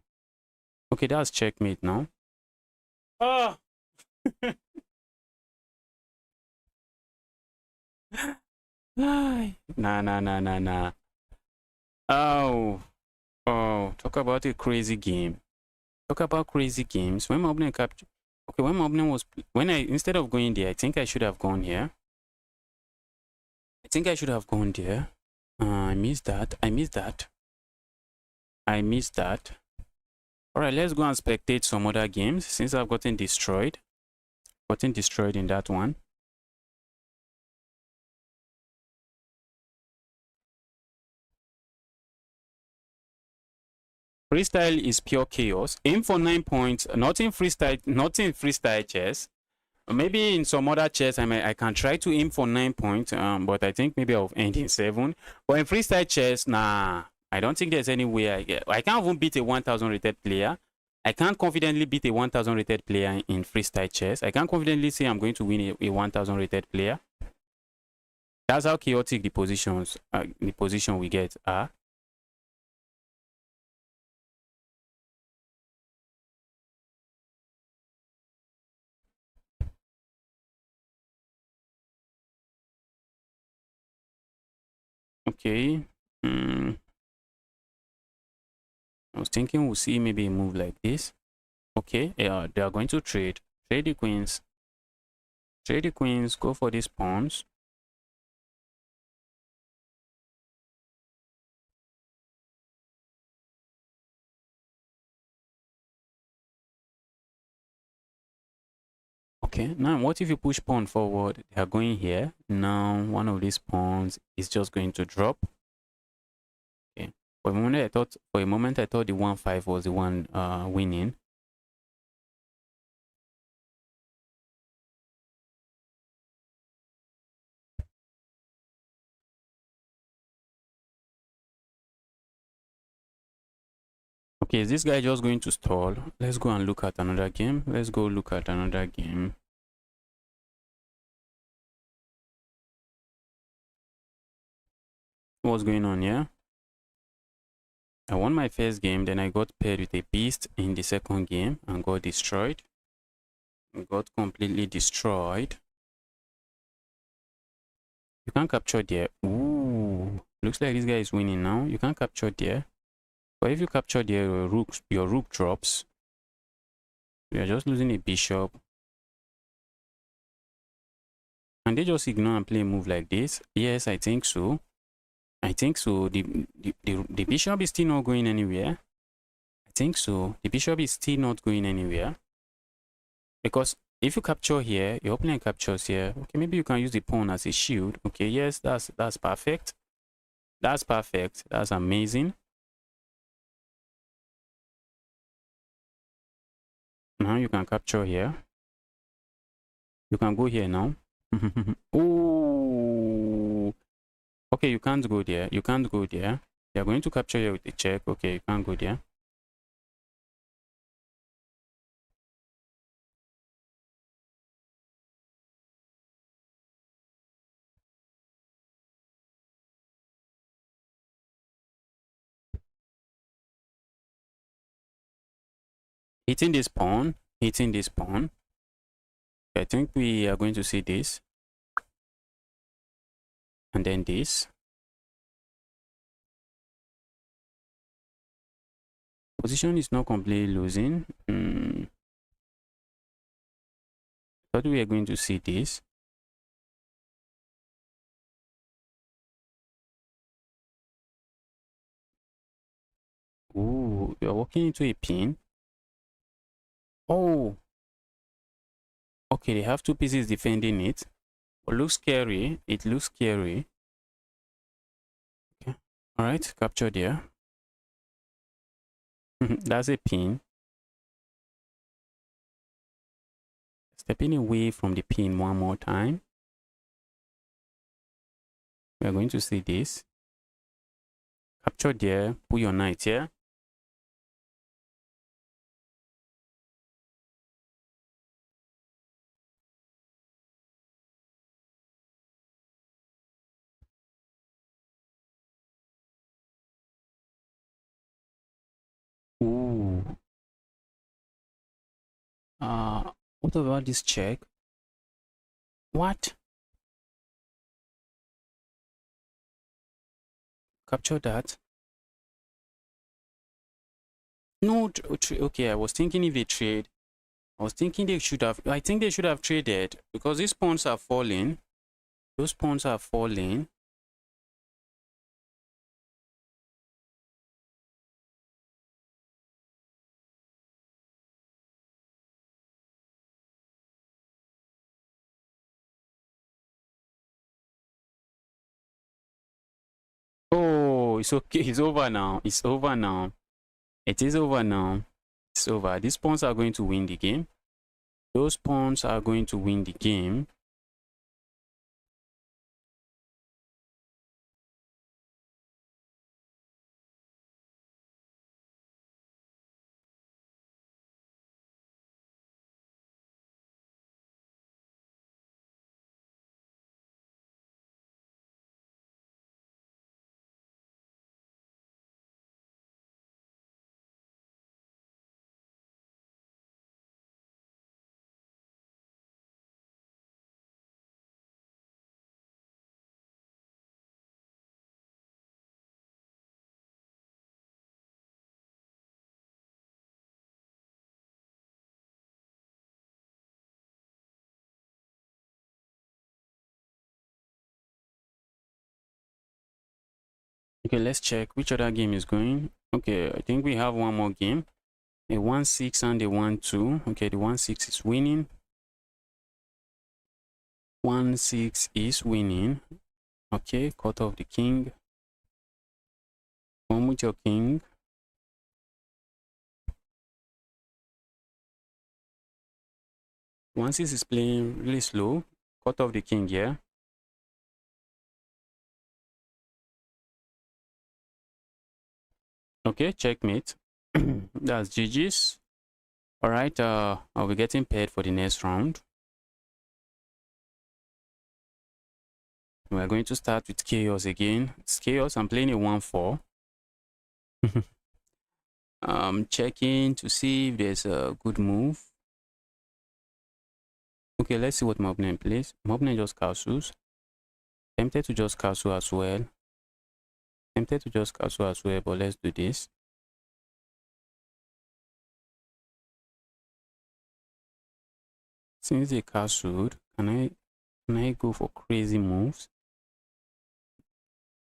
Okay, that's checkmate now. Oh! Nah. Oh. Oh, talk about a crazy game. Talk about crazy games. When my opponent captured... Okay, when my opponent was... Instead of going there, I think I should have gone here. I think I should have gone there. I missed that. Alright, let's go and spectate some other games since I've gotten destroyed. In that one. Freestyle is pure chaos. Aim for 9 points. Not in freestyle chess. Maybe in some other chess, I can try to aim for 9 points. But I think maybe I'll end in 7. But in freestyle chess, nah. I don't think there's any way I can't even beat a 1000 rated player. I can't confidently beat a 1000 rated player in freestyle chess. I can't confidently say I'm going to win a 1000 rated player. That's how chaotic the position we get are. Okay. I was thinking we'll see maybe a move like this. Okay, they are going to trade. Trade the queens. Trade the queens, go for these pawns. Okay, now what if you push pawn forward? They are going here. Now one of these pawns is just going to drop. Okay. For a moment I thought the 1-5 was the one winning. Okay, is this guy just going to stall? Let's go and look at another game. Let's go look at another game. What's going on here? I won my first game, then I got paired with a beast in the second game and got destroyed. Got completely destroyed. You can't capture there. Ooh, looks like this guy is winning now. You can't capture there. But if you capture there, your rook drops. We are just losing a bishop. Can they just ignore and play a move like this? Yes, I think so. The bishop is still not going anywhere. I think so. The bishop is still not going anywhere. Because if you capture here, your opponent captures here. Okay, maybe you can use the pawn as a shield. Okay, yes, that's perfect. That's perfect. That's amazing. Now you can capture here. You can go here now. Ooh. Okay, you can't go there. You can't go there. You're going to capture here with the check. Okay, you can't go there. hitting this pawn, hitting this pawn. I think we are going to see this. And then this. Position is not completely losing. Thought we are going to see this. Ooh, you are walking into a pin. Oh. Okay, they have two pieces defending it. It looks scary. It looks scary. Okay. Alright, capture there. That's a pin. Stepping away from the pin one more time. We are going to see this. Capture there. Put your knight here. Ooh. What about this check? What? Capture that. No, okay, I was thinking if they trade. I was thinking they should have, I think they should have traded because these pawns are falling. Those pawns are falling. Oh, it's okay. It's over now. It's over now. It is over now. It's over. These pawns are going to win the game. Those pawns are going to win the game. Okay, let's check which other game is going. Okay, I think we have one more game. A 1-6 and a 1-2. Okay, the 1-6 is winning. 1-6 is winning. Okay, cut off the king. Come with your king. 1-6 is playing really slow. Cut off the king here. Okay, checkmate. That's GG's. All right, I'll be getting paid for the next round. We're going to start with chaos again. It's chaos. I'm playing a 1-4. Checking to see if there's a good move. Okay, let's see what my opponent plays. My opponent just castles. Tempted to just castle as well. Tempted to just castle as well, but let's do this. Since they castled, can I go for crazy moves?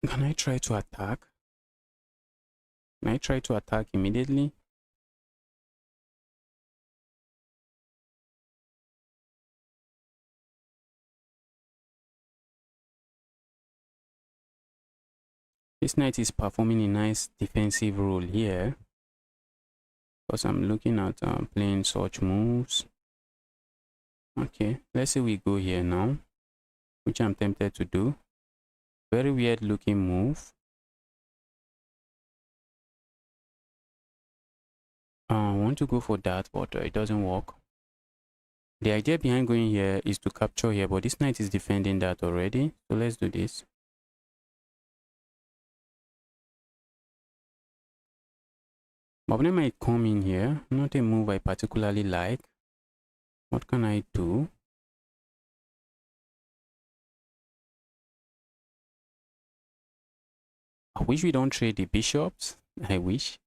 Can I try to attack? Can I try to attack immediately? This knight is performing a nice defensive role here. Because I'm looking at playing such moves. Okay, let's say we go here now, which I'm tempted to do. Very weird looking move. I want to go for that, but it doesn't work. The idea behind going here is to capture here, but this knight is defending that already. So let's do this. My opponent might come in here. Not a move I particularly like. What can I do? I wish we don't trade the bishops. I wish.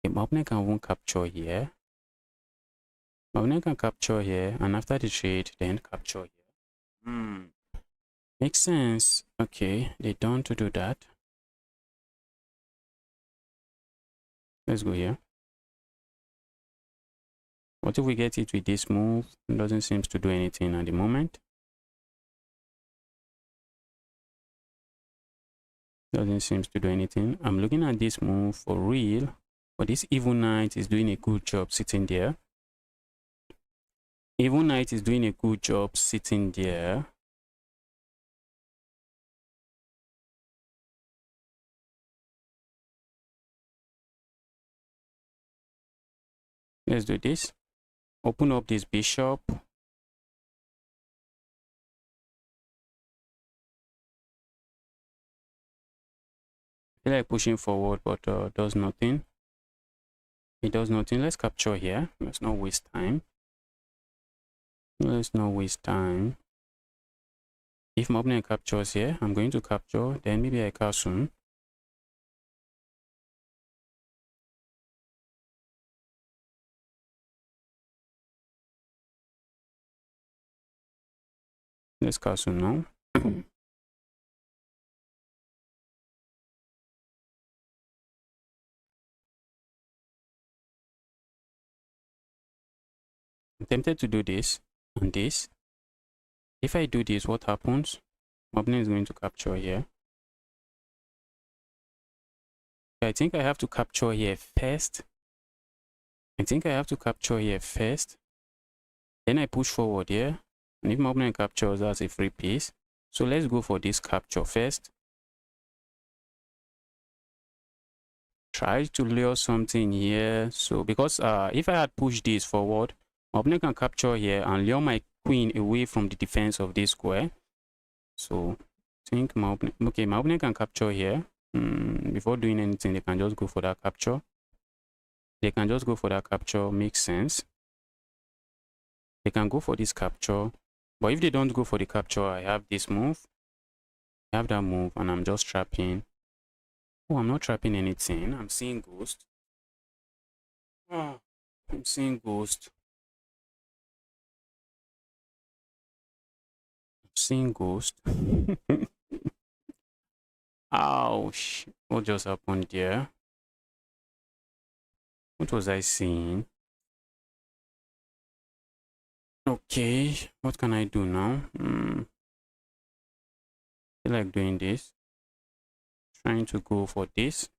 Okay, my opponent can won't capture here. My opponent can capture here, and after the trade, then capture here. Makes sense. Okay, they don't to do that. Let's go here. What if we get it with this move? It doesn't seem to do anything at the moment. Doesn't seem to do anything. I'm looking at this move for real, but this evil knight is doing a good job sitting there. Evil knight is doing a good job sitting there. Let's do this. Open up this bishop. I feel like pushing forward, but does nothing. It does nothing. Let's capture here. Let's not waste time. Let's not waste time. If my opponent captures here, I'm going to capture. Then maybe I castle. Let's castle now. I'm tempted to do this and this. If I do this, what happens? My opponent is going to capture here. I think I have to capture here first. Then I push forward here. And if my opponent captures, that's a free piece. So let's go for this capture first. Try to lure something here. So because if I had pushed this forward, my opponent can capture here and lure my queen away from the defense of this square. So I think my opponent can capture here. Before doing anything, they can just go for that capture. Makes sense. They can go for this capture. But if they don't go for the capture, I have this move. I have that move, and I'm just trapping. Oh, I'm not trapping anything. I'm seeing ghost. Oh, I'm seeing ghost. Ouch. What just happened there? What was I seeing? Okay, what can I do now? I feel like doing this. Trying to go for this.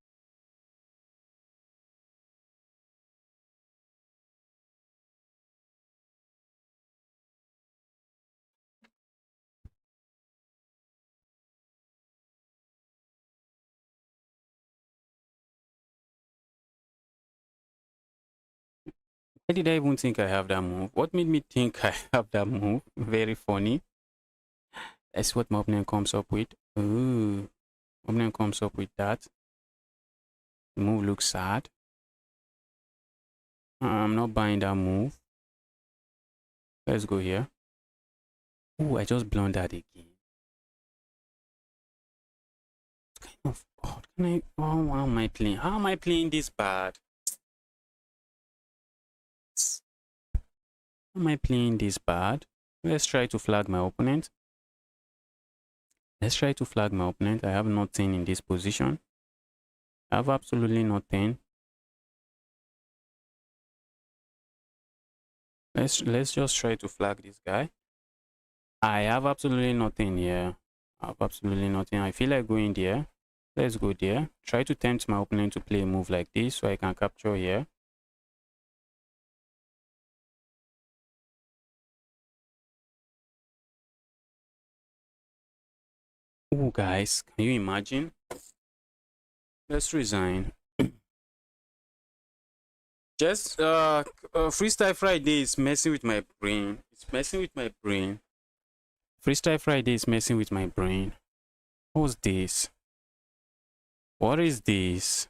Why did I even think I have that move? What made me think I have that move? Very funny. That's what my opponent comes up with. Ooh. Opponent comes up with that. The move looks sad. I'm not buying that move. Let's go here. Oh, I just blundered again. What kind of what can I how am I playing? How am I playing this bad? How am I playing this bad? Let's try to flag my opponent. I have nothing in this position. I have absolutely nothing. Let's just try to flag this guy. I have absolutely nothing here. I feel like going there. Let's go there. Try to tempt my opponent to play a move like this so I can capture here. Oh, guys, can you imagine? Let's resign. Just Freestyle Friday is messing with my brain. Freestyle Friday is messing with my brain. What's this? What is this?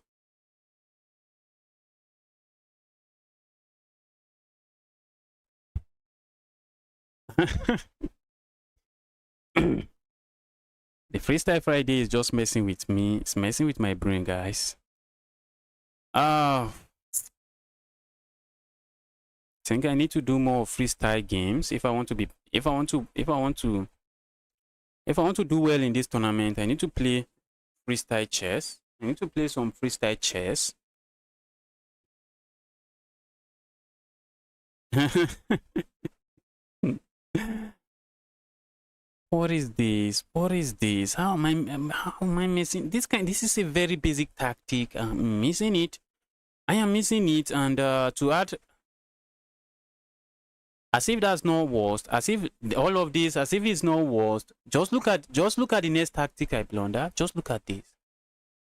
The Freestyle Friday is just messing with me. It's messing with my brain, guys. I think I need to do more freestyle games if I want to do well in this tournament. I need to play freestyle chess. I need to play some freestyle chess. What is this? What is this? How am I missing this kind? This is a very basic tactic. I'm missing it. I am missing it, and to add, as if that's not worst, as if all of this, as if it's not worst. Just look at the next tactic I blunder. Just look at this.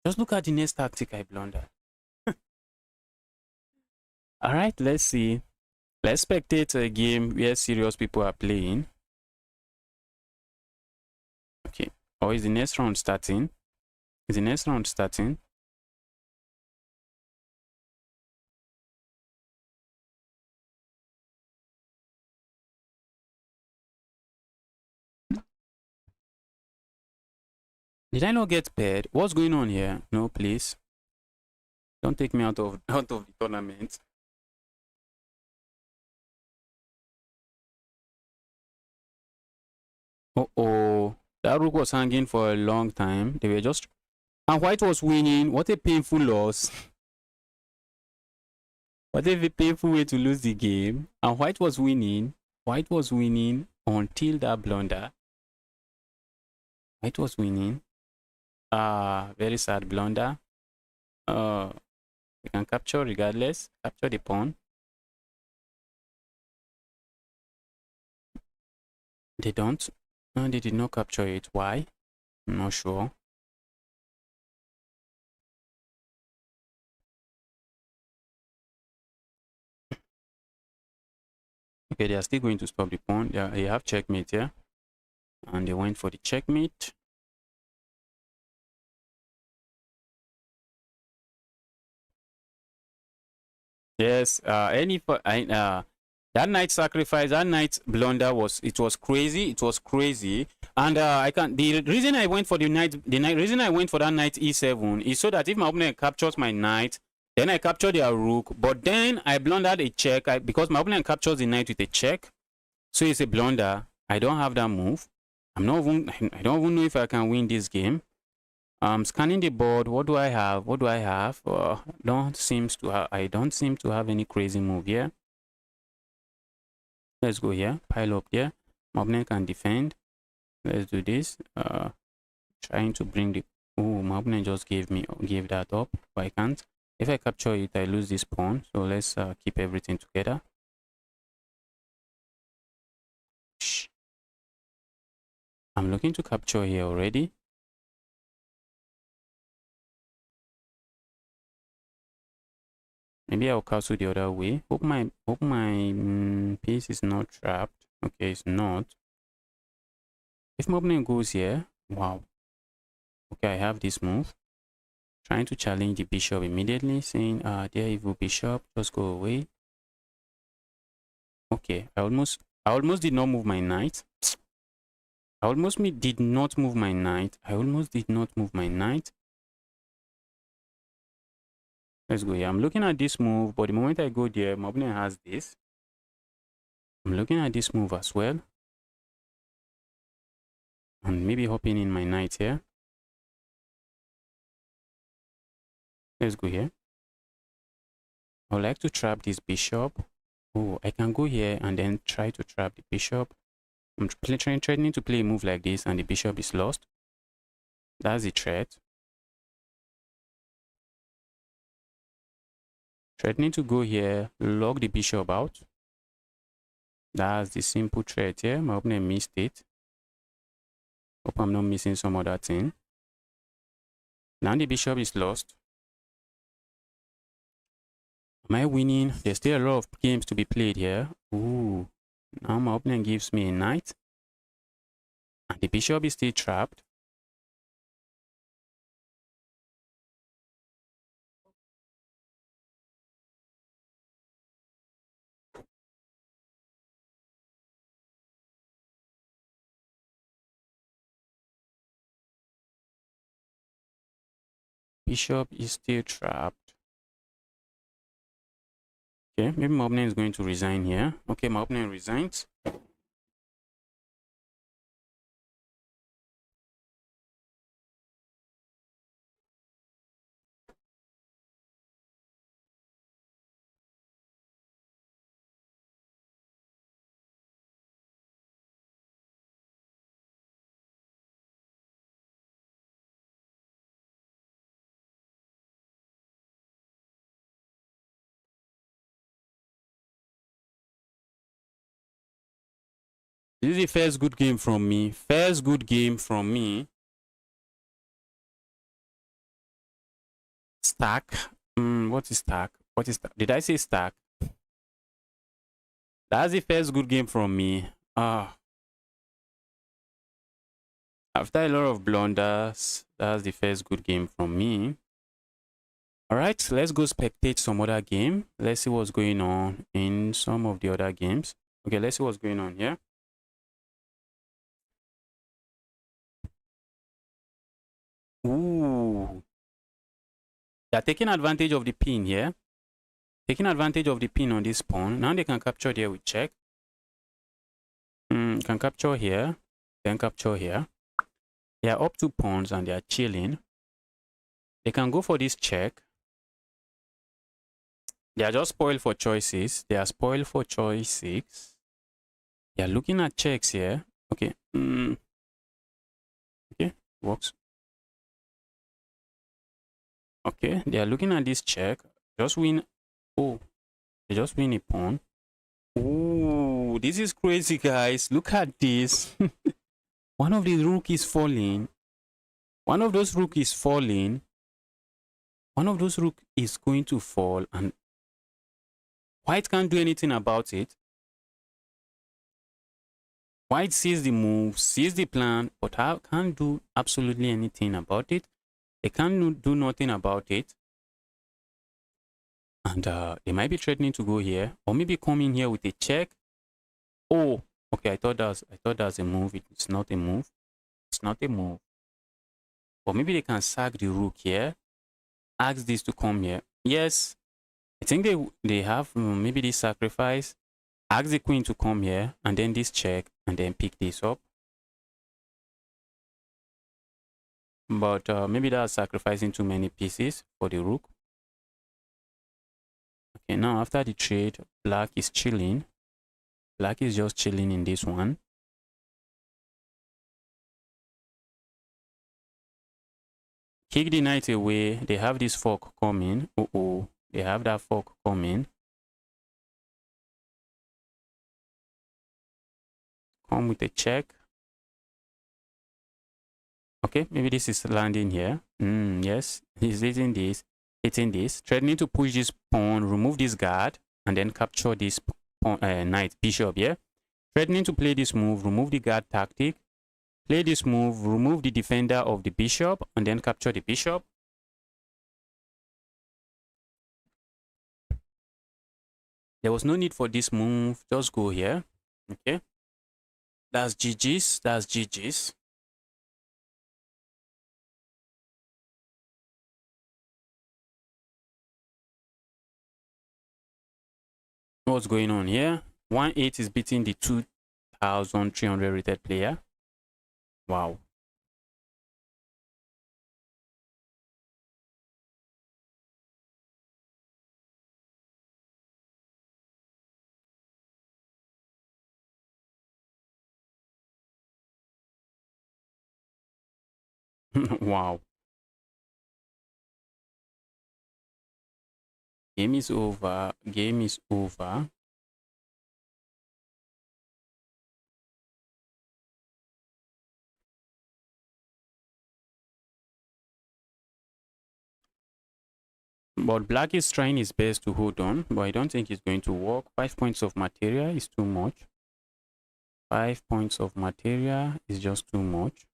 Just look at the next tactic I blunder. All right, let's see. Let's spectate a game where serious people are playing. Okay. Or is the next round starting? Is the next round starting? Did I not get paired? What's going on here? No, please. Don't take me out of the tournament. Uh-oh. That rook was hanging for a long time. They were just... And white was winning. What a painful loss. What a painful way to lose the game. And white was winning. White was winning until that blunder. White was winning. Very sad blunder. We can capture regardless. Capture the pawn. They don't. No, they did not capture it. Why? I'm not sure. Okay, they are still going to stop the pawn. They have checkmate here. And they went for the checkmate. Yes, that night sacrifice, that night blunder was crazy. It was crazy. And the reason I went for reason I went for that knight e7 is so that if my opponent captures my knight, then I capture their rook. But then I blundered a check because my opponent captures the knight with a check. So it's a blunder. I don't have that move. I don't even know if I can win this game. Scanning the board. What do I have? What do I have? I don't seem to have any crazy move here. Let's go here. Pile up here. My opponent can defend. Let's do this. Trying to bring the... Oh, my opponent just gave that up. But I can't. If I capture it, I lose this pawn. So let's keep everything together. I'm looking to capture here already. Maybe I'll castle the other way. Hope my piece is not trapped. Okay, it's not. If my opponent goes here, wow. Okay, I have this move. Trying to challenge the bishop immediately, saying, dear evil bishop, just go away. Okay, I almost did not move my knight. I almost did not move my knight. Let's go here. I'm looking at this move, but the moment I go there, my opponent has this. I'm looking at this move as well. And maybe hopping in my knight here. Let's go here. I would like to trap this bishop. Oh, I can go here and then try to trap the bishop. I'm trying to play a move like this and the bishop is lost. That's the threat. Threatening to go here, lock the bishop out. That's the simple threat here. My opponent missed it. Hope I'm not missing some other thing. Now the bishop is lost. Am I winning? There's still a lot of games to be played here. Ooh. Now my opponent gives me a knight. And the bishop is still trapped. Bishop is still trapped. Okay, maybe my opponent is going to resign here. Okay, my opponent resigns. This is the first good game from me. First good game from me. Stack. What is stack? What is that? Did I say stack? That's the first good game from me. After a lot of blunders, that's the first good game from me. All right, let's go spectate some other game. Let's see what's going on in some of the other games. Okay, let's see what's going on here. Ooh. They're taking advantage of the pin here. Taking advantage of the pin on this pawn. Now they can capture there with check. Can capture here. Then capture here. They are up 2 pawns and they are chilling. They can go for this check. They are just spoiled for choices. They are spoiled for choice 6. They are looking at checks here. Okay. Okay, works. Okay, they are looking at this check. Just win. Oh, they just win a pawn. Oh, this is crazy, guys. Look at this. One of the rook is falling. One of those rook is falling. One of those rook is going to fall, and white can't do anything about it. White sees the move, sees the plan, but I can't do absolutely anything about it. They can't do nothing about it. And they might be threatening to go here, or maybe come in here with a check. Oh, okay. I thought that's a move. It's not a move. It's not a move. Or maybe they can sack the rook here. Ask this to come here. Yes, I think they have maybe this sacrifice. Ask the queen to come here, and then this check, and then pick this up. But maybe that's sacrificing too many pieces for the rook. Okay, now after the trade, black is chilling. Black is just chilling in this one. Kick the knight away. They have this fork coming. Uh-oh. They have that fork coming. Come with a check. Okay, maybe this is landing here. Yes, he's hitting this. Threatening to push this pawn, remove this guard, and then capture this pawn, knight, bishop, yeah? Threatening to play this move, remove the guard tactic. Play this move, remove the defender of the bishop, and then capture the bishop. There was no need for this move. Just go here. Okay. That's GG's. That's GG's. What's going on here? 1-8 is beating the 2,300 rated player. Wow. Wow. Game is over. Game is over. But black is trying his best to hold on, but I don't think it's going to work. 5 points of material is too much. 5 points of material is just too much.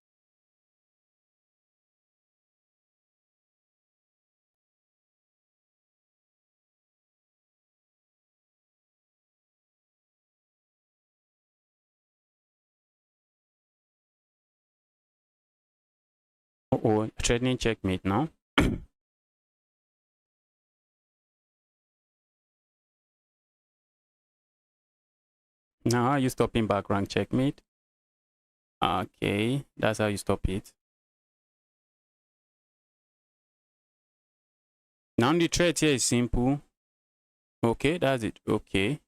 Uh-oh, threatening checkmate now. Now are you stopping back rank checkmate? Okay, that's how you stop it. Now the threat here is simple. Okay, that's it. Okay.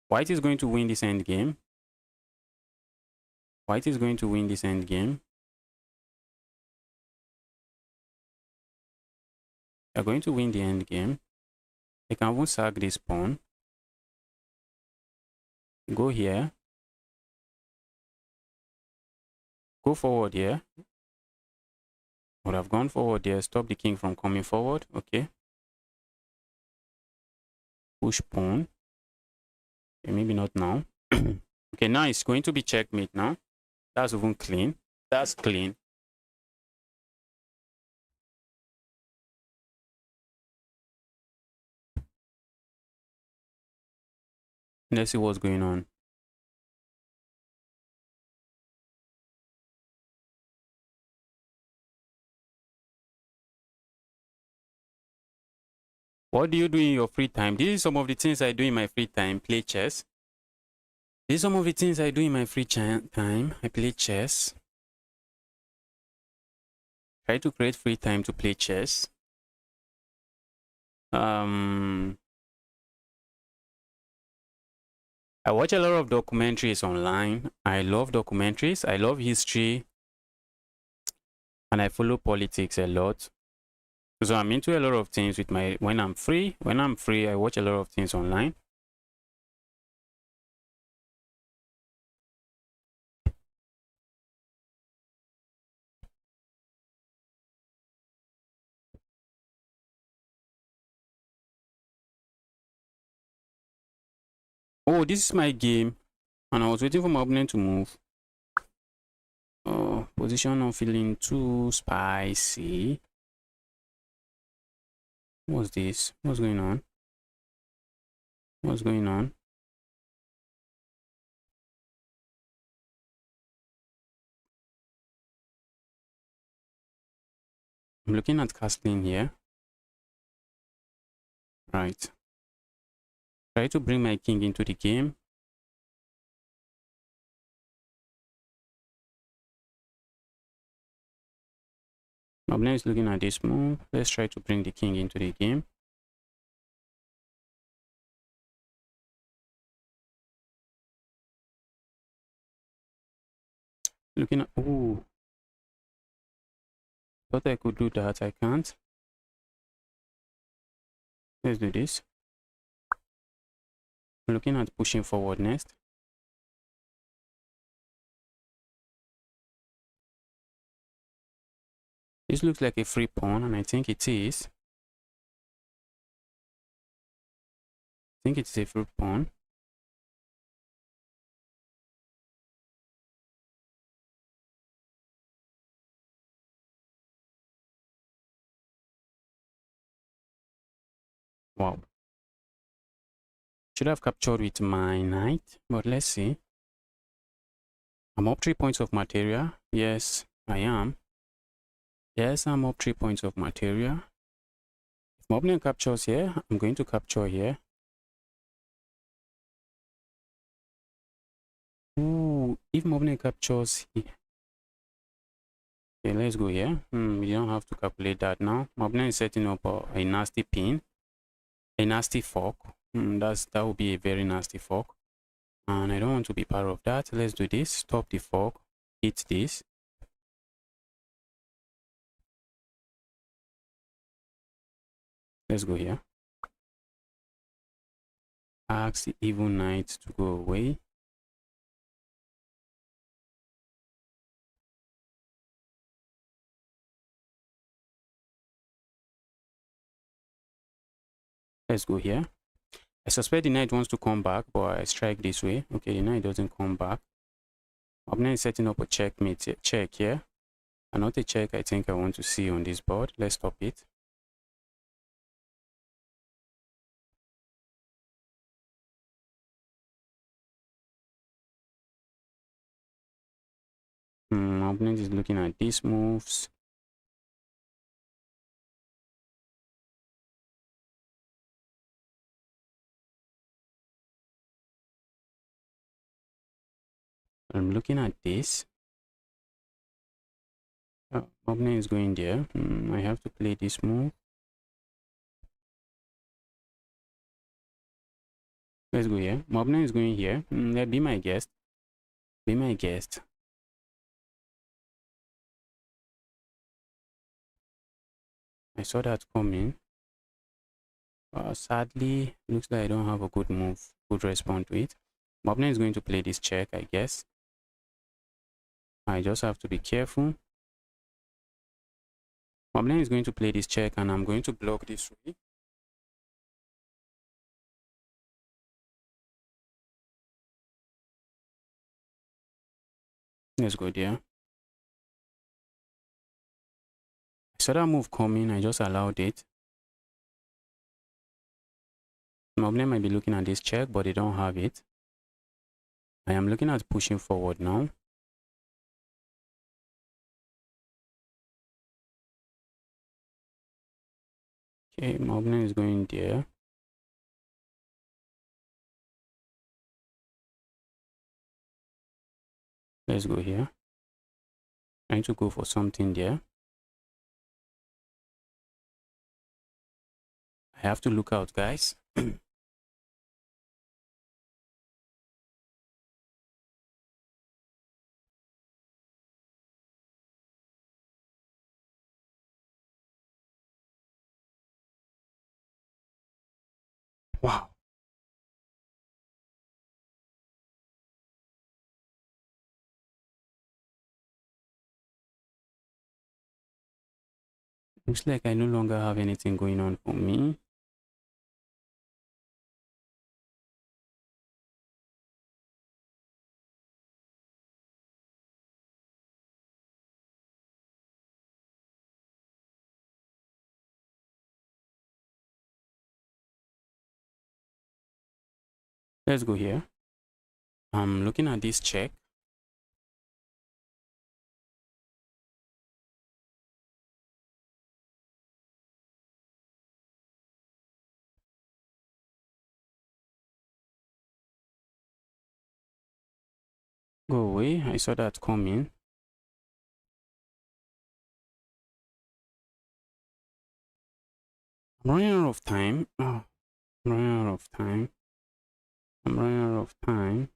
White is going to win this end game. White is going to win this end game. They're going to win the end game. They can even sack this pawn. Go here. Go forward here. Would have gone forward there. Stop the king from coming forward. Okay. Push pawn. Okay, maybe not now. Okay, now it's going to be checkmate now. That's even clean. That's clean. Let's see what's going on. What do you do in your free time? This is some of the things I do in my free time. Play chess. These are some of the things I do in my free time. I play chess. Try to create free time to play chess. I watch a lot of documentaries online. I love documentaries. I love history. And I follow politics a lot. So I'm into a lot of things with my when I'm free. When I'm free, I watch a lot of things online. Oh, this is my game. And I was waiting for my opponent to move. Oh, position not feeling too spicy. What's this? What's going on? What's going on? I'm looking at castling here. Right. Try to bring my king into the game. My opponent is looking at this move. Let's try to bring the king into the game. Looking at, oh, thought I could do that. I can't. Let's do this. I'm looking at pushing forward next. This looks like a free pawn, and I think it is. I think it's a free pawn. Wow. Should have captured with my knight, but let's see. I'm up 3 points of material. Yes, I am. Yes, I'm up 3 points of material. If my opponent captures here, I'm going to capture here. Ooh, if my opponent captures here. Okay, let's go here. We don't have to calculate that now. My opponent is setting up a nasty pin. A nasty fork. That would be a very nasty fork. And I don't want to be part of that. Let's do this. Stop the fork. Hit this. Let's go here. Ask the evil knight to go away. Let's go here. I suspect the knight wants to come back, but I strike this way. Okay, the knight doesn't come back. Opponent is setting up a checkmate check here. Another check I think I want to see on this board. Let's stop it. Opponent is looking at these moves. I'm looking at this. Oh, Mobna is going there. I have to play this move. Let's go here. Mobna is going here. Be my guest. Be my guest. I saw that coming. Sadly, looks like I don't have a good move, good response to it. Mobna is going to play this check, I guess. I just have to be careful. Mobna is going to play this check, and I'm going to block this way. Let's go there. I saw that move coming, I just allowed it. Mobna might be looking at this check, but they don't have it. I am looking at pushing forward now. Okay, Mobna is going there. Let's go here. Trying to go for something there. I have to look out, guys. Wow. Looks like I no longer have anything going on for me. Let's go here. I'm looking at this check. Go away. I saw that coming. I'm running out of time. Oh, I'm running out of time. I'm running out of time.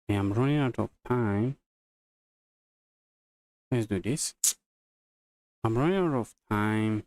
I am running out of time. Let's do this. I'm running out of time.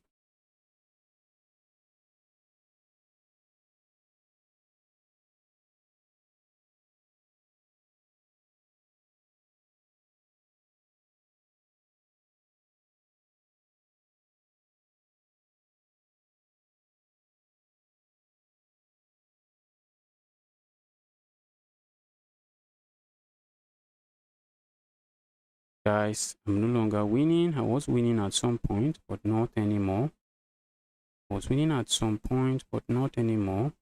Guys, I'm no longer winning. I was winning at some point, but not anymore. I was winning at some point, but not anymore.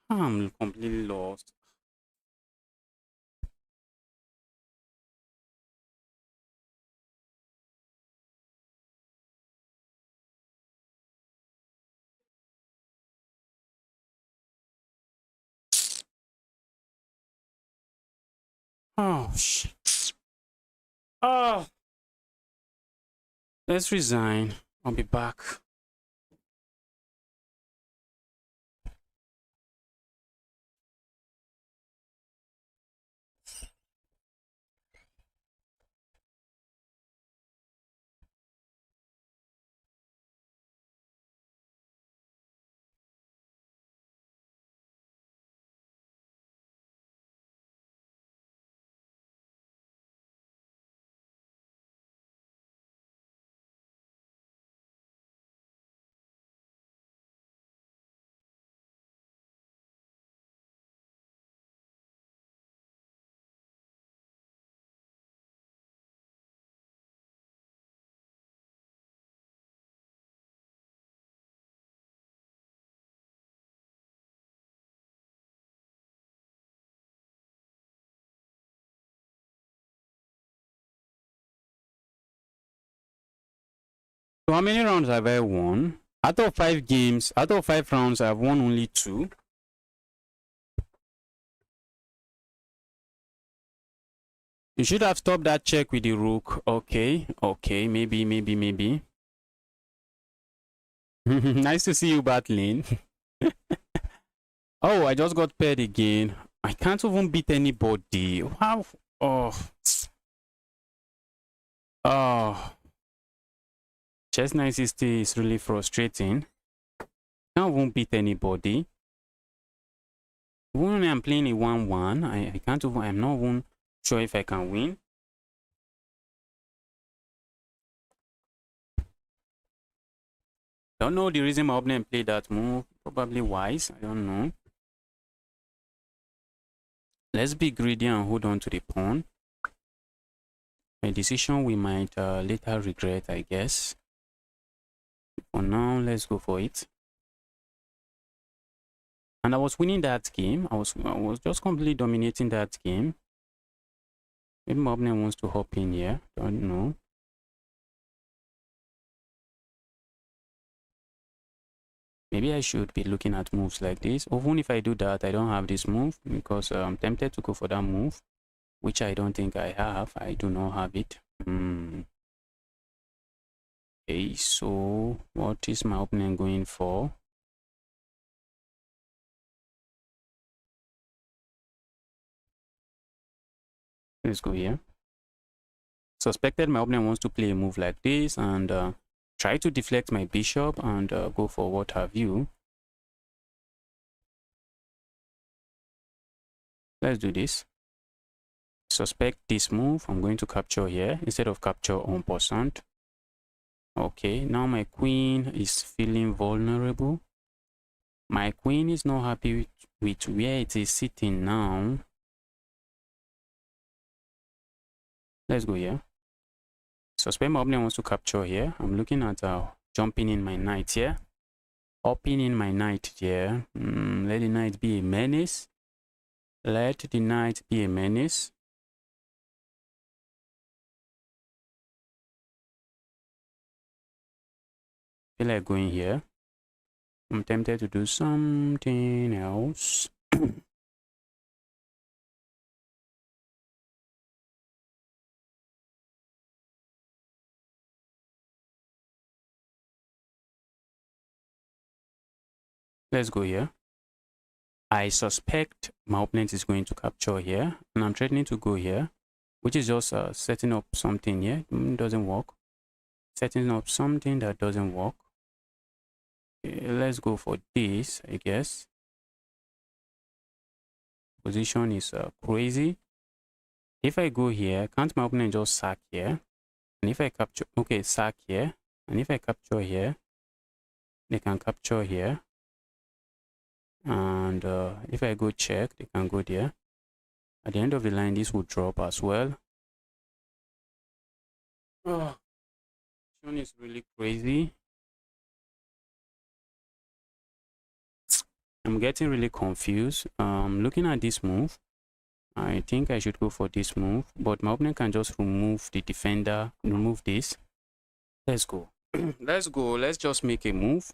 I'm completely lost. Oh, shit. Oh. Let's resign. I'll be back. So how many rounds have I won? Out of 5 games, out of 5 rounds, I've won only 2. You should have stopped that check with the rook. Okay, okay, maybe. Nice to see you battling. Oh, I just got paired again. I can't even beat anybody. Wow. Oh. Oh. Chess 960 is really frustrating. Can't even beat anybody. When I'm playing a 1-1, I can't even, I'm not even sure if I can win. Don't know the reason my opponent played that move. Probably wise. I don't know. Let's be greedy and hold on to the pawn. A decision we might later regret, I guess. For now, let's go for it. And I was winning that game. I was just completely dominating that game. Maybe my opponent wants to hop in here. Don't know. Maybe I should be looking at moves like this. Even if I do that, I don't have this move because I'm tempted to go for that move, which I don't think I have. I do not have it. Okay, so what is my opponent going for? Let's go here. Suspected my opponent wants to play a move like this and try to deflect my bishop and go for what have you. Let's do this. Suspect this move. I'm going to capture here instead of capture en passant. Okay, now my queen is feeling vulnerable. My queen is not happy with where it is sitting now. Let's go here. Suspect my opponent wants to capture here. I'm looking at jumping in my knight here. Hopping in my knight here. Let the knight be a menace. Let the knight be a menace. I feel like going here. I'm tempted to do something else. Let's go here. I suspect my opponent is going to capture here, and I'm threatening to go here, which is just setting up something here. Doesn't work. Setting up something that doesn't work. Okay, let's go for this, I guess. Position is crazy. If I go here, can't my opponent just sack here? And if I capture, okay, sack here. And if I capture here, they can capture here. And if I go check, they can go there. At the end of the line, this will drop as well. Oh, this one is really crazy. I'm getting really confused. Looking at this move, I think I should go for this move, but my opponent can just remove the defender, remove this. Let's go. Let's go. Let's just make a move.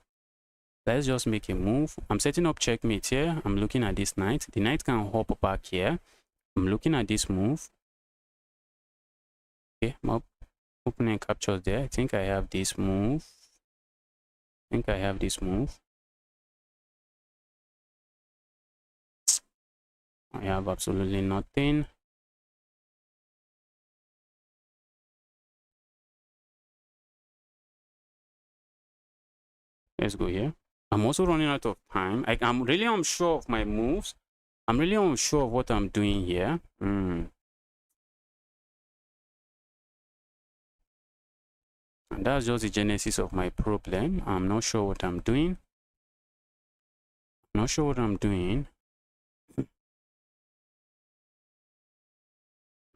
Let's just make a move. I'm setting up checkmate here. I'm looking at this knight. The knight can hop back here. I'm looking at this move. Okay, my opponent captures there. I think I have this move. I have absolutely nothing. Let's go here. I'm also running out of time. I'm really unsure of my moves. I'm really unsure of what I'm doing here. And that's just the genesis of my problem. I'm not sure what I'm doing.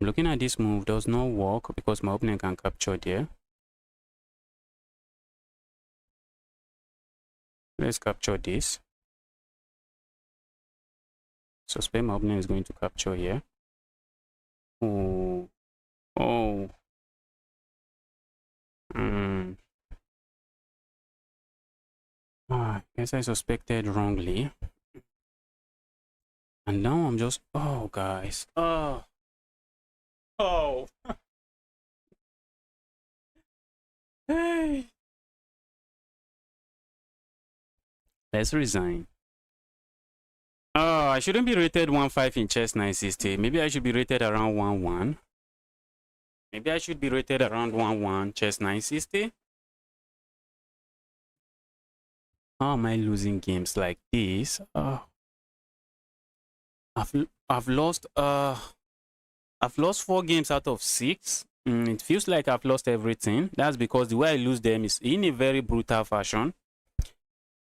Looking at this move does not work because my opponent can capture there. Let's capture this. Suspect my opponent is going to capture here. Oh. I guess I suspected wrongly. And now I'm just, oh guys. Oh. Hey. Let's resign. Oh, I shouldn't be rated 1.5 in chess 960. Maybe I should be rated around 1.1. Maybe I should be rated around 1.1 chess 960. How am I losing games like this? I've lost 4 games out of 6. It feels like I've lost everything. That's because the way I lose them is in a very brutal fashion.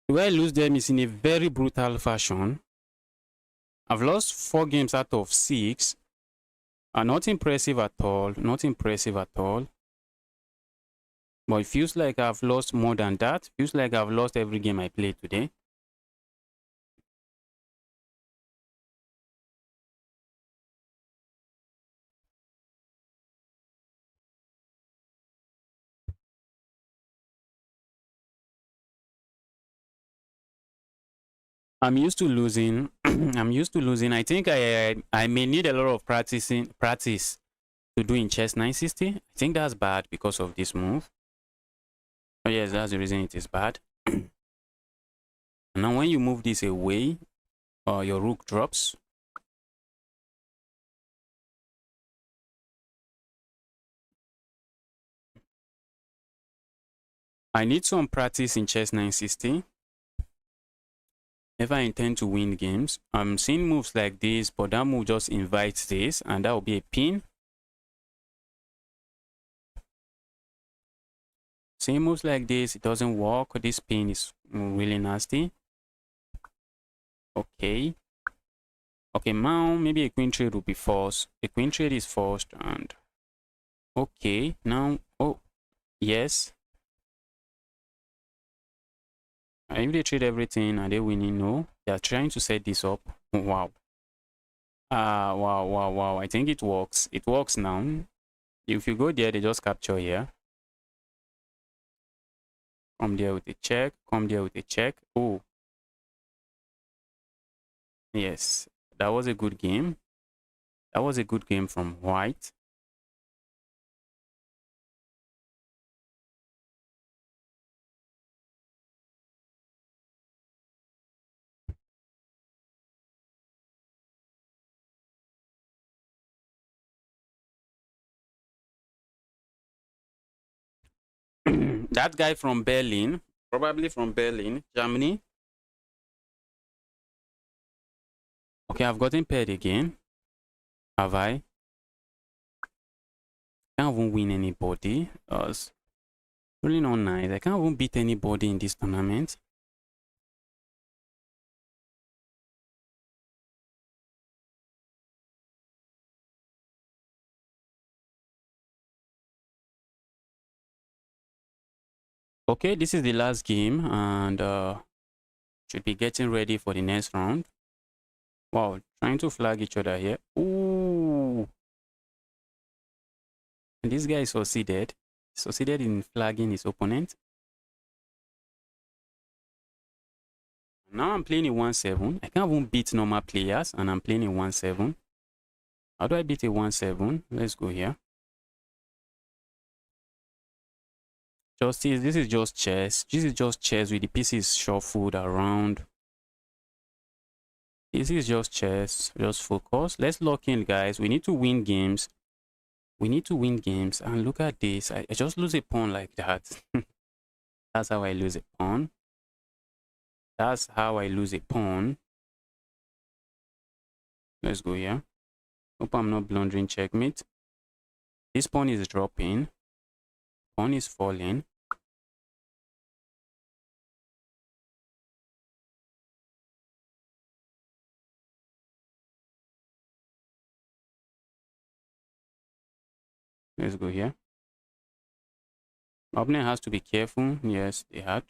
The way I lose them is in a very brutal fashion. I've lost 4 games out of 6. Not impressive at all. Not impressive at all. But it feels like I've lost more than that. Feels like I've lost every game I played today. I'm used to losing. I'm used to losing. I think I may need a lot of practice to do in chess 960. I think that's bad because of this move. Oh yes, that's the reason it is bad. Now when you move this away, your rook drops. I need some practice in chess 960 if I intend to win games. I'm seeing moves like this, but that move just invites this, and that will be a pin. Seeing moves like this, it doesn't work. This pin is really nasty. Okay. Okay, now maybe a queen trade will be forced. A queen trade is forced, and okay, now, oh, yes. If they trade everything, are they winning? No. They are trying to set this up. Wow. Wow. I think it works. It works now. If you go there, they just capture here. Come there with a check. Come there with a check. Oh. Yes. That was a good game. That was a good game from White. That guy from Berlin, probably from Berlin, Germany. Okay, I've gotten paired again. Have I? Can't even win anybody. It's really not nice. I can't even beat anybody in this tournament. Okay, this is the last game, and should be getting ready for the next round. Wow, trying to flag each other here. Ooh. And this guy succeeded in flagging his opponent. Now I'm playing a 1-7. I can't even beat normal players, and I'm playing a 1-7. How do I beat a 1-7? Let's go here. Justice, this is just chess. This is just chess with the pieces shuffled around. This is just chess. Just focus. Let's lock in, guys. We need to win games. We need to win games. And look at this. I just lose a pawn like that. That's how I lose a pawn. That's how I lose a pawn. Let's go here. Hope I'm not blundering checkmate. This pawn is dropping. Pawn is falling. Let's go here. Opponent has to be careful. Yes, they have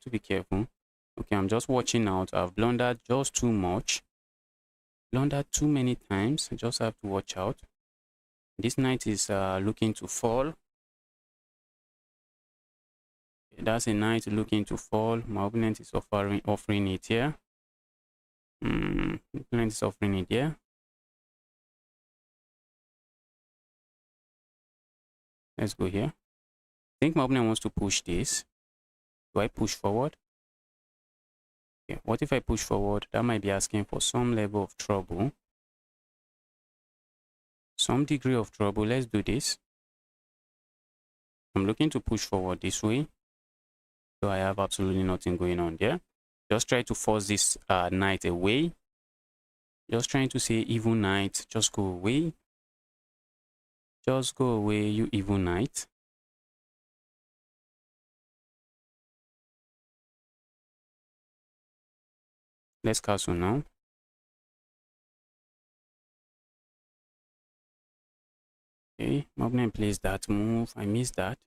to be careful. Okay, I'm just watching out. I've blundered just too much. Blundered too many times. I just have to watch out. This knight is looking to fall. That's a knight looking to fall. My opponent is offering it here. Opponent is offering it here. Let's go here. I think my opponent wants to push this. Do I push forward? Okay, what if I push forward? That might be asking for some level of trouble. Some degree of trouble. Let's do this. I'm looking to push forward this way. So I have absolutely nothing going on there. Just try to force this knight away. Just trying to say evil knight, just go away. Just go away, you evil knight. Let's castle now. Okay, my opponent plays that move. I missed that.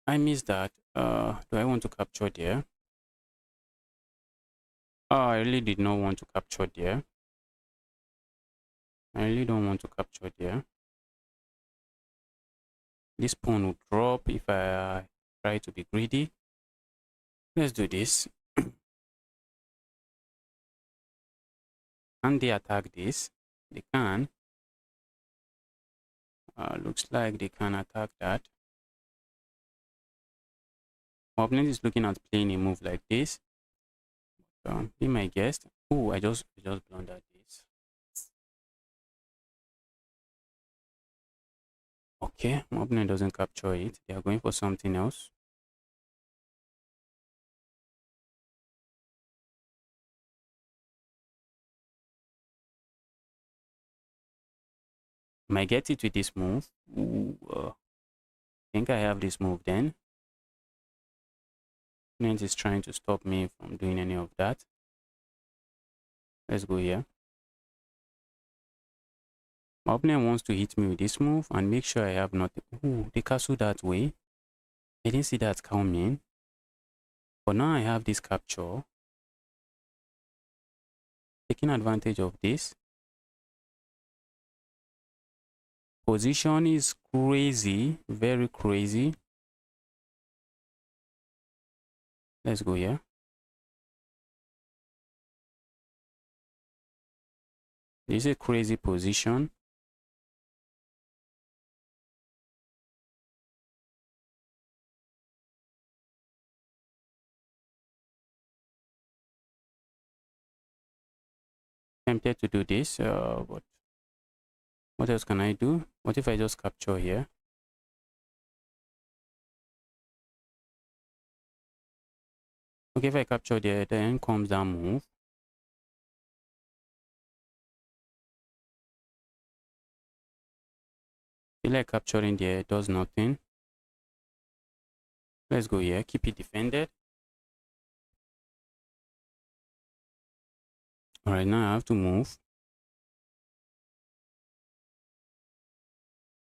I missed that. Do I want to capture there? Oh, I really did not want to capture there. I really don't want to capture there. This pawn will drop if I try to be greedy. Let's do this. Can they attack this? They can. Looks like they can attack that. My opponent is looking at playing a move like this. Be my guest. Oh, I just blundered this. Okay, my opponent doesn't capture it. They are going for something else. Might get it with this move. Ooh, I think I have this move then. Opponent is trying to stop me from doing any of that. Let's go here. My opponent wants to hit me with this move and make sure I have nothing. Ooh, they castle that way. I didn't see that coming. But now I have this capture. Taking advantage of this. Position is crazy, very crazy. Let's go here. This is a crazy position. Tempted to do this, but what else can I do? What if I just capture here? Okay, if I capture there, then comes that move. Feel like capturing there does nothing. Let's go here, keep it defended. Alright, now I have to move.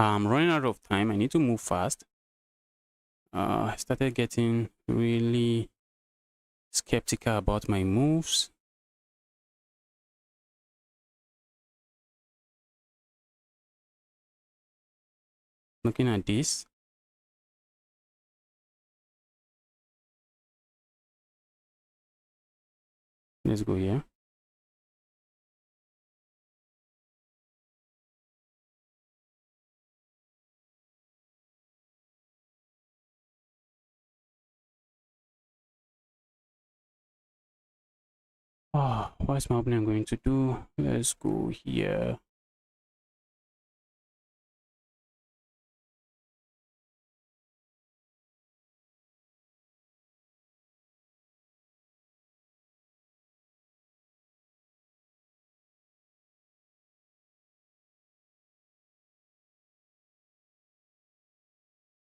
I'm running out of time. I need to move fast. I started getting really skeptical about my moves. Looking at this. Let's go here. Oh, what is my opponent going to do? Let's go here.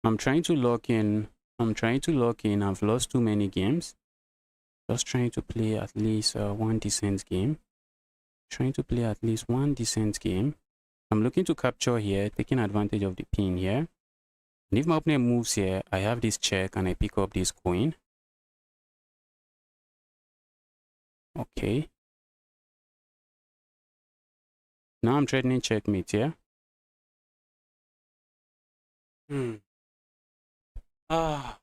I'm trying to lock in. I've lost too many games. Just trying to play at least one decent game. Trying to play at least one decent game. I'm looking to capture here, taking advantage of the pin here. And if my opponent moves here, I have this check and I pick up this coin. Okay. Now I'm threatening checkmate here. Ah.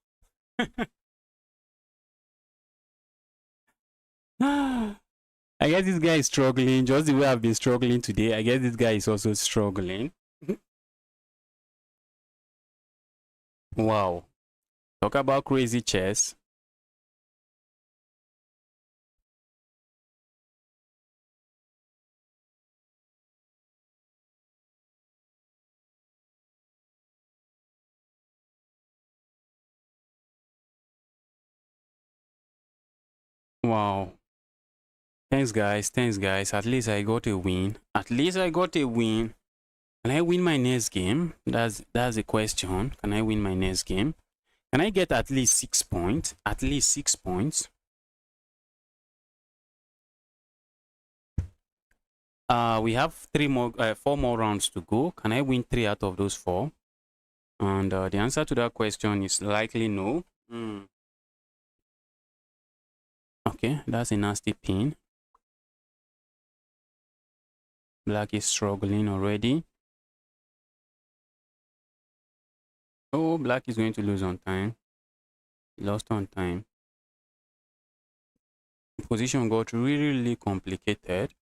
I guess this guy is struggling just the way I've been struggling today. I guess this guy is also struggling. Wow. Talk about crazy chess. Wow. Thanks, guys. Thanks, guys. At least I got a win. At least I got a win. Can I win my next game? That's the question. Can I win my next game? Can I get at least 6 points? At least 6 points. We have 4 more rounds to go. Can I win 3 out of those 4? And the answer to that question is likely no. Okay, that's a nasty pin. Black is struggling already. Oh, black is going to lose on time. He lost on time. The position got really, really complicated.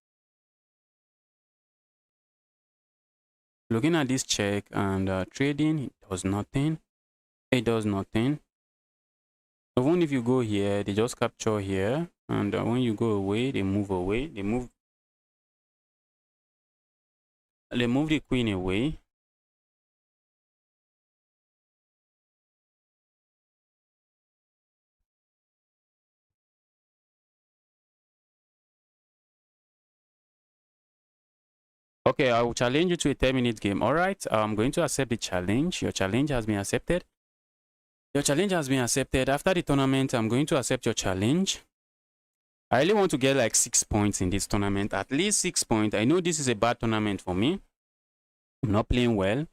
Looking at this check and trading, it does nothing. It does nothing. Even if you go here, they just capture here. And when you go away, they move away. They move the queen away. Okay, I will challenge you to a 10-minute game. All right, I'm going to accept the challenge. Your challenge has been accepted. Your challenge has been accepted. After the tournament, I'm going to accept your challenge. I really want to get like 6 points in this tournament. At least 6 points. I know this is a bad tournament for me. I'm not playing well.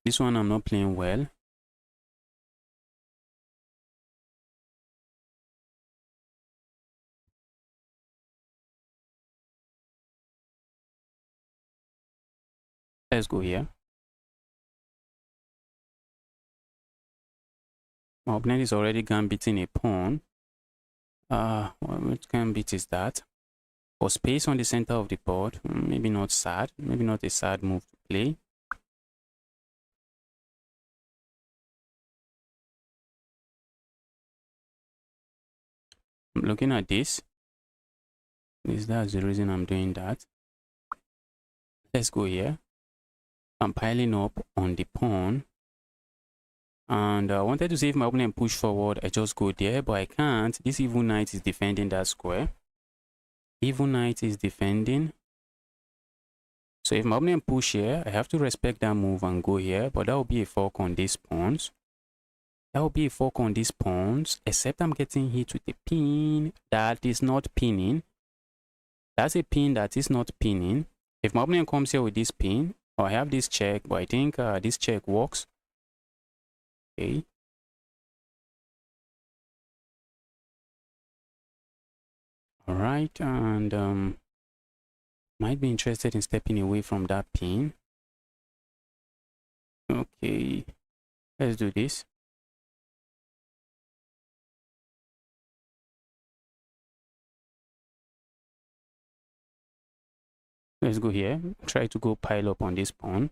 This one I'm not playing well. Let's go here. My opponent is already gambiting a pawn. What gambit is that? For space on the center of the board. Maybe not sad. Maybe not a sad move to play. I'm looking at this. That's the reason I'm doing that. Let's go here. I'm piling up on the pawn. And I wanted to see if my opponent push forward. I just go there, but I can't. This evil knight is defending that square. Evil knight is defending. So if my opponent push here, I have to respect that move and go here. But that will be a fork on these pawns. That will be a fork on these pawns. Except I'm getting hit with a pin that is not pinning. That's a pin that is not pinning. If my opponent comes here with this pin, or I have this check, but I think this check works. Okay. All right, and might be interested in stepping away from that pin. Okay, let's do this. Let's go here. Try to go pile up on this pawn.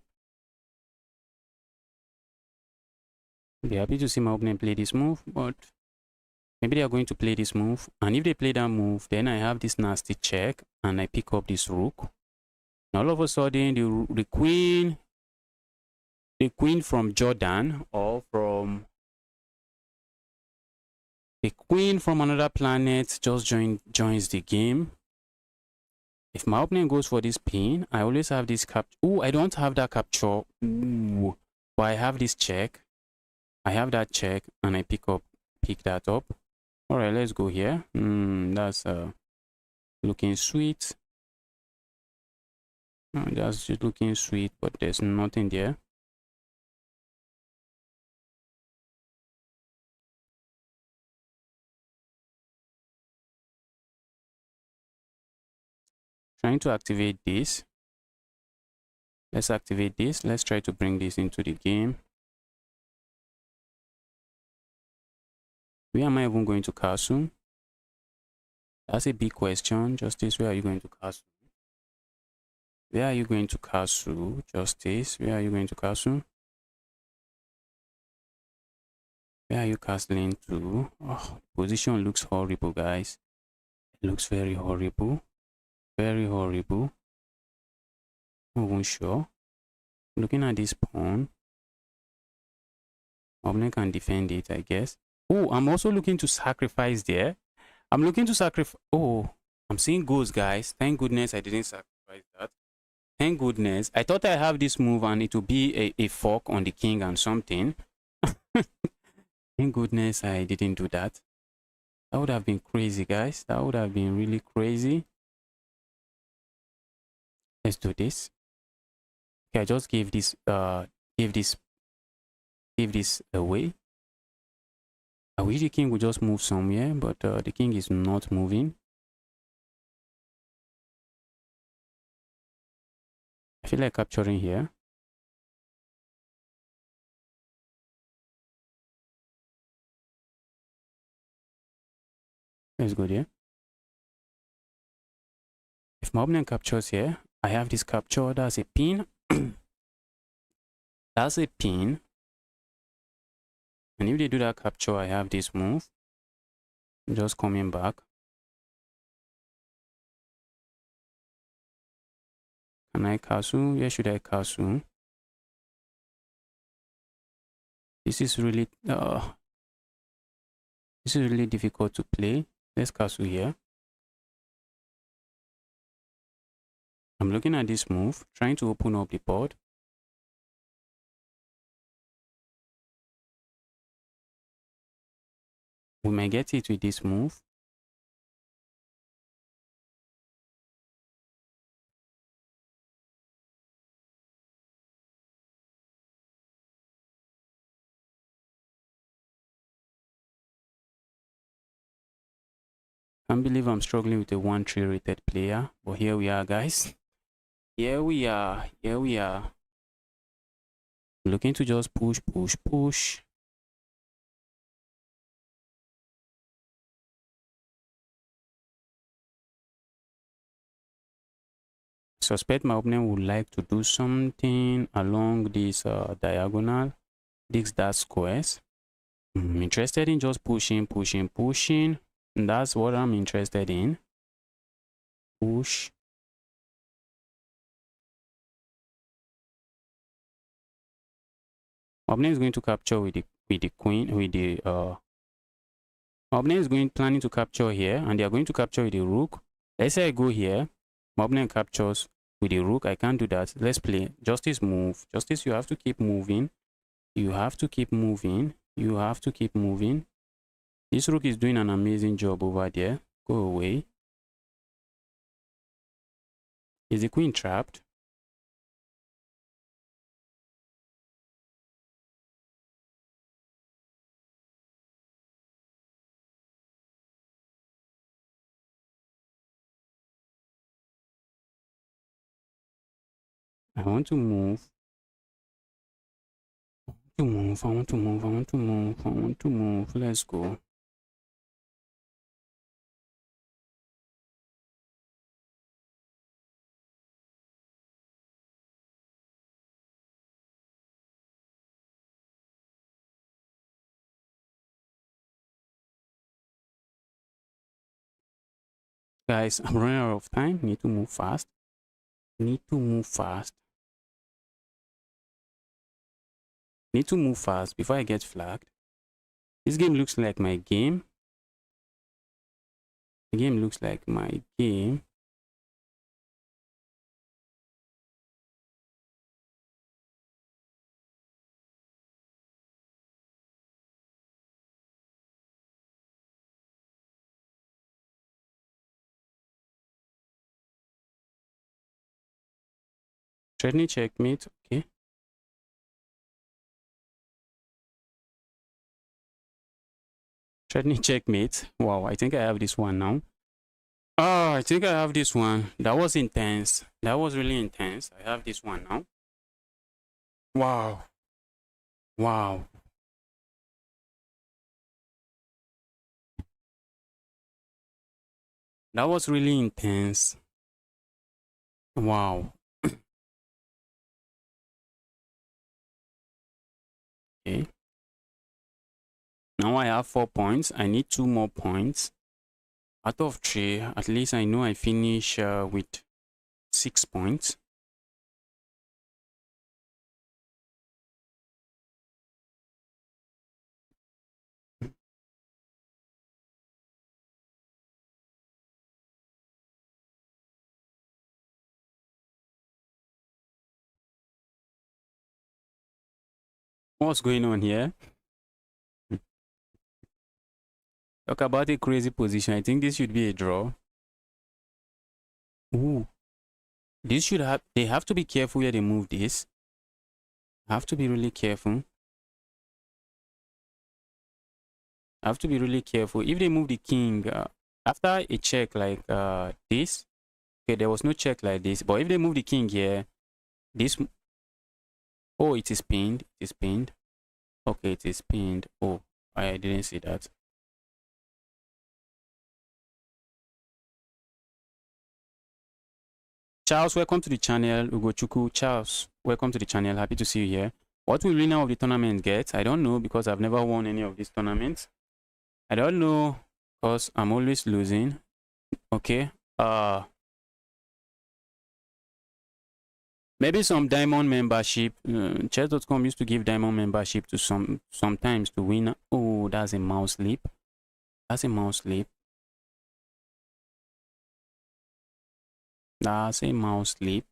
Be happy to see my opponent play this move, but maybe they are going to play this move. And if they play that move, then I have this nasty check and I pick up this rook. And all of a sudden, the queen from Jordan, or from the queen from another planet, just joins the game. If my opponent goes for this pin, I always have this capture. Oh, I don't have that capture. Ooh. But I have this check. I have that check and I pick that up. All right, let's go here. That's looking sweet. That's just looking sweet, but there's nothing there. Trying to activate this. Let's activate this. Let's try to bring this into the game. Where am I even going to castle? That's a big question. Justice, where are you going to castle? Where are you going to castle? Justice, where are you going to castle? Where are you castling to? Oh, position looks horrible, guys. It looks very horrible. Very horrible. Not even sure. Looking at this pawn. Opponent can defend it, I guess. Oh, I'm also looking to sacrifice there. I'm looking to sacrifice. Oh, I'm seeing goals, guys. Thank goodness I didn't sacrifice that. Thank goodness. I thought I have this move and it would be a fork on the king and something. Thank goodness I didn't do that. That would have been crazy, guys. That would have been really crazy. Let's do this. Okay, I just gave this away. I wish the king would just move somewhere, but the king is not moving. I feel like capturing here. Let's go there. If my opponent captures here, I have this capture. That's a pin. That's a pin. And if they do that capture, I have this move. I'm just coming back. Can I castle? Where should I castle? This is really difficult to play. Let's castle here. I'm looking at this move, trying to open up the board. We might get it with this move. Can't believe I'm struggling with a 1-3 rated player, but here we are, guys. Here we are. Here we are. Looking to just push, push, push. Suspect my opponent would like to do something along this diagonal, these dark squares. I'm interested in just pushing, pushing, pushing. And that's what I'm interested in. Push. My opponent is going to capture with the queen, with the my opponent is planning to capture here, and they are going to capture with the rook. Let's say I go here, my opponent captures with the rook. I can't do that. Let's play justice move. Justice, you have to keep moving. You have to keep moving. You have to keep moving. This rook is doing an amazing job over there. Go away. Is the queen trapped? I want to move. I want to move. Let's go. Guys, I'm running out of time. Need to move fast. Need to move fast. Need to move fast before I get flagged. This game looks like my game. The game looks like my game. Threatening checkmate. Okay. Threatening checkmate. Wow, I think I have this one now. Oh, I think I have this one. That was intense. That was really intense. I have this one now. Wow. Wow. That was really intense. Wow. Okay. Now I have 4 points. I need 2 more points. Out of 3, at least I know I finish with 6 points. What's going on here? Talk about a crazy position. I think this should be a draw. Ooh. This should have, they have to be careful where they move this. Have to be really careful. Have to be really careful. If they move the king after a check like this, okay, there was no check like this, but if they move the king here, this, oh, it is pinned. It is pinned. Okay, it is pinned. Oh, I didn't see that. Charles, welcome to the channel. Ugochukwu, Charles, welcome to the channel. Happy to see you here. What will winner of the tournament get? I don't know because I've never won any of these tournaments. I don't know because I'm always losing. Okay. Maybe some diamond membership. Chess.com used to give diamond membership to sometimes to win. Oh, that's a mouse leap. That's a mouse leap. That's a mouse leap.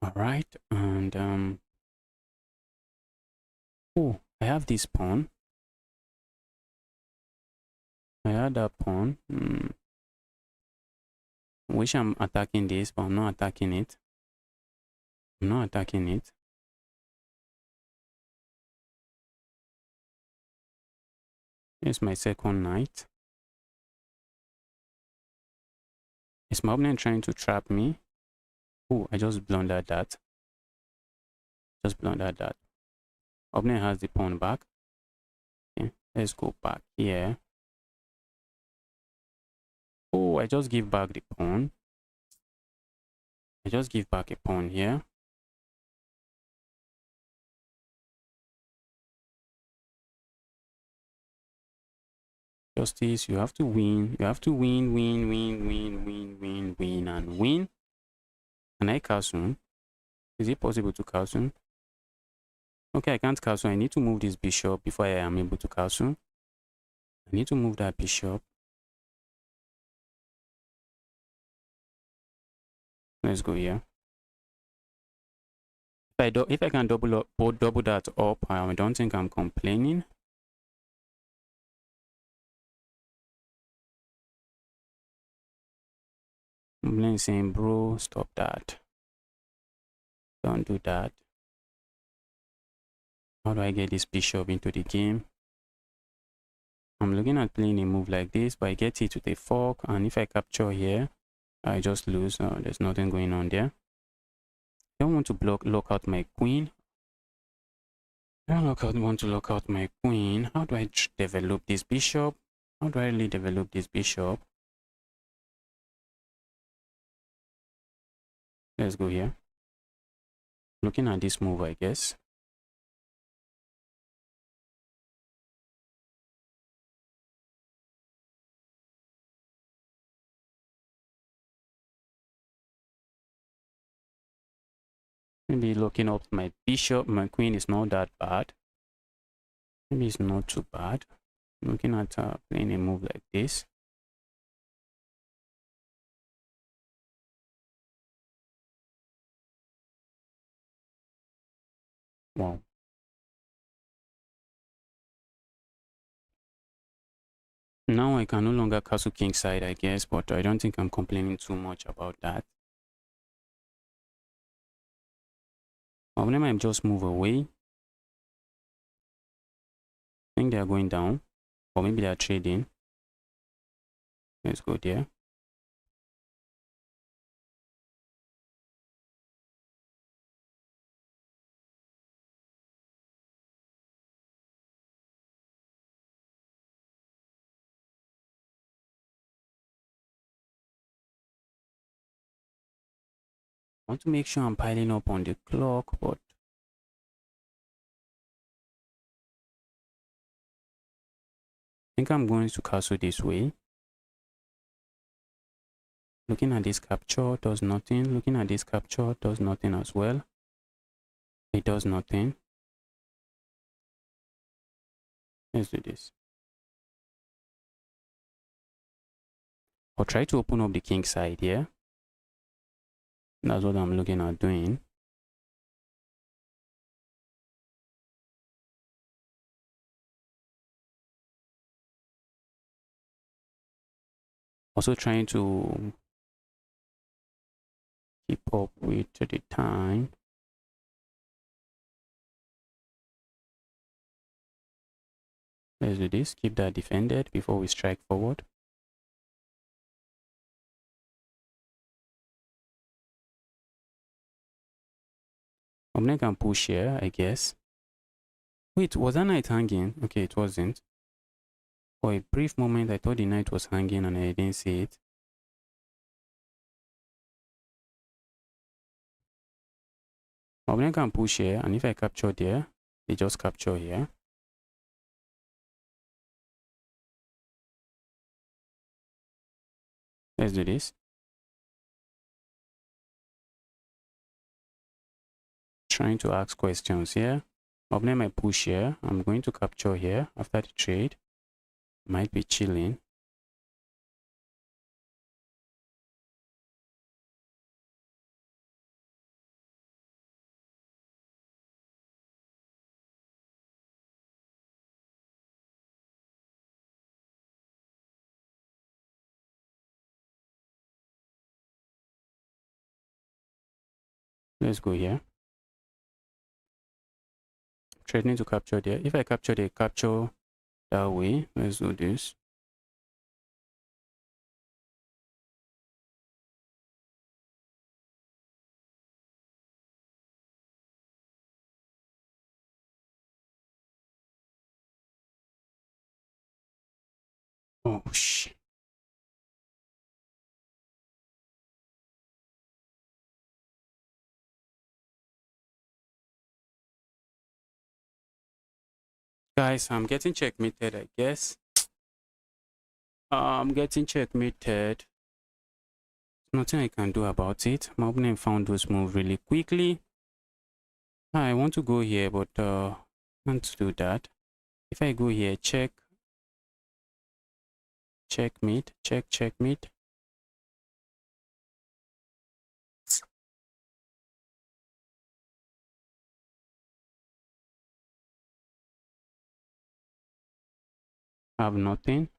All right, and oh, I have this pawn. I had that pawn. Wish I'm attacking this, but I'm not attacking it. I'm not attacking it. Here's my second knight. Is my opponent trying to trap me? Oh, I just blundered that. Just blundered that. Opponent has the pawn back. Okay, let's go back here. Oh, I just give back the pawn. I just give back a pawn here. Justice, you have to win. You have to win, win, win, win, win, win, win, and win. Can I castle? Is it possible to castle? Okay, I can't castle. I need to move this bishop before I am able to castle. I need to move that bishop. Let's go here. If I can double that up, I don't think I'm complaining. I'm saying, bro, stop that. Don't do that. How do I get this bishop into the game? I'm looking at playing a move like this, but I get it with a fork, and if I capture here, I just lose. There's nothing going on there. I don't want to lock out my queen. I don't want to lock out my queen. How do I develop this bishop? How do I really develop this bishop? Let's go here. Looking at this move, I guess. Maybe looking up my bishop, my queen is not that bad. Maybe it's not too bad. Looking at playing a move like this. Wow. Now I can no longer castle king side, I guess, but I don't think I'm complaining too much about that. Or whenever I just move away, I think they are going down, or maybe they are trading. Let's go there. I want to make sure I'm piling up on the clock, but I think I'm going to castle this way. Looking at this capture does nothing. Looking at this capture does nothing as well. It does nothing. Let's do this. I'll try to open up the king side here. That's what I'm looking at doing. Also trying to keep up with the time. Let's do this. Keep that defended before we strike forward. Opponent can push here, I guess. Wait, was that knight hanging? Okay, it wasn't. For a brief moment, I thought the knight was hanging and I didn't see it. Opponent can push here, and if I capture there, they just capture here. Let's do this. Trying to ask questions here. Opponent might push here. I'm going to capture here after the trade. Might be chilling. Let's go here. Threatening to capture there. If I capture the capture that way, let's do this. Oh shit. Guys, I'm getting checkmated, I guess. I'm getting checkmated. Nothing I can do about it. My opponent found those moves really quickly. I want to go here, but can't do that. If I go here, checkmate, checkmate. I have nothing.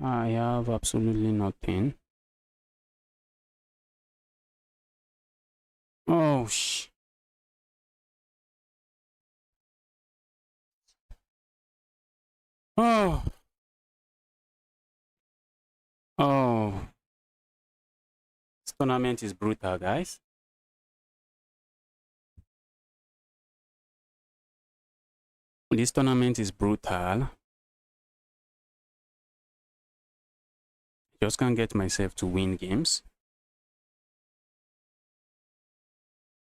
I have absolutely nothing. Oh sh. Oh. Oh. This tournament is brutal, guys. This tournament is brutal. Just can't get myself to win games.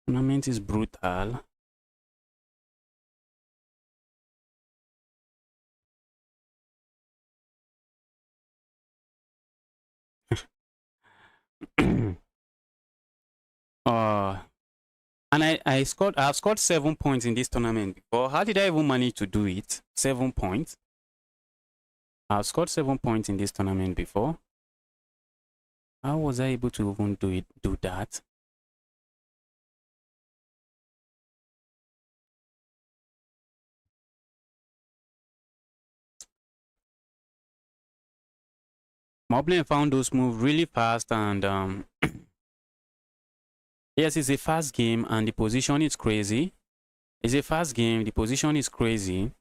Tournament is brutal. And I've scored 7 points in this tournament before. How did I even manage to do it? 7 points. I've scored 7 points in this tournament before. How was I able to even do that? Moblin found those moves really fast, and yes, it's a fast game and the position is crazy. It's a fast game, the position is crazy.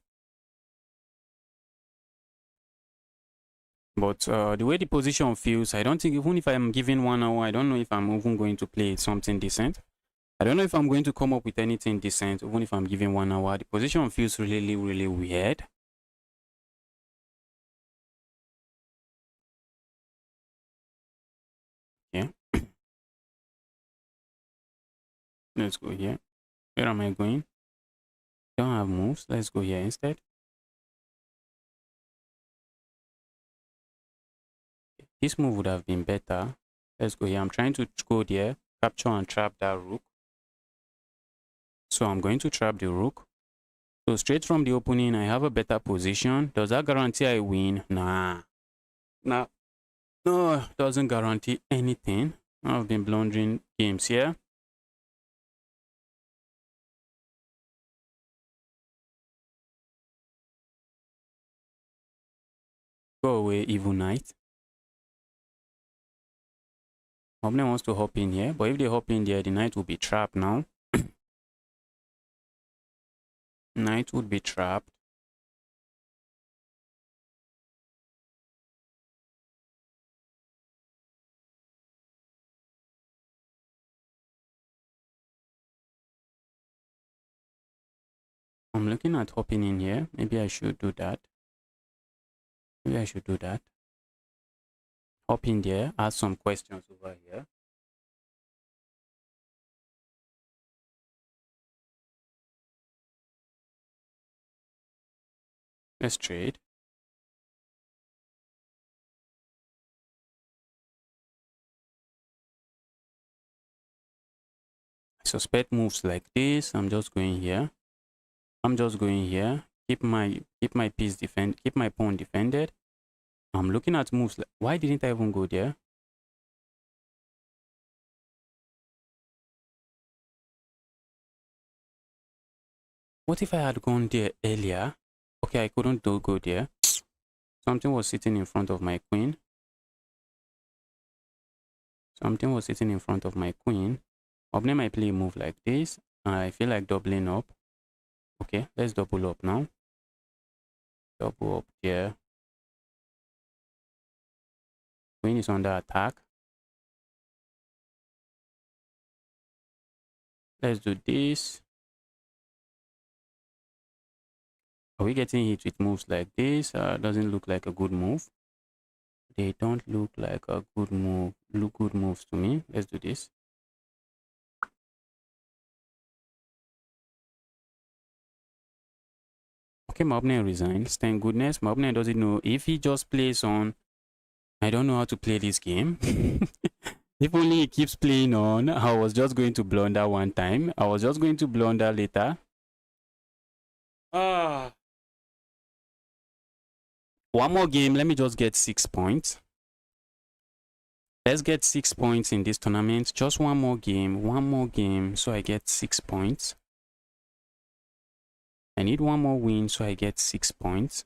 But the way the position feels, I don't think, even if I'm given 1 hour, I don't know if I'm even going to play something decent. I don't know if I'm going to come up with anything decent, even if I'm given 1 hour. The position feels really, really weird. Yeah. Let's go here. Where am I going? Don't have moves. Let's go here instead. This move would have been better. Let's go here. I'm trying to go there, capture and trap that rook. So I'm going to trap the rook. So straight from the opening, I have a better position. Does that guarantee I win? Nah. No, doesn't guarantee anything. I've been blundering games here. Go away, evil knight. Opponent wants to hop in here, but if they hop in there, the knight will be trapped now. Knight would be trapped. I'm looking at hopping in here. Maybe I should do that. Maybe I should do that. Hop in there, ask some questions over here. Let's trade. I suspect moves like this. I'm just going here. Keep my piece keep my pawn defended. I'm looking at moves like, why didn't I even go there? What if I had gone there earlier? Okay, I couldn't go there. Something was sitting in front of my queen. Something was sitting in front of my queen. Opponent might play a move like this. I feel like doubling up. Okay, let's double up now. Double up here. Queen is under attack. Let's do this. Are we getting hit with moves like this? Doesn't look like a good move. They don't look like a good move. Look good moves to me. Let's do this. Okay, my opponent resigns. Thank goodness. My opponent doesn't know if he just plays on. I don't know how to play this game. If only he keeps playing on, I was just going to blunder one time. I was just going to blunder later. One more game. Let me just get 6 points. Let's get 6 points in this tournament. Just one more game. One more game so I get 6 points. I need one more win so I get 6 points.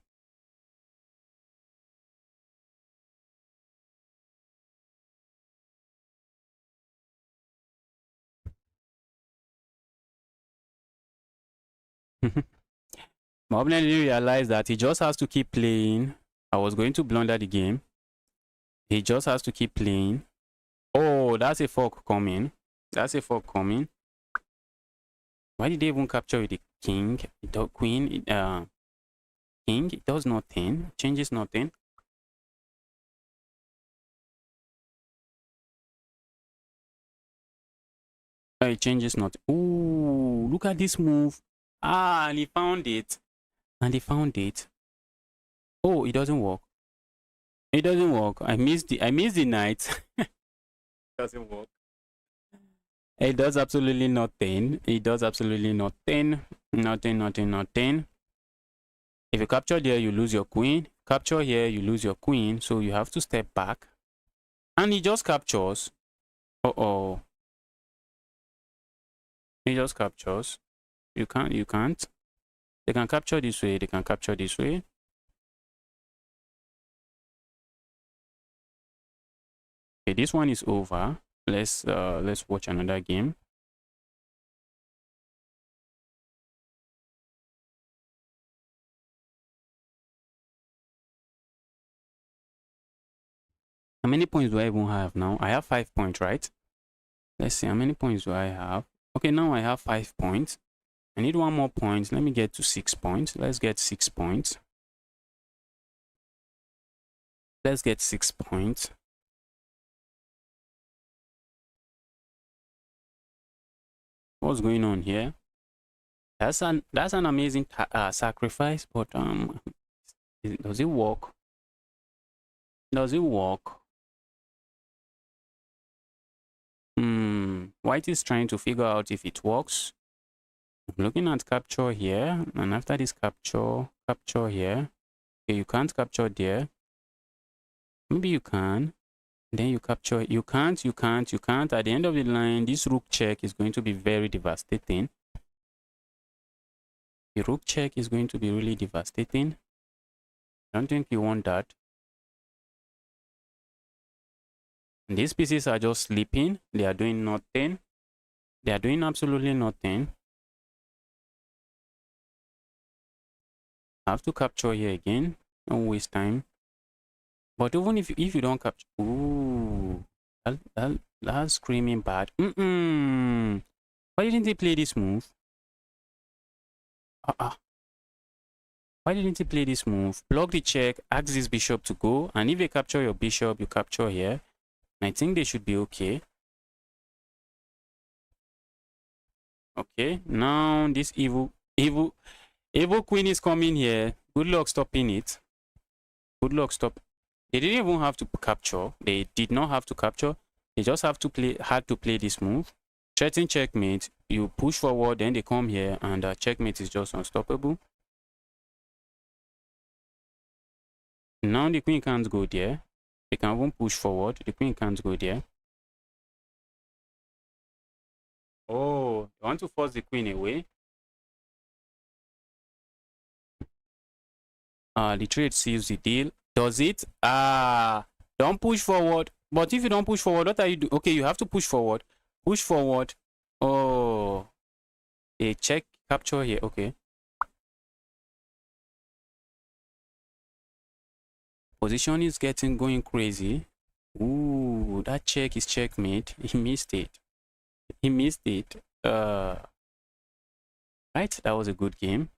My opponent didn't realize that he just has to keep playing. I was going to blunder the game. He just has to keep playing. Oh, that's a fork coming. That's a fork coming. Why did they even capture the king? The queen? King? It does nothing. Changes nothing. It changes nothing. Ooh, look at this move. Ah, and he found it. And he found it. Oh, it doesn't work. It doesn't work. I missed the knight. It doesn't work. It does absolutely nothing. It does absolutely nothing. Nothing. If you capture there, you lose your queen. Capture here, you lose your queen. So you have to step back. And he just captures. Uh-oh. He just captures. You can't. They can capture this way. They can capture this way. Okay, this one is over. Let's watch another game. How many points do I even have now? I have 5 points, right? Let's see, how many points do I have? Okay, now I have 5 points. I need one more point. Let me get to 6 points. Let's get 6 points. Let's get 6 points. What's going on here? That's an amazing sacrifice, but does it work? Does it work? White is trying to figure out if it works. I'm looking at capture here, and after this capture here. Okay, you can't capture there. Maybe you can. Then you capture. You can't. At the end of the line, this rook check is going to be very devastating. The rook check is going to be really devastating. I don't think you want that. And these pieces are just sleeping. They are doing nothing. They are doing absolutely nothing. I have to capture here again. Don't waste time. But even if you don't capture, ooh, that's screaming bad. Why didn't he play this move? Why didn't he play this move? Block the check, ask this bishop to go, and if they capture your bishop, you capture here. And I think they should be okay. Okay, now this evil queen is coming here. Good luck stopping it. Good luck stop. They didn't even have to capture. They did not have to capture. They just had to play this move. Threaten checkmate. You push forward, then they come here, and checkmate is just unstoppable. Now the queen can't go there. They can even push forward. The queen can't go there. Oh, they want to force the queen away. The trade seals the deal. Does it? Don't push forward. But if you don't push forward, what are you doing? Okay, you have to push forward. Push forward. Oh, a check capture here. Okay. Position is going crazy. Ooh, that check is checkmate. He missed it. He missed it. Right, that was a good game.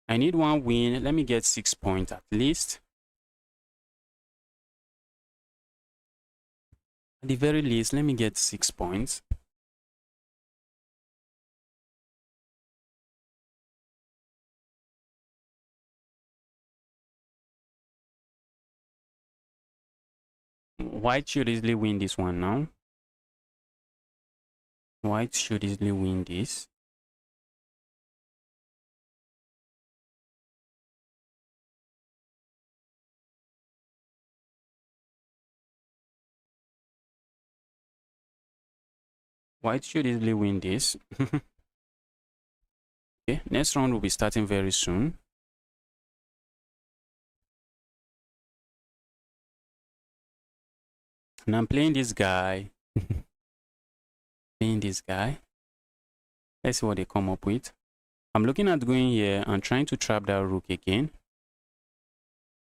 I need one win. Let me get 6 points at least. At the very least, let me get 6 points. White should easily win this one now. White should easily win this. White should easily win this. Okay, next round will be starting very soon. And I'm playing this guy. Playing this guy. Let's see what they come up with. I'm looking at going here and trying to trap that rook again.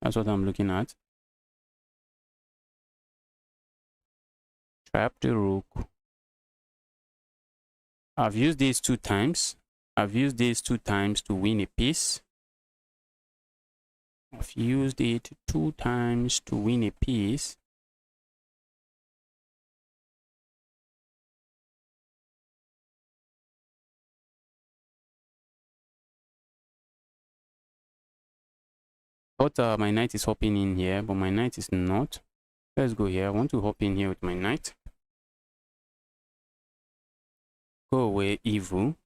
That's what I'm looking at. Trap the rook. I've used these 2 times. I've used these 2 times to win a piece. I've used it 2 times to win a piece. Thought my knight is hopping in here, but my knight is not. Let's go here. I want to hop in here with my knight. Go away, evil.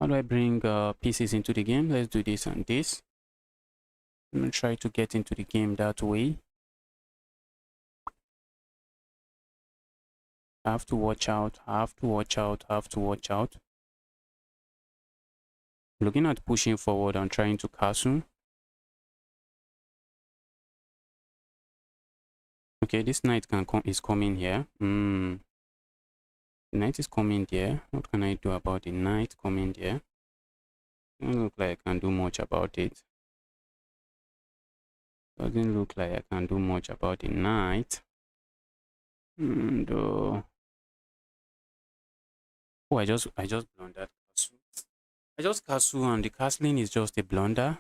How do I bring pieces into the game? Let's do this and this. I'm going to try to get into the game that way. I have to watch out. I have to watch out. I have to watch out. Looking at pushing forward and trying to castle. Okay, this knight is coming here. The knight is coming there. What can I do about the knight coming there? Doesn't look like I can do much about it. Doesn't look like I can do much about the knight. And oh, I just blundered. I just castle and the castling is just a blunder.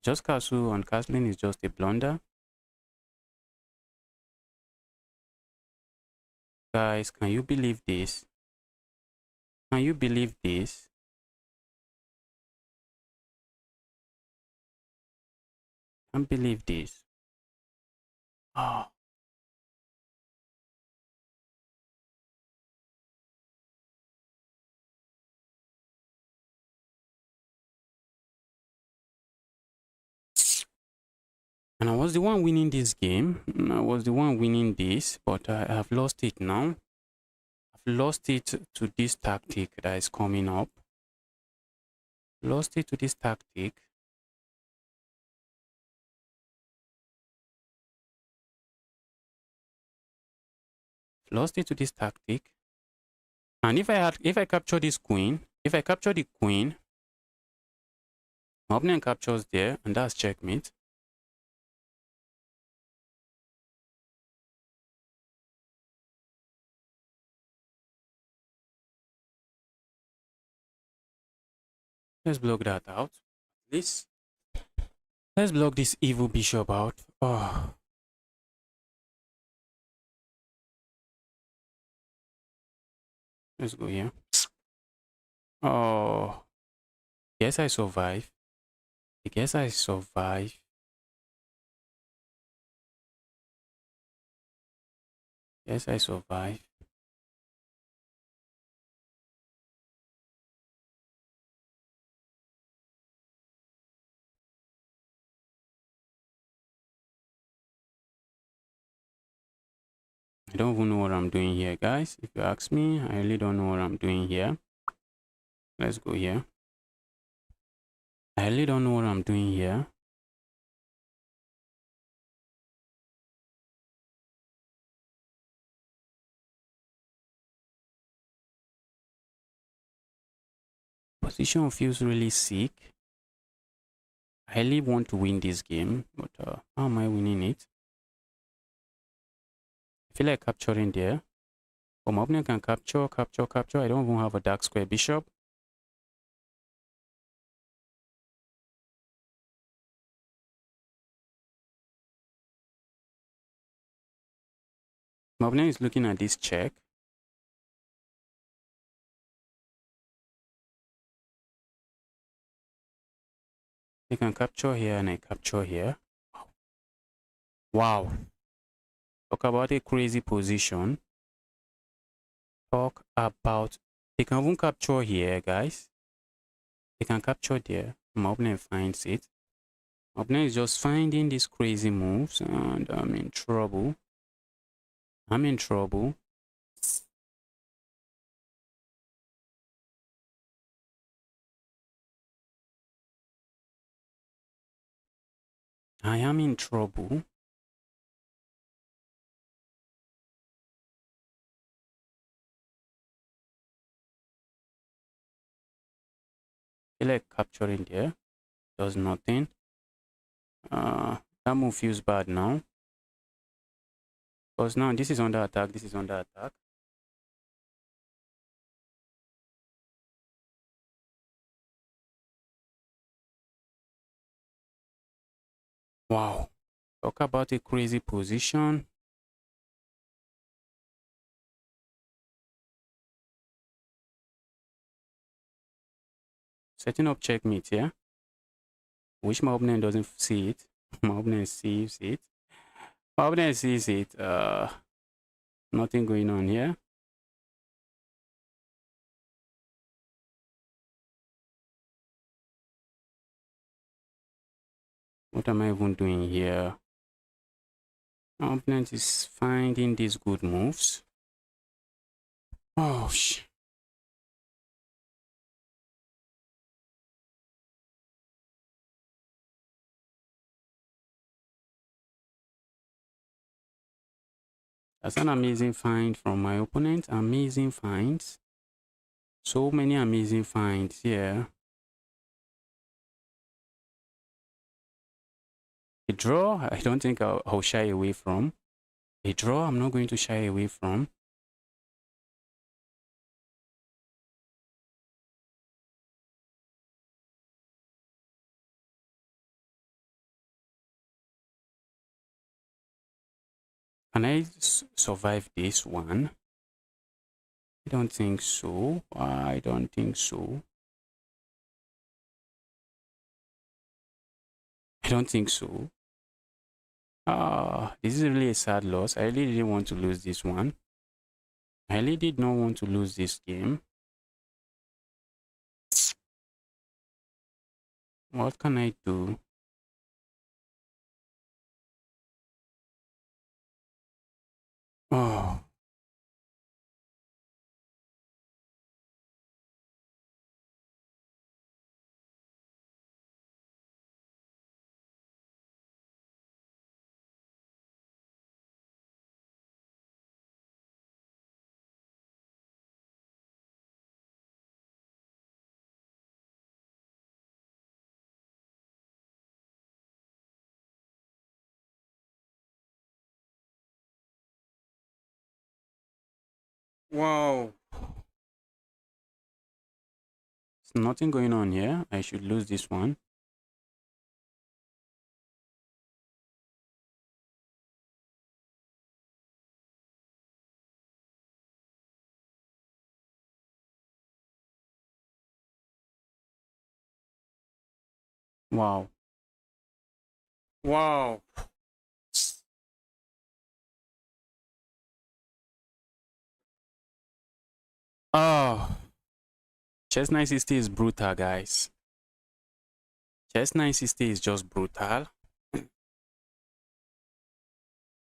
Just castle and castling is just a blunder. Guys, can you believe this? Can you believe this? Can't believe this. Oh. And I was the one winning this game. I was the one winning this, but I have lost it now. I've lost it to this tactic that is coming up. Lost it to this tactic. Lost it to this tactic. And if I capture this queen, if I capture the queen, my opponent captures there, and that's checkmate. Let's block that out. Let's block this evil bishop out. Oh. Let's go here. Oh. Yes, I survive. I guess I survive. Yes, I survive. I don't even know what I'm doing here, guys. If you ask me, I really don't know what I'm doing here. Let's go here. I really don't know what I'm doing here. Position feels really sick. I really want to win this game, but how am I winning it? I feel like capturing there. But my opponent can capture. I don't even have a dark square bishop. My opponent is looking at this check. They can capture here and I capture here. Wow. Talk about a crazy position. Talk about... They can even capture here, guys. They can capture there. My opponent finds it. My opponent is just finding these crazy moves and I'm in trouble. I'm in trouble. I am in trouble. I feel like capturing there. Does nothing. That move feels bad now. Because now this is under attack. This is under attack. Wow. Talk about a crazy position. Setting up checkmate here. Wish my opponent doesn't see it. My opponent sees it. My opponent sees it. Nothing going on here. What am I even doing here? My opponent is finding these good moves. Oh, shit. That's an amazing find from my opponent. Amazing finds. So many amazing finds here. A draw, I don't think I'll shy away from. A draw, I'm not going to shy away from. Can I survive this one? I don't think so. I don't think so. I don't think so. This is really a sad loss. I really didn't want to lose this one. I really did not want to lose this game. What can I do? Oh. Wow. There's nothing going on here. I should lose this one. Wow. Wow. Oh. Chess 960 is brutal, guys. Chess 960 is just brutal.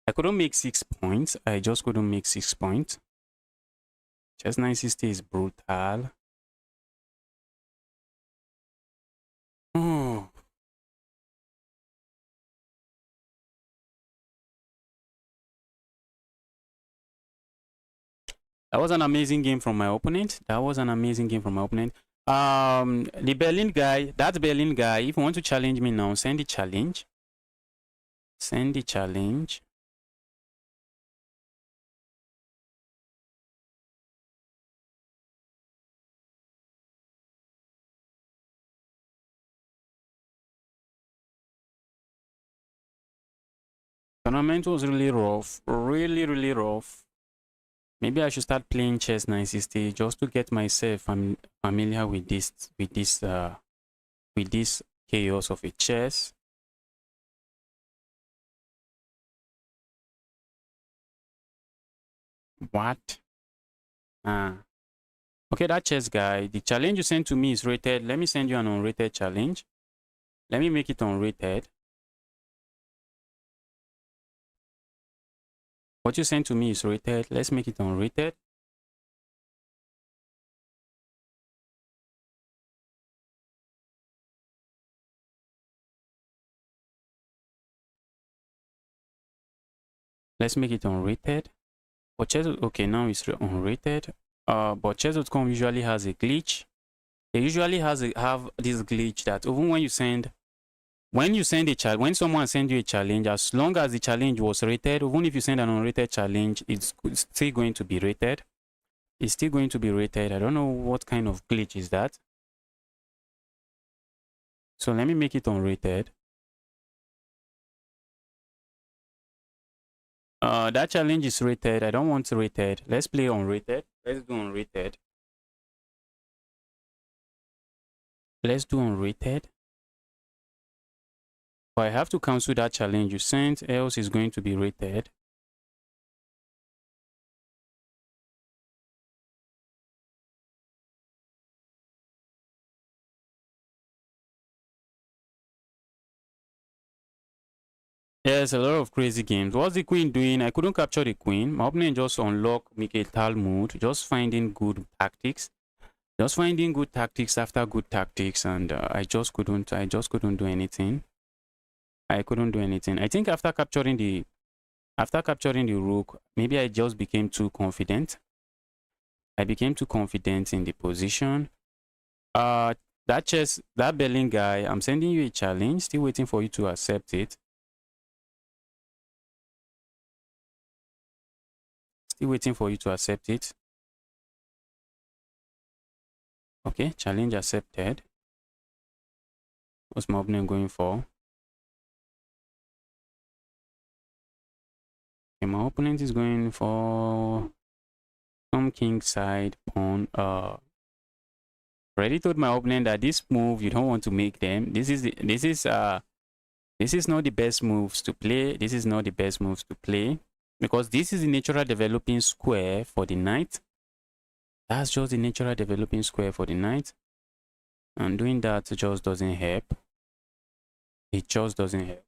I couldn't make 6 points. I just couldn't make 6 points. Chess 960 is brutal. Oh. That was an amazing game from my opponent. The Berlin guy, that Berlin guy, if you want to challenge me now, send the challenge. Send the challenge. Tournament was really rough. Really rough. Maybe I should start playing chess 960 just to get myself familiar with this chaos of a chess. What? Okay, that chess guy. The challenge you sent to me is rated. Let me send you an unrated challenge. Let me make it unrated. What you sent to me is rated. Let's make it unrated. Let's make it unrated. But chess, okay, now it's unrated. But chess.com usually has a glitch. They usually have this glitch that even when someone sends you a challenge, as long as the challenge was rated, even if you send an unrated challenge, it's still going to be rated. It's still going to be rated. I don't know what kind of glitch is that. So let me make it unrated. That challenge is rated. I don't want rated. Let's play unrated. Let's do unrated. Let's do unrated. But I have to cancel that challenge you sent, else it's going to be rated. Yes, a lot of crazy games. What's the queen doing? I couldn't capture the queen. My opponent just unlocked Mikhail Talmud, just finding good tactics. Just finding good tactics after good tactics, and I just couldn't do anything. I couldn't do anything. I think after capturing the rook, maybe I just became too confident. I became too confident in the position. That Berlin guy, I'm sending you a challenge, still waiting for you to accept it. Still waiting for you to accept it. Okay, challenge accepted. What's my opponent going for? Okay, my opponent is going for some king side pawn. Already told my opponent that this move you don't want to make them. This is not the best moves to play. This is not the best moves to play because this is the natural developing square for the knight. That's just the natural developing square for the knight, and doing that just doesn't help. It just doesn't help.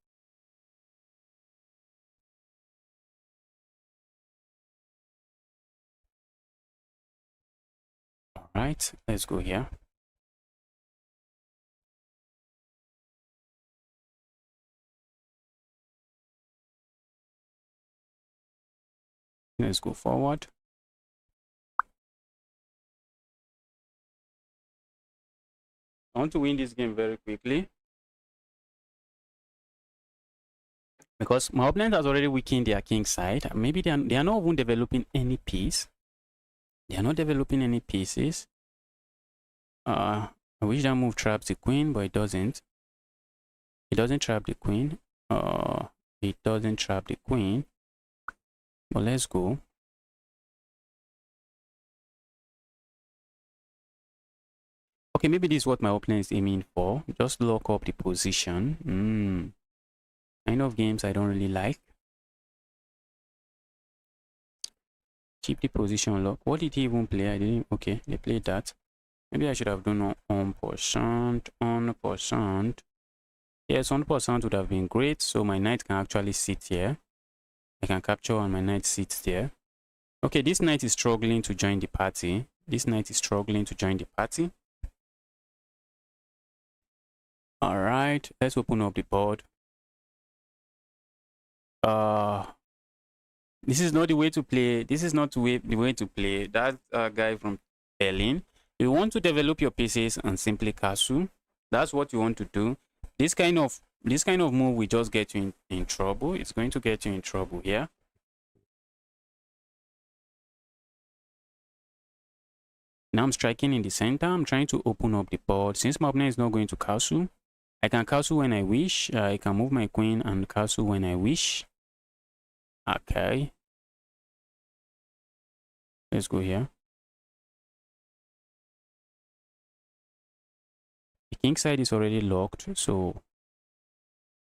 All right, let's go here. Let's go forward. I want to win this game very quickly because my opponent has already weakened their king side. Maybe they are not even developing any piece. They are not developing any pieces. I wish that move traps the queen, but it doesn't. It doesn't trap the queen. It doesn't trap the queen. But let's go. Okay, maybe this is what my opponent is aiming for. Just lock up the position. Kind of games I don't really like. Keep the position lock. What did he even play? I didn't. Okay, they played that. Maybe I should have done 1%. Yes, 1% would have been great. So my knight can actually sit here. I can capture and my knight sits there. Okay, this knight is struggling to join the party. This knight is struggling to join the party. All right, let's open up the board. This is not the way to play. This is not the way to play. That guy from Berlin. You want to develop your pieces and simply castle. That's what you want to do. This kind of move will just get you in trouble. It's going to get you in trouble here. Now I'm striking in the center. I'm trying to open up the board. Since my opponent is not going to castle, I can castle when I wish. I can move my queen and castle when I wish. Okay. Let's go here. The king side is already locked, so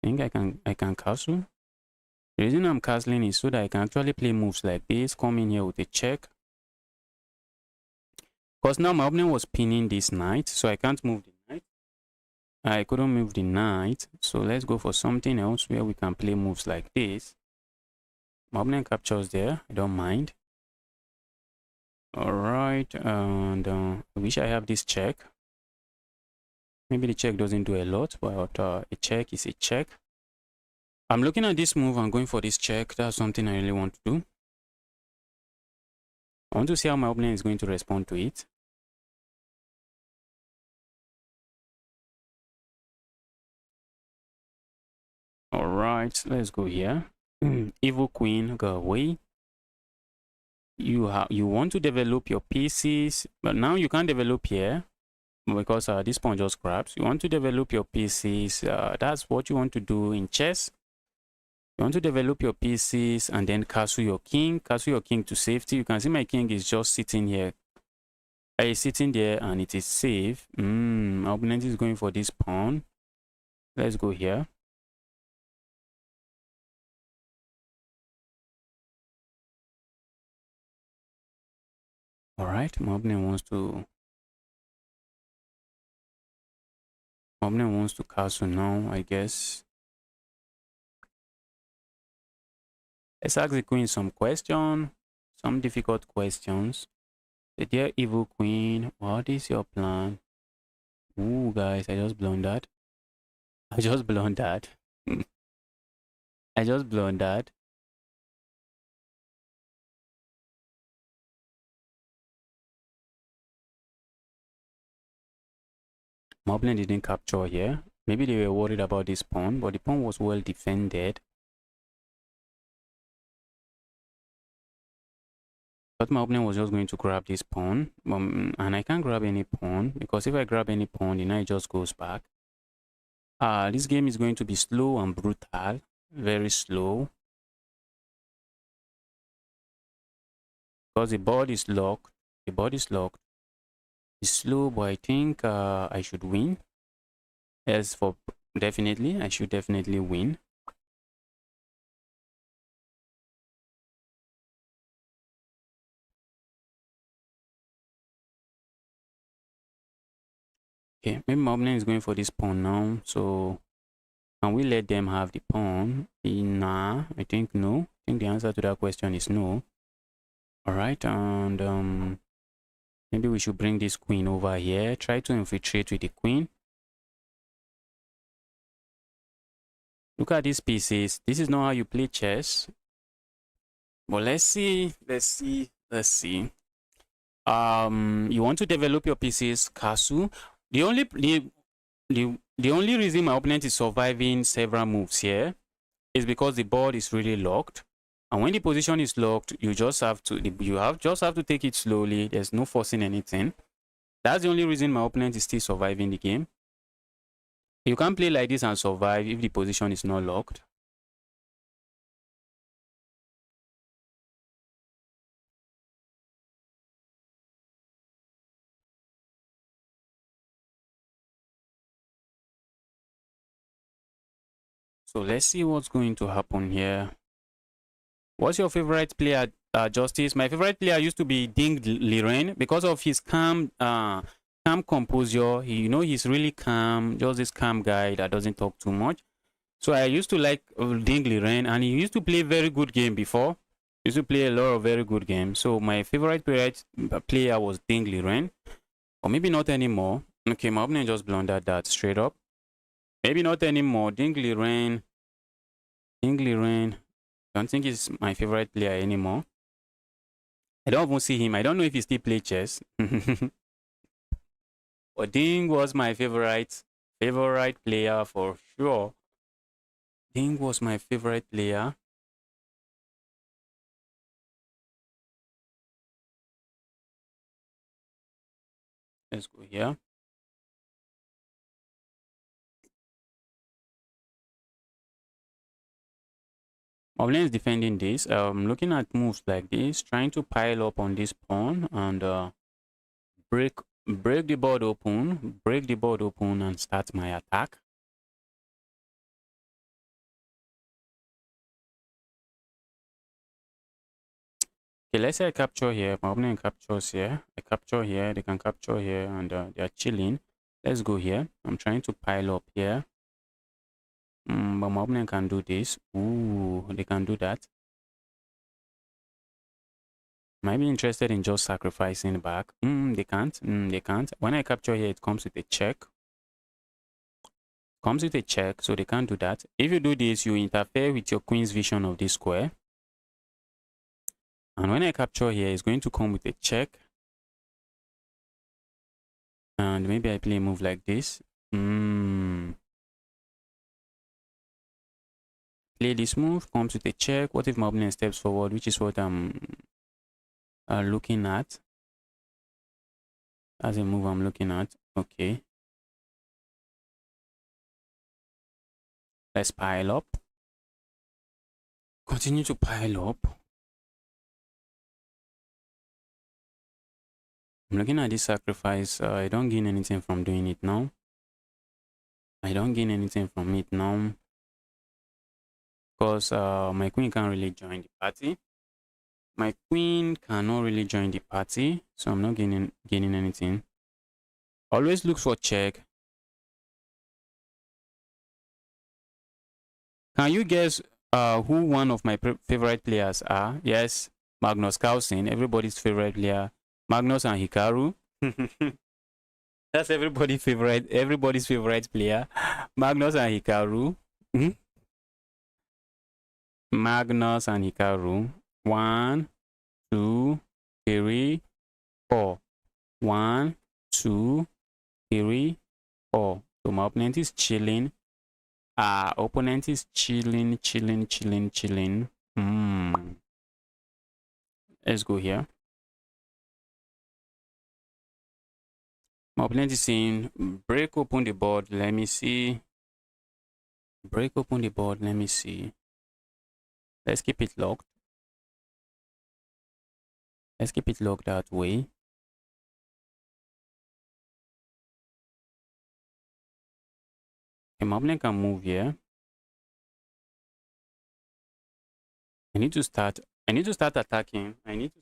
I think I can castle. The reason I'm castling is so that I can actually play moves like this, come in here with a check. Because now my opponent was pinning this knight, so I can't move the knight. I couldn't move the knight, so let's go for something else where we can play moves like this. My opponent captures there, I don't mind. Alright, and I wish I have this check. Maybe the check doesn't do a lot, but a check is a check. I'm looking at this move and going for this check. That's something I really want to do. I want to see how my opponent is going to respond to it. Alright, let's go here. Evil queen, go away. You want to develop your pieces, but now you can't develop here because this pawn just grabs. You want to develop your pieces. That's what you want to do in chess. You want to develop your pieces and then castle your king to safety. You can see my king is just sitting here. It's sitting there and it is safe. My opponent is going for this pawn. Let's go here. All right, my opponent wants to castle now, I guess. Let's ask the queen some questions, some difficult questions. The dear evil queen, what is your plan? Ooh, guys, I just blown that. I just blown that. I just blown that. My opponent didn't capture here. Maybe they were worried about this pawn, but the pawn was well defended. But my opponent was just going to grab this pawn, and I can't grab any pawn because if I grab any pawn, the knight just goes back. This game is going to be slow and brutal, very slow. because the board is locked. The board is locked. It's slow, but I think I should win. Yes, for definitely, I should definitely win. Okay, maybe my opponent is going for this pawn now. So can we let them have the pawn? Nah, I think no. I think the answer to that question is no. All right, and maybe we should bring this queen over here. Try to infiltrate with the queen. Look at these pieces. This is not how you play chess. But let's see. You want to develop your pieces, Kasu. The only reason my opponent is surviving several moves here is because the board is really locked. And when the position is locked, you just have to take it slowly. There's no forcing anything. That's the only reason my opponent is still surviving the game. You can't play like this and survive if the position is not locked. So let's see what's going to happen here. What's your favorite player, Justice? My favorite player used to be Ding Liren because of his calm composure. He's really calm, just this calm guy that doesn't talk too much. So I used to like Ding Liren, and he used to play very good game before. He used to play a lot of very good games. So my favorite player was Ding Liren, or maybe not anymore. Okay, my opponent just blundered that straight up. Maybe not anymore. Ding Liren. Don't think he's my favorite player anymore. I don't even see him. I don't know if he still plays chess. But Ding was my favorite player for sure. Ding was my favorite player. Let's go here. Oblin is defending this. Looking at moves like this, trying to pile up on this pawn and break the board open, and start my attack. Okay, let's say I capture here. My opponent captures here. I capture here. They can capture here, and they are chilling. Let's go here. I'm trying to pile up here. But my opponent can do this. Ooh, they can do that. Might be interested in just sacrificing back. They can't. They can't. When I capture here, it comes with a check. So they can't do that. If you do this, you interfere with your queen's vision of this square. And when I capture here, it's going to come with a check. And maybe I play a move like this. Play this move, comes with a check. What if my opponent steps forward, which is what I'm looking at. As a move I'm looking at. Okay. Let's pile up. Continue to pile up. I'm looking at this sacrifice. I don't gain anything from doing it now. Because my queen can't really join the party. So I'm not gaining anything. Always look for check. Can you guess who one of my favorite players are? Yes, Magnus Carlsen, everybody's favorite player. Magnus and Hikaru. That's everybody's favorite player. Magnus and Hikaru. Magnus and Hikaru. 1, 2, 3, 4. 1, 2, 3, 4. So my opponent is chilling. Opponent is chilling. Let's go here. My opponent is saying, break open the board. Let me see. Let's keep it locked. Let's keep it locked that way. Okay, my opponent can move here. I need to start attacking. I need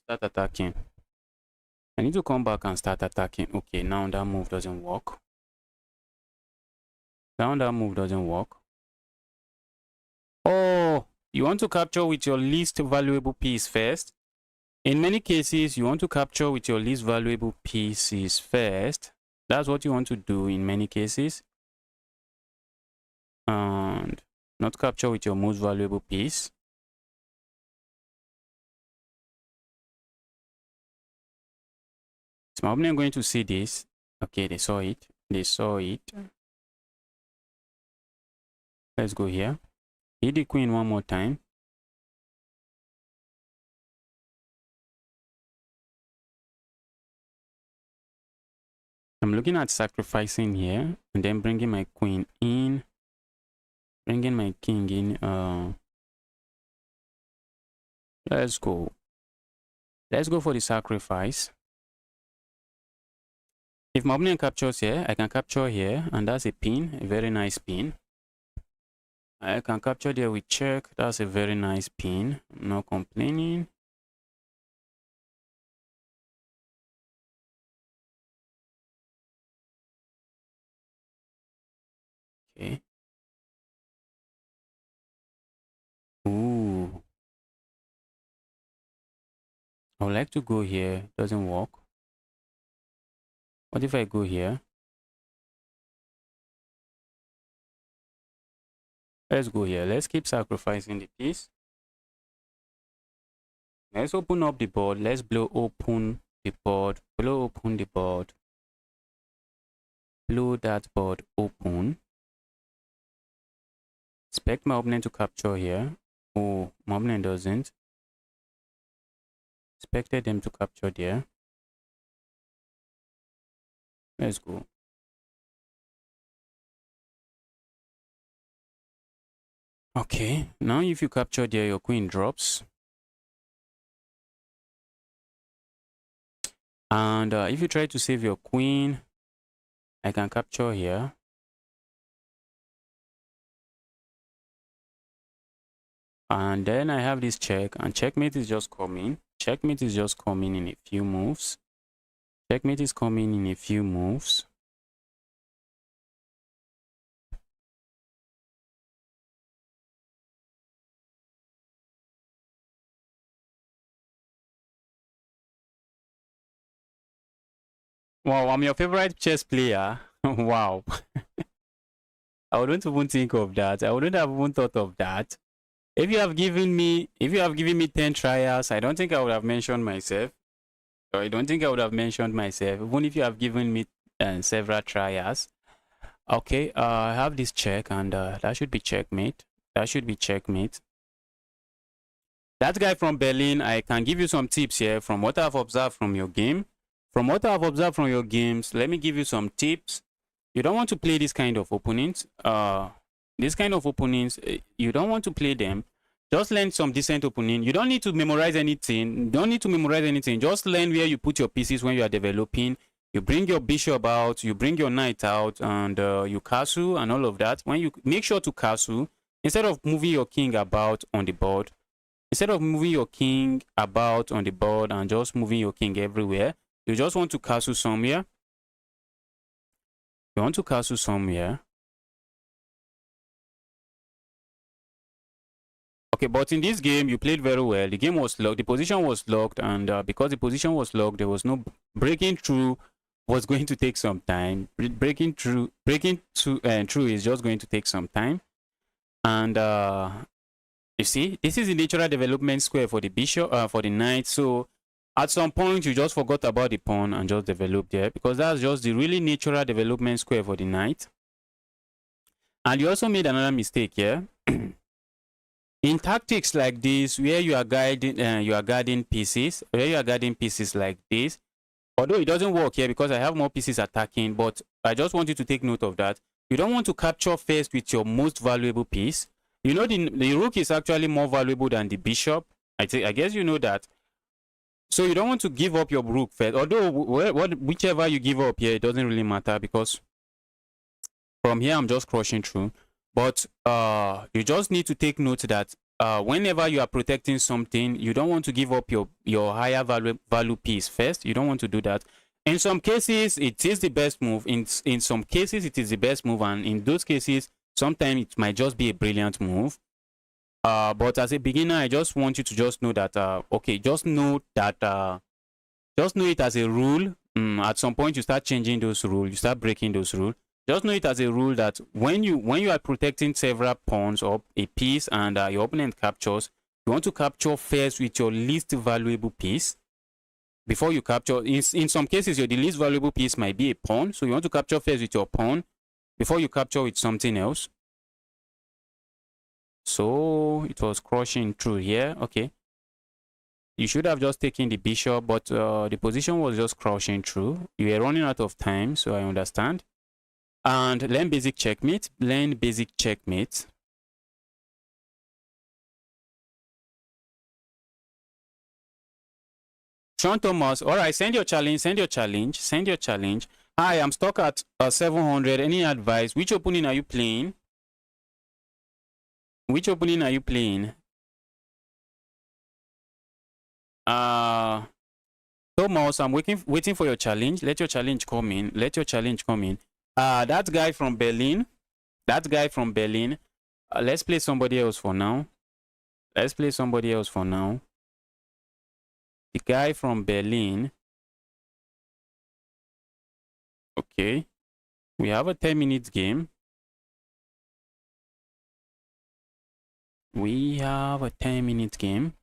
to come back and start attacking. Okay, now that move doesn't work. Oh, you want to capture with your least valuable piece first? In many cases, you want to capture with your least valuable pieces first. That's what you want to do in many cases. And not capture with your most valuable piece. Is my opponent going to see this? Okay, they saw it. Let's go here. Hit the queen one more time. I'm looking at sacrificing here and then bringing my queen in, bringing my king in. Let's go for the sacrifice. If my opponent captures here, I can capture here, and that's a pin, a very nice pin. I can capture there with check. That's a very nice pin. I'm not complaining. Okay. Ooh. I would like to go here. Doesn't work. What if I go here? Let's go here. Let's keep sacrificing the piece. Let's open up the board. Let's blow open the board. Blow open the board. Blow that board open. Expect my opponent to capture here. Oh, my opponent doesn't. Expected them to capture there. Let's go. Okay, now if you capture there, your queen drops. And if you try to save your queen, I can capture here. And then I have this check, and checkmate is just coming. Checkmate is just coming in a few moves. Checkmate is coming in a few moves. Wow, I'm your favorite chess player. Wow. I wouldn't even think of that. I wouldn't have even thought of that. If you have given me 10 trials, I don't think I would have mentioned myself. Or I don't think I would have mentioned myself, even if you have given me several trials. Okay, I have this check, and that should be checkmate. That should be checkmate. That guy from Berlin, I can give you some tips here from what I've observed from your game. From what I've observed from your games, let me give you some tips. You don't want to play this kind of opponents. This kind of opponents, you don't want to play them. Just learn some decent opponent. You don't need to memorize anything. Just learn where you put your pieces when you are developing. You bring your bishop out, you bring your knight out, and you castle and all of that. When you make sure to castle, instead of moving your king about on the board, and just moving your king everywhere, you just want to castle somewhere. You want to castle somewhere. Okay, but in this game, you played very well. The game was locked. The position was locked, and because the position was locked, there was no breaking through. Was going to take some time. Breaking through is just going to take some time. And you see, this is the natural development square for the bishop, for the knight. So at some point, you just forgot about the pawn and just developed there, because that's just the really natural development square for the knight. And you also made another mistake here. In tactics like this, where you are guarding pieces, like this, although it doesn't work here because I have more pieces attacking, but I just want you to take note of that. You don't want to capture first with your most valuable piece. You know, the rook is actually more valuable than the bishop. I guess you know that. So you don't want to give up your rook first. Although whichever you give up here, it doesn't really matter because from here I'm just crushing through. But you just need to take note that whenever you are protecting something, you don't want to give up your higher value piece first. You don't want to do that. In some cases, it is the best move. In some cases, it is the best move, and in those cases, sometimes it might just be a brilliant move. But as a beginner, I just want you to just know that okay, just know that just know it as a rule. At some point, you start changing those rules, you start breaking those rules. Just know it as a rule that when you are protecting several pawns or a piece and your opponent captures, you want to capture first with your least valuable piece before you capture. In some cases, the least valuable piece might be a pawn, so you want to capture first with your pawn before you capture with something else. So it was crushing through here. Okay, you should have just taken the bishop, but the position was just crushing through. You were running out of time, so I understand. And learn basic checkmate. Learn basic checkmate. Sean Thomas, all right, send your challenge, send your challenge, send your challenge. Hi, I'm stuck at 700. Any advice? Which opening are you playing? Which opening are you playing? Thomas, I'm waiting for your challenge. Let your challenge come in. Let your challenge come in. That guy from Berlin. That guy from Berlin. Let's play somebody else for now. Let's play somebody else for now. The guy from Berlin. Okay. We have a 10-minute game. We have a 10-minute game.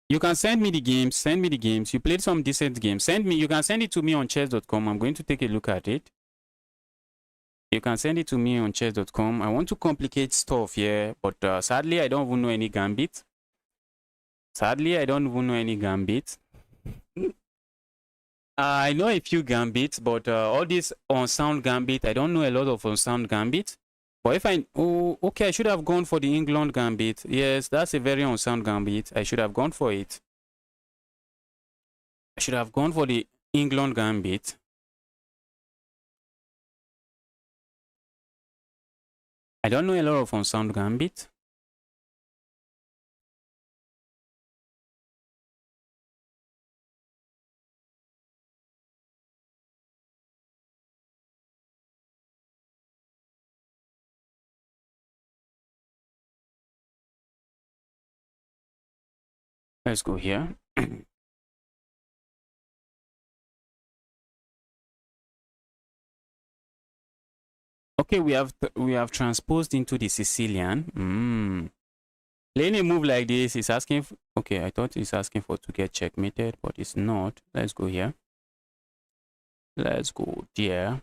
You can send me the games. Send me the games. You played some decent games. You can send it to me on chess.com. I'm going to take a look at it. You can send it to me on chess.com. I want to complicate stuff here, but sadly, I don't even know any gambit. Sadly, I don't even know any gambit. I know a few gambits, but all this unsound gambit, I don't know a lot of unsound gambit. But if okay, I should have gone for the England gambit. Yes, that's a very unsound gambit. I should have gone for it. I should have gone for the England gambit. I don't know a lot of unsound gambit. Let's go here. Okay, we have transposed into the Sicilian. Playing a move like this is asking. Okay, I thought it's asking for to get checkmated, but it's not. Let's go here. Let's go there.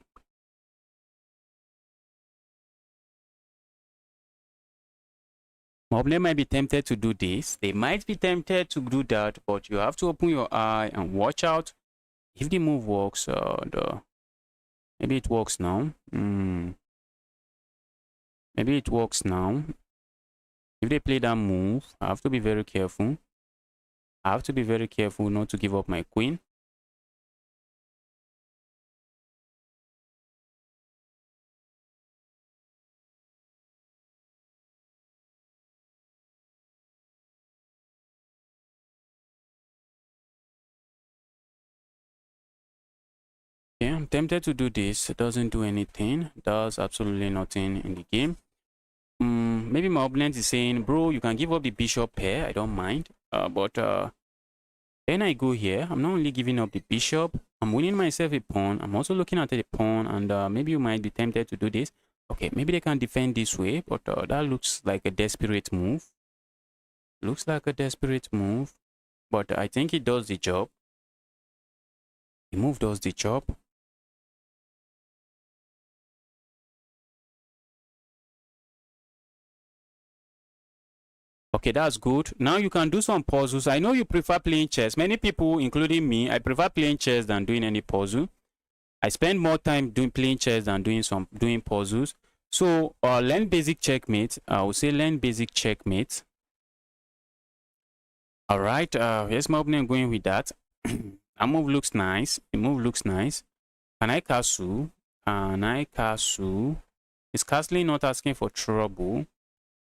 My opponent might be tempted to do this. They might be tempted to do that, but you have to open your eye and watch out. If the move works, maybe it works now. Maybe it works now. If they play that move, I have to be very careful. I have to be very careful not to give up my queen. Yeah, I'm tempted to do this. It doesn't do anything. It does absolutely nothing in the game. Maybe my opponent is saying, bro, you can give up the bishop here. I don't mind. But then I go here. I'm not only giving up the bishop. I'm winning myself a pawn. I'm also looking at the pawn. And maybe you might be tempted to do this. Okay, maybe they can defend this way. But that looks like a desperate move. Looks like a desperate move. But I think it does the job. The move does the job. Okay, that's good. Now you can do some puzzles. I know you prefer playing chess. Many people, including me, I prefer playing chess than doing any puzzle. I spend more time playing chess than doing puzzles. So learn basic checkmate. I will say learn basic checkmate. All right. Here's my opening going with that. Our move looks nice. The move looks nice. Can I castle? Can I castle? Is castling not asking for trouble?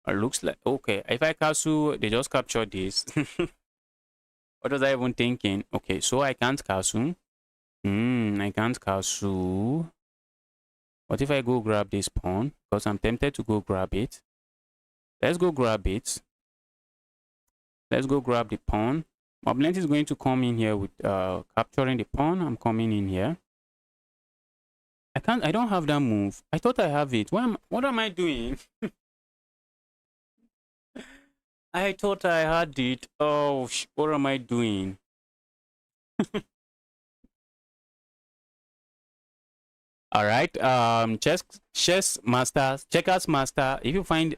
Looks like okay. If I castle, they just capture this. What was I even thinking? Okay, so I can't castle. I can't castle. What if I go grab this pawn? Because I'm tempted to go grab it. Let's go grab it. Let's go grab the pawn. My opponent is going to come in here with capturing the pawn. I'm coming in here. I don't have that move. I thought I have it. What am I doing? I thought I had it. Oh, what am I doing? All right. Chess master, checkers master. If you find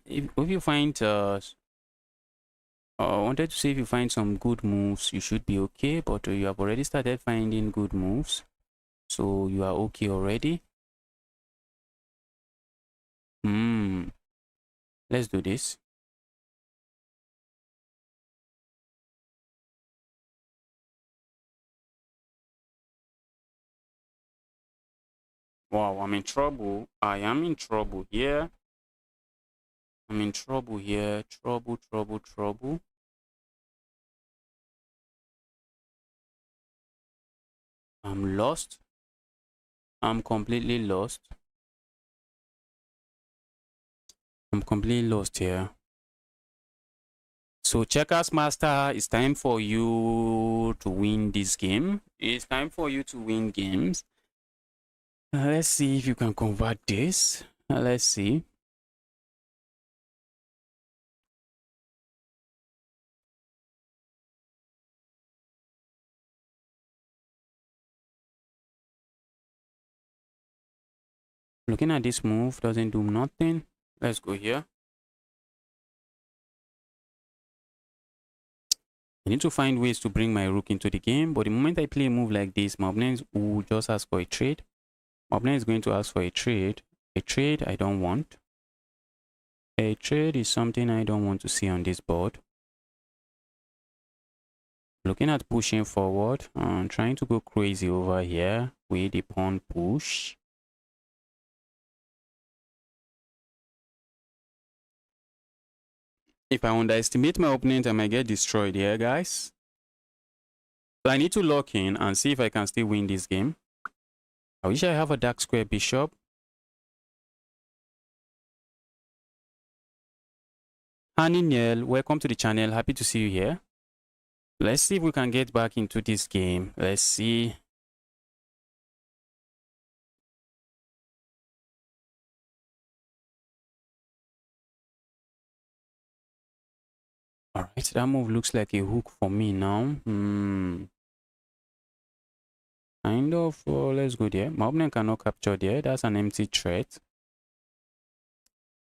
I wanted to say if you find some good moves, you should be okay. But you have already started finding good moves, so you are okay already. Let's do this. Wow, I'm in trouble. I am in trouble here. I'm in trouble here. Trouble, trouble, trouble. I'm lost. I'm completely lost. I'm completely lost here. So checkers master, it's time for you to win this game. It's time for you to win games. Let's see if you can convert this. Let's see. Looking at this move doesn't do nothing. Let's go here. I need to find ways to bring my rook into the game, but the moment I play a move like this, my opponent will just ask for a trade. My opponent is going to ask for a trade. A trade I don't want. A trade is something I don't want to see on this board. Looking at pushing forward, trying to go crazy over here with the pawn push. If I underestimate my opponent, I might get destroyed here, guys. So I need to lock in and see if I can still win this game. I wish I have a dark square bishop. Haniniel, welcome to the channel. Happy to see you here. Let's see if we can get back into this game. Let's see. All right, that move looks like a hook for me now. Kind of. Let's go there. My opponent cannot capture there. That's an empty threat.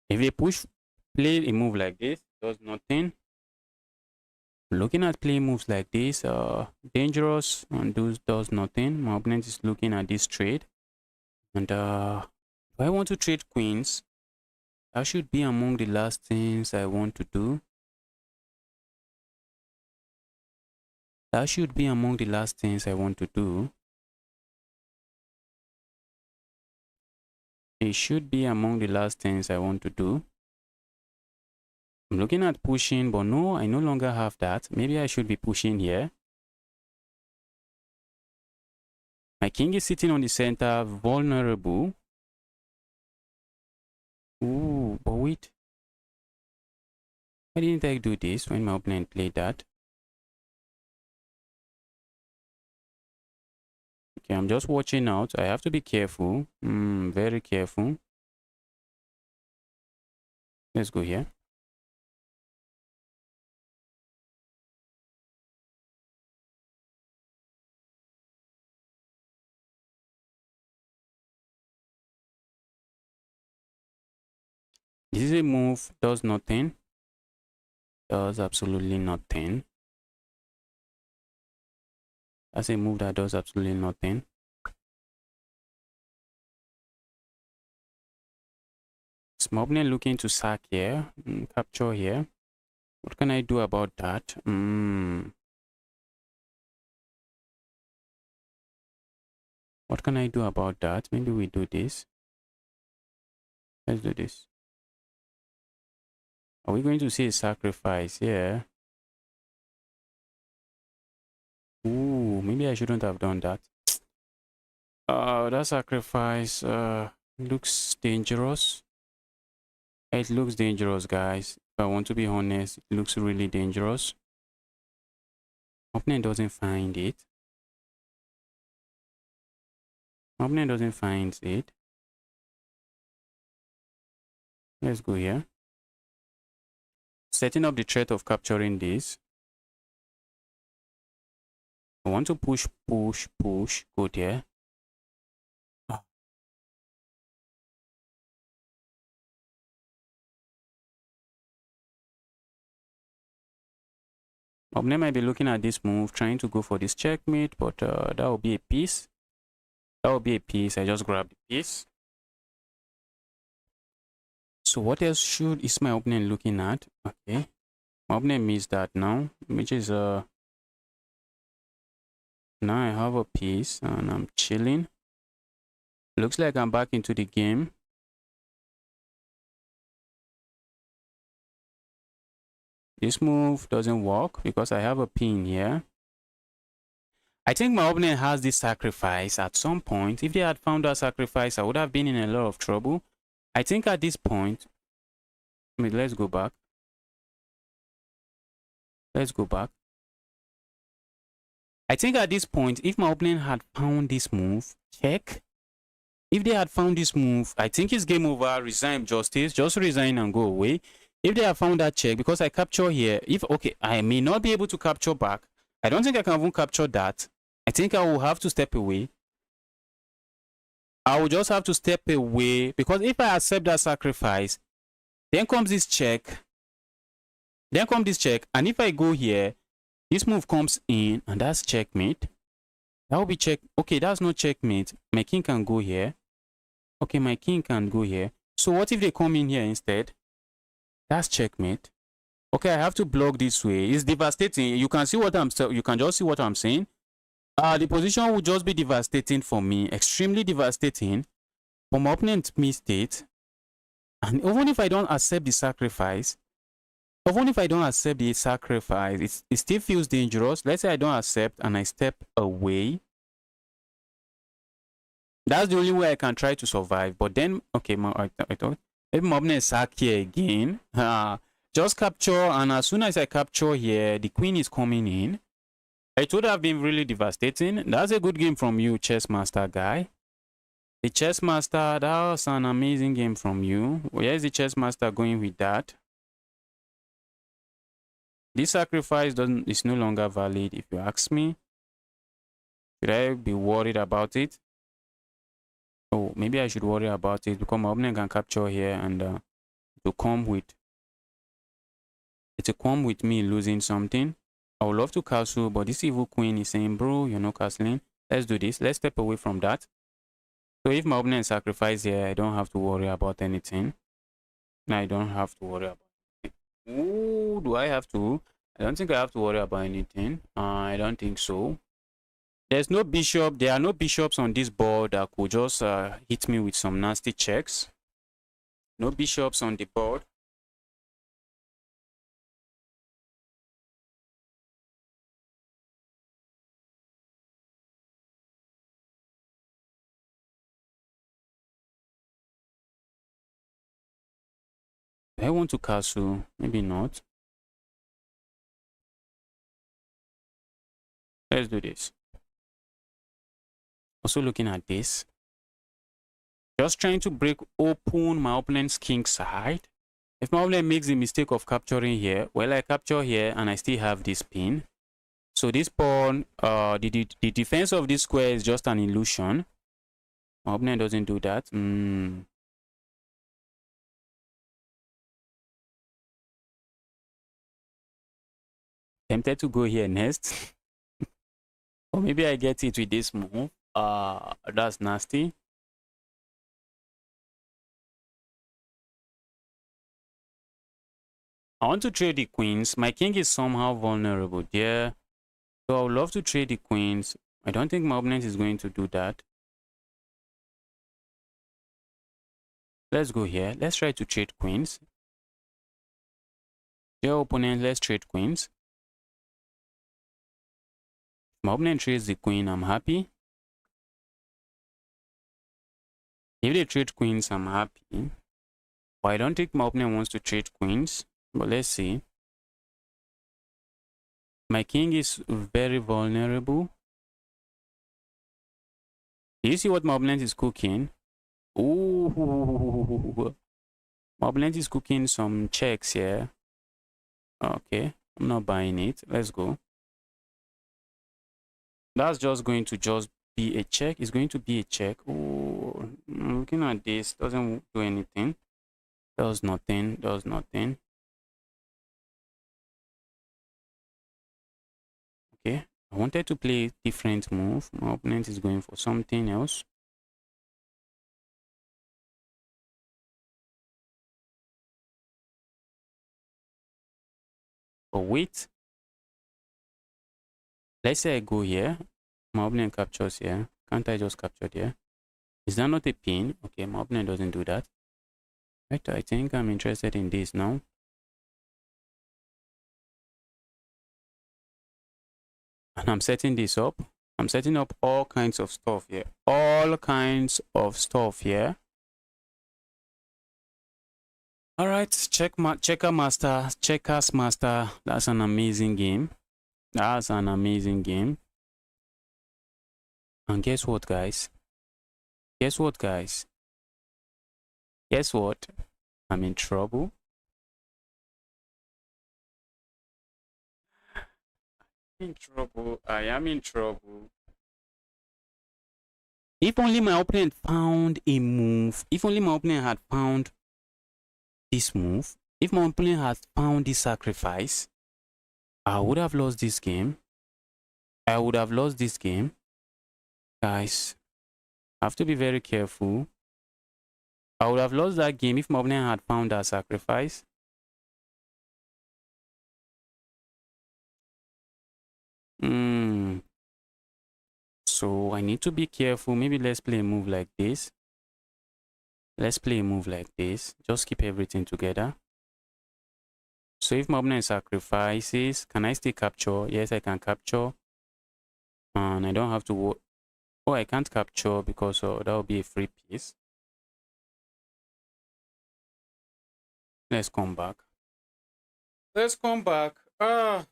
If they play a move like this, does nothing. Looking at play moves like this, dangerous and does nothing. My opponent is looking at this trade. And if I want to trade queens, that should be among the last things I want to do. That should be among the last things I want to do. It should be among the last things I want to do. I'm looking at pushing, but no, I no longer have that. Maybe I should be pushing here. My king is sitting on the center, vulnerable. Ooh, but wait. Why didn't I do this when my opponent played that? Okay, I'm just watching out. I have to be careful. Very careful. Let's go here. This is a move, does nothing. does absolutely nothing. That's a move that does absolutely nothing. Is my opponent looking to sack here? Capture here. What can I do about that? What can I do about that? Maybe we do this. Let's do this. Are we going to see a sacrifice here? Ooh, maybe I shouldn't have done that. That sacrifice looks dangerous. It looks dangerous, guys. If I want to be honest, it looks really dangerous. Opponent doesn't find it. Opponent doesn't find it. Let's go here. Setting up the threat of capturing this. I want to push, go there. Opponent might be looking at this move, trying to go for this checkmate, but that will be a piece. That will be a piece. I just grabbed the piece. So what else is my opponent looking at? Okay. My opponent missed that now, which is now I have a piece and I'm chilling. Looks like I'm back into the game. This move doesn't work because I have a pin here. I think my opponent has this sacrifice at some point. If they had found that sacrifice, I would have been in a lot of trouble. I think at this point, let's go back. Let's go back. I think at this point, if my opponent had found this move, check. If they had found this move, I think it's game over. Resign, justice. Just resign and go away. If they have found that check, because I capture here, okay, I may not be able to capture back. I don't think I can even capture that. I think I will have to step away. I will just have to step away because if I accept that sacrifice, then comes this check. Then comes this check. And if I go here, this move comes in and that's checkmate. That will be check. Okay, that's not checkmate. My king can go here. Okay, my king can go here. So what if they come in here instead? That's checkmate. Okay, I have to block this way. It's devastating. You can see what you can just see what I'm saying. The position will just be devastating for me. Extremely devastating. But my opponent missed it. And even if I don't accept the sacrifice, it still feels dangerous. Let's say I don't accept and I step away. That's the only way I can try to survive. But then, okay, I thought maybe my opponent sack here again. Just capture, and as soon as I capture here, the queen is coming in. It would have been really devastating. That's a good game from you, chess master guy. The chess master, that was an amazing game from you. Where is the chess master going with that? This sacrifice is no longer valid, if you ask me. Should I be worried about it? Oh, maybe I should worry about it because my opponent can capture here and to come with me losing something. I would love to castle, but this evil queen is saying, bro, you're not castling. Let's do this. Let's step away from that. So if my opponent sacrifice here, I don't have to worry about anything. I don't have to worry about it. Ooh, do I have to? I don't think I have to worry about anything. I don't think so. There's no bishop. There are no bishops on this board that could just hit me with some nasty checks. No bishops on the board. I want to castle. Maybe not. Let's do this. Also looking at this. Just trying to break open my opponent's king side. If my opponent makes the mistake of capturing here, well, I capture here and I still have this pin. So this pawn, the defense of this square is just an illusion. My opponent doesn't do that. Tempted to go here next. Or maybe I get it with this move. That's nasty. I want to trade the queens. My king is somehow vulnerable there. So I would love to trade the queens. I don't think my opponent is going to do that. Let's go here. Let's try to trade queens. Dear opponent, let's trade queens. My opponent trades the queen, I'm happy. If they trade queens, I'm happy. But I don't think my opponent wants to trade queens. But let's see. My king is very vulnerable. Do you see what my opponent is cooking? Ooh. My opponent is cooking some checks here. Okay, I'm not buying it. Let's go. That's just going to just be a check. It's going to be a check. Oh, looking at this, doesn't do anything. Does nothing. Does nothing. Okay, I wanted to play a different move. My opponent is going for something else. But wait. Let's say I go here. My opponent captures here. Can't I just capture there? Is that not a pin? Okay, my opponent doesn't do that. Right, I think I'm interested in this now. And I'm setting this up. I'm setting up all kinds of stuff here. All kinds of stuff here. All right, checker master, checkers master. That's an amazing game. That's an amazing game. And guess what, guys? Guess what, guys? Guess what? I'm in trouble. In trouble. I am in trouble. If only my opponent found a move. If only my opponent had found this move. If my opponent had found this sacrifice, I would have lost this game. I would have lost this game. Guys, I have to be very careful. I would have lost that game if my opponent had found that sacrifice. So I need to be careful. Maybe let's play a move like this. Let's play a move like this. Just keep everything together. So if my opponent sacrifices, can I still capture? Yes, I can capture. And I don't have to... Oh, I can't capture because that will be a free piece. Let's come back. Let's come back. Talk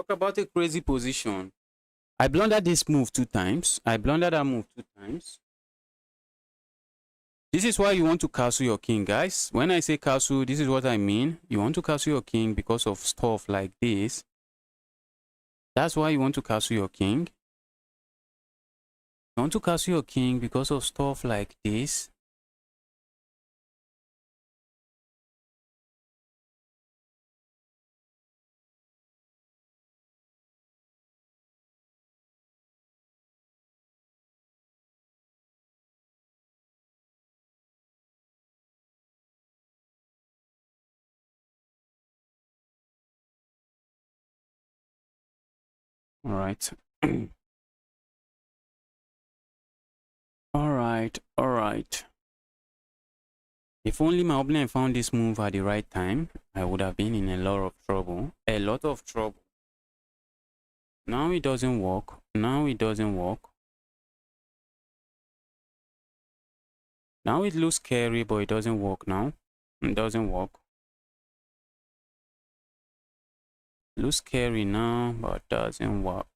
about a crazy position. I blundered this move 2 times. I blundered that move 2 times. This is why you want to castle your king, guys. When I say castle, this is what I mean. You want to castle your king because of stuff like this. That's why you want to castle your king. You want to castle your king because of stuff like this. All right. All right. If only my opponent found this move at the right time, I would have been in a lot of trouble. A lot of trouble. Now it doesn't work. Now it doesn't work. Now it looks scary, but it doesn't work now. It doesn't work. Looks scary now, but doesn't work.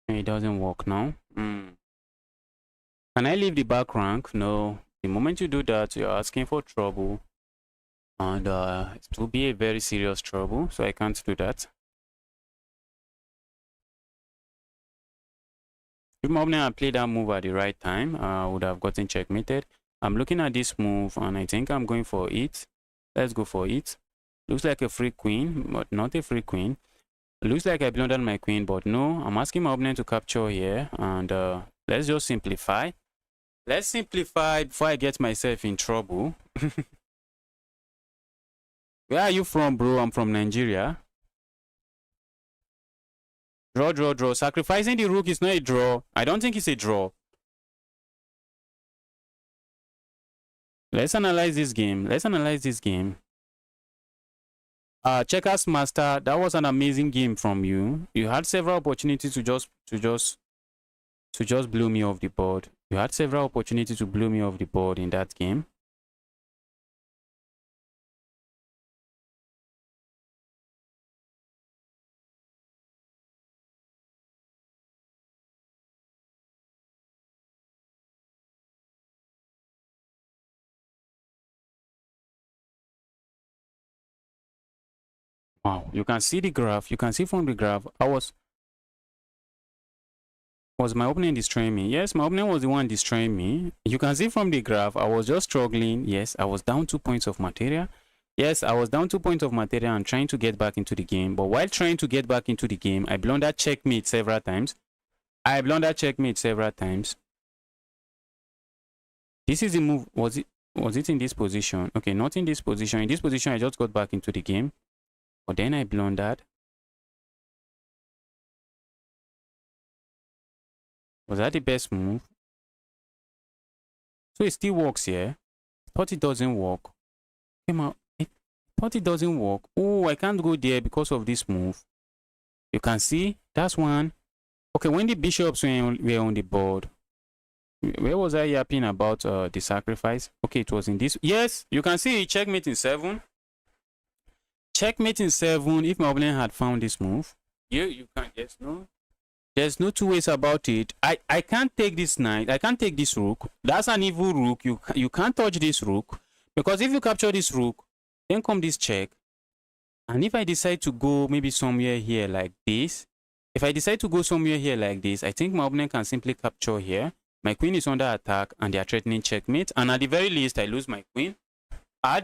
It doesn't work now. Can I leave the back rank? No. The moment you do that, you're asking for trouble. And it will be a very serious trouble, so I can't do that. If my opponent had played that move at the right time, I would have gotten checkmated. I'm looking at this move and I think I'm going for it. Let's go for it. Looks like a free queen, but not a free queen. Looks like I blundered my queen, but no. I'm asking my opponent to capture here, and let's just simplify. Let's simplify before I get myself in trouble. Where are you from, bro? I'm from Nigeria. Draw, draw, draw. Sacrificing the rook is not a draw. I don't think it's a draw. Let's analyze this game. Let's analyze this game. Checkers Master, that was an amazing game from you. You had several opportunities to just blow me off the board. You had several opportunities to blow me off the board in that game. Wow, you can see the graph. You can see from the graph, was my opponent destroying me? Yes, my opponent was the one destroying me. You can see from the graph, I was just struggling. Yes, I was down 2 points of material. Yes, I was down 2 points of material and trying to get back into the game. But while trying to get back into the game, I blundered checkmate several times. This is the move. Was it in this position? Okay, not in this position. In this position, I just got back into the game. But then I blundered. Was that the best move? So it still works here. Thought it doesn't work. Came out. Thought it doesn't work. Oh, I can't go there because of this move. You can see that's one. Okay, when the bishops were on the board, where was I yapping about the sacrifice? Okay, it was in this. Yes, you can see checkmate in 7. Checkmate in 7. If my opponent had found this move, you can't. There's no two ways about it. I can't take this knight. I can't take this rook. That's an evil rook. You can't touch this rook, because if you capture this rook, then come this check. And if I decide to go maybe somewhere here like this, I think my opponent can simply capture here. My queen is under attack and they are threatening checkmate. And at the very least, I lose my queen. I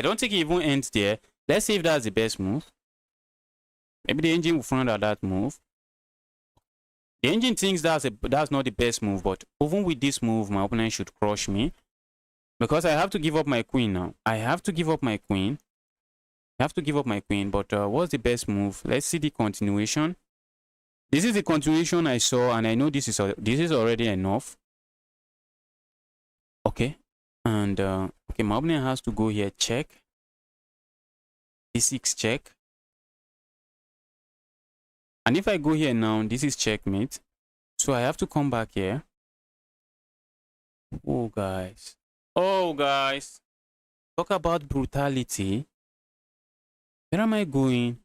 don't think it even ends there. Let's see if that's the best move. Maybe the engine will front at that move. The engine thinks that's not the best move, but even with this move, my opponent should crush me. Because I have to give up my queen now. But what's the best move? Let's see the continuation. This is the continuation I saw, and I know this is already enough. Okay. And okay, my opponent has to go here, check. D6 check. And if I go here now, this is checkmate. So I have to come back here. Oh, guys. Talk about brutality. Where am I going?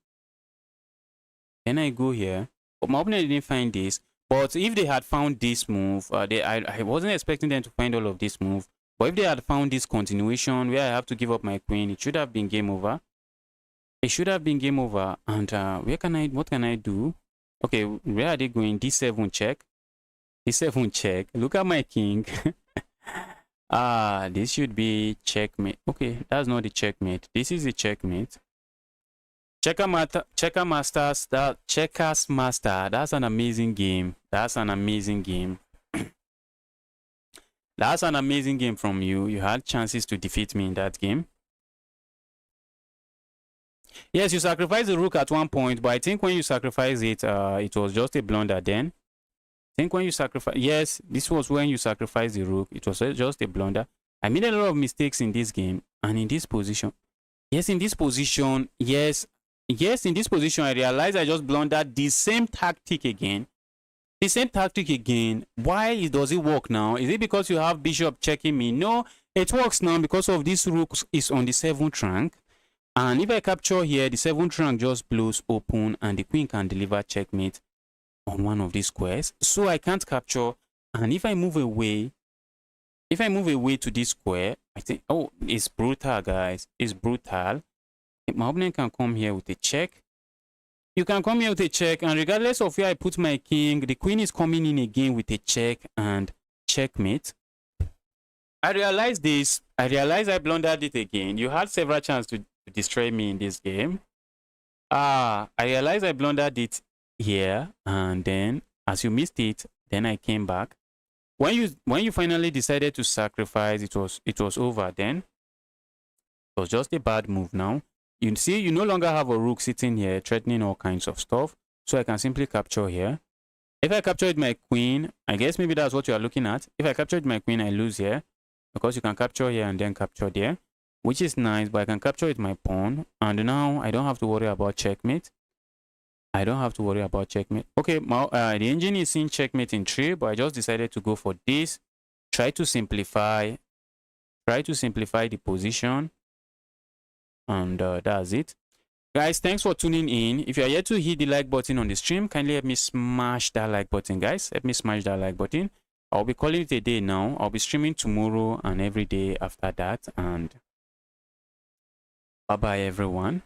Then I go here. But my opponent didn't find this. But if they had found this move, I wasn't expecting them to find all of this move. But if they had found this continuation where I have to give up my queen, it should have been game over. And what can I do? Okay, where are they going? D7 check. Look at my king. This should be checkmate. Okay, that's not the checkmate. This is the checkmate. Checkers Master. That's an amazing game. That's an amazing game from you. You had chances to defeat me in that game. Yes, you sacrificed the rook at one point, but I think when you sacrificed it, it was just a blunder then. I think when you sacrifice, yes, this was when you sacrificed the rook. It was just a blunder. I made a lot of mistakes in this game and in this position. Yes, in this position, I realized I just blundered the same tactic again. Why does it work now? Is it because you have bishop checking me? No, it works now because of this rook is on the 7th rank. And if I capture here, the 7th rank just blows open and the queen can deliver checkmate on one of these squares. So I can't capture. And if I move away to this square, I think, oh, it's brutal, guys. It's brutal. My opponent can come here with a check. you can come here with a check, and regardless of where I put my king, the queen is coming in again with a check and checkmate. I realized this. I realized I blundered it again. You had several chances to destroy me in this game. I realized I blundered it here, and then as you missed it, then I came back. When you finally decided to sacrifice, it was over then. It was just a bad move now. You see, you no longer have a rook sitting here threatening all kinds of stuff. So I can simply capture here. If I capture with my queen, I guess maybe that's what you are looking at. If I capture with my queen, I lose here. Because you can capture here and then capture there. Which is nice, but I can capture with my pawn. And now I don't have to worry about checkmate. I don't have to worry about checkmate. Okay, the engine is in checkmate in 3, but I just decided to go for this. Try to simplify the position. And that's it. Guys, thanks for tuning in. If you are yet to hit the like button on the stream, kindly help me smash that like button, guys. Help me smash that like button. I'll be calling it a day now. I'll be streaming tomorrow and every day after that. And bye-bye, everyone.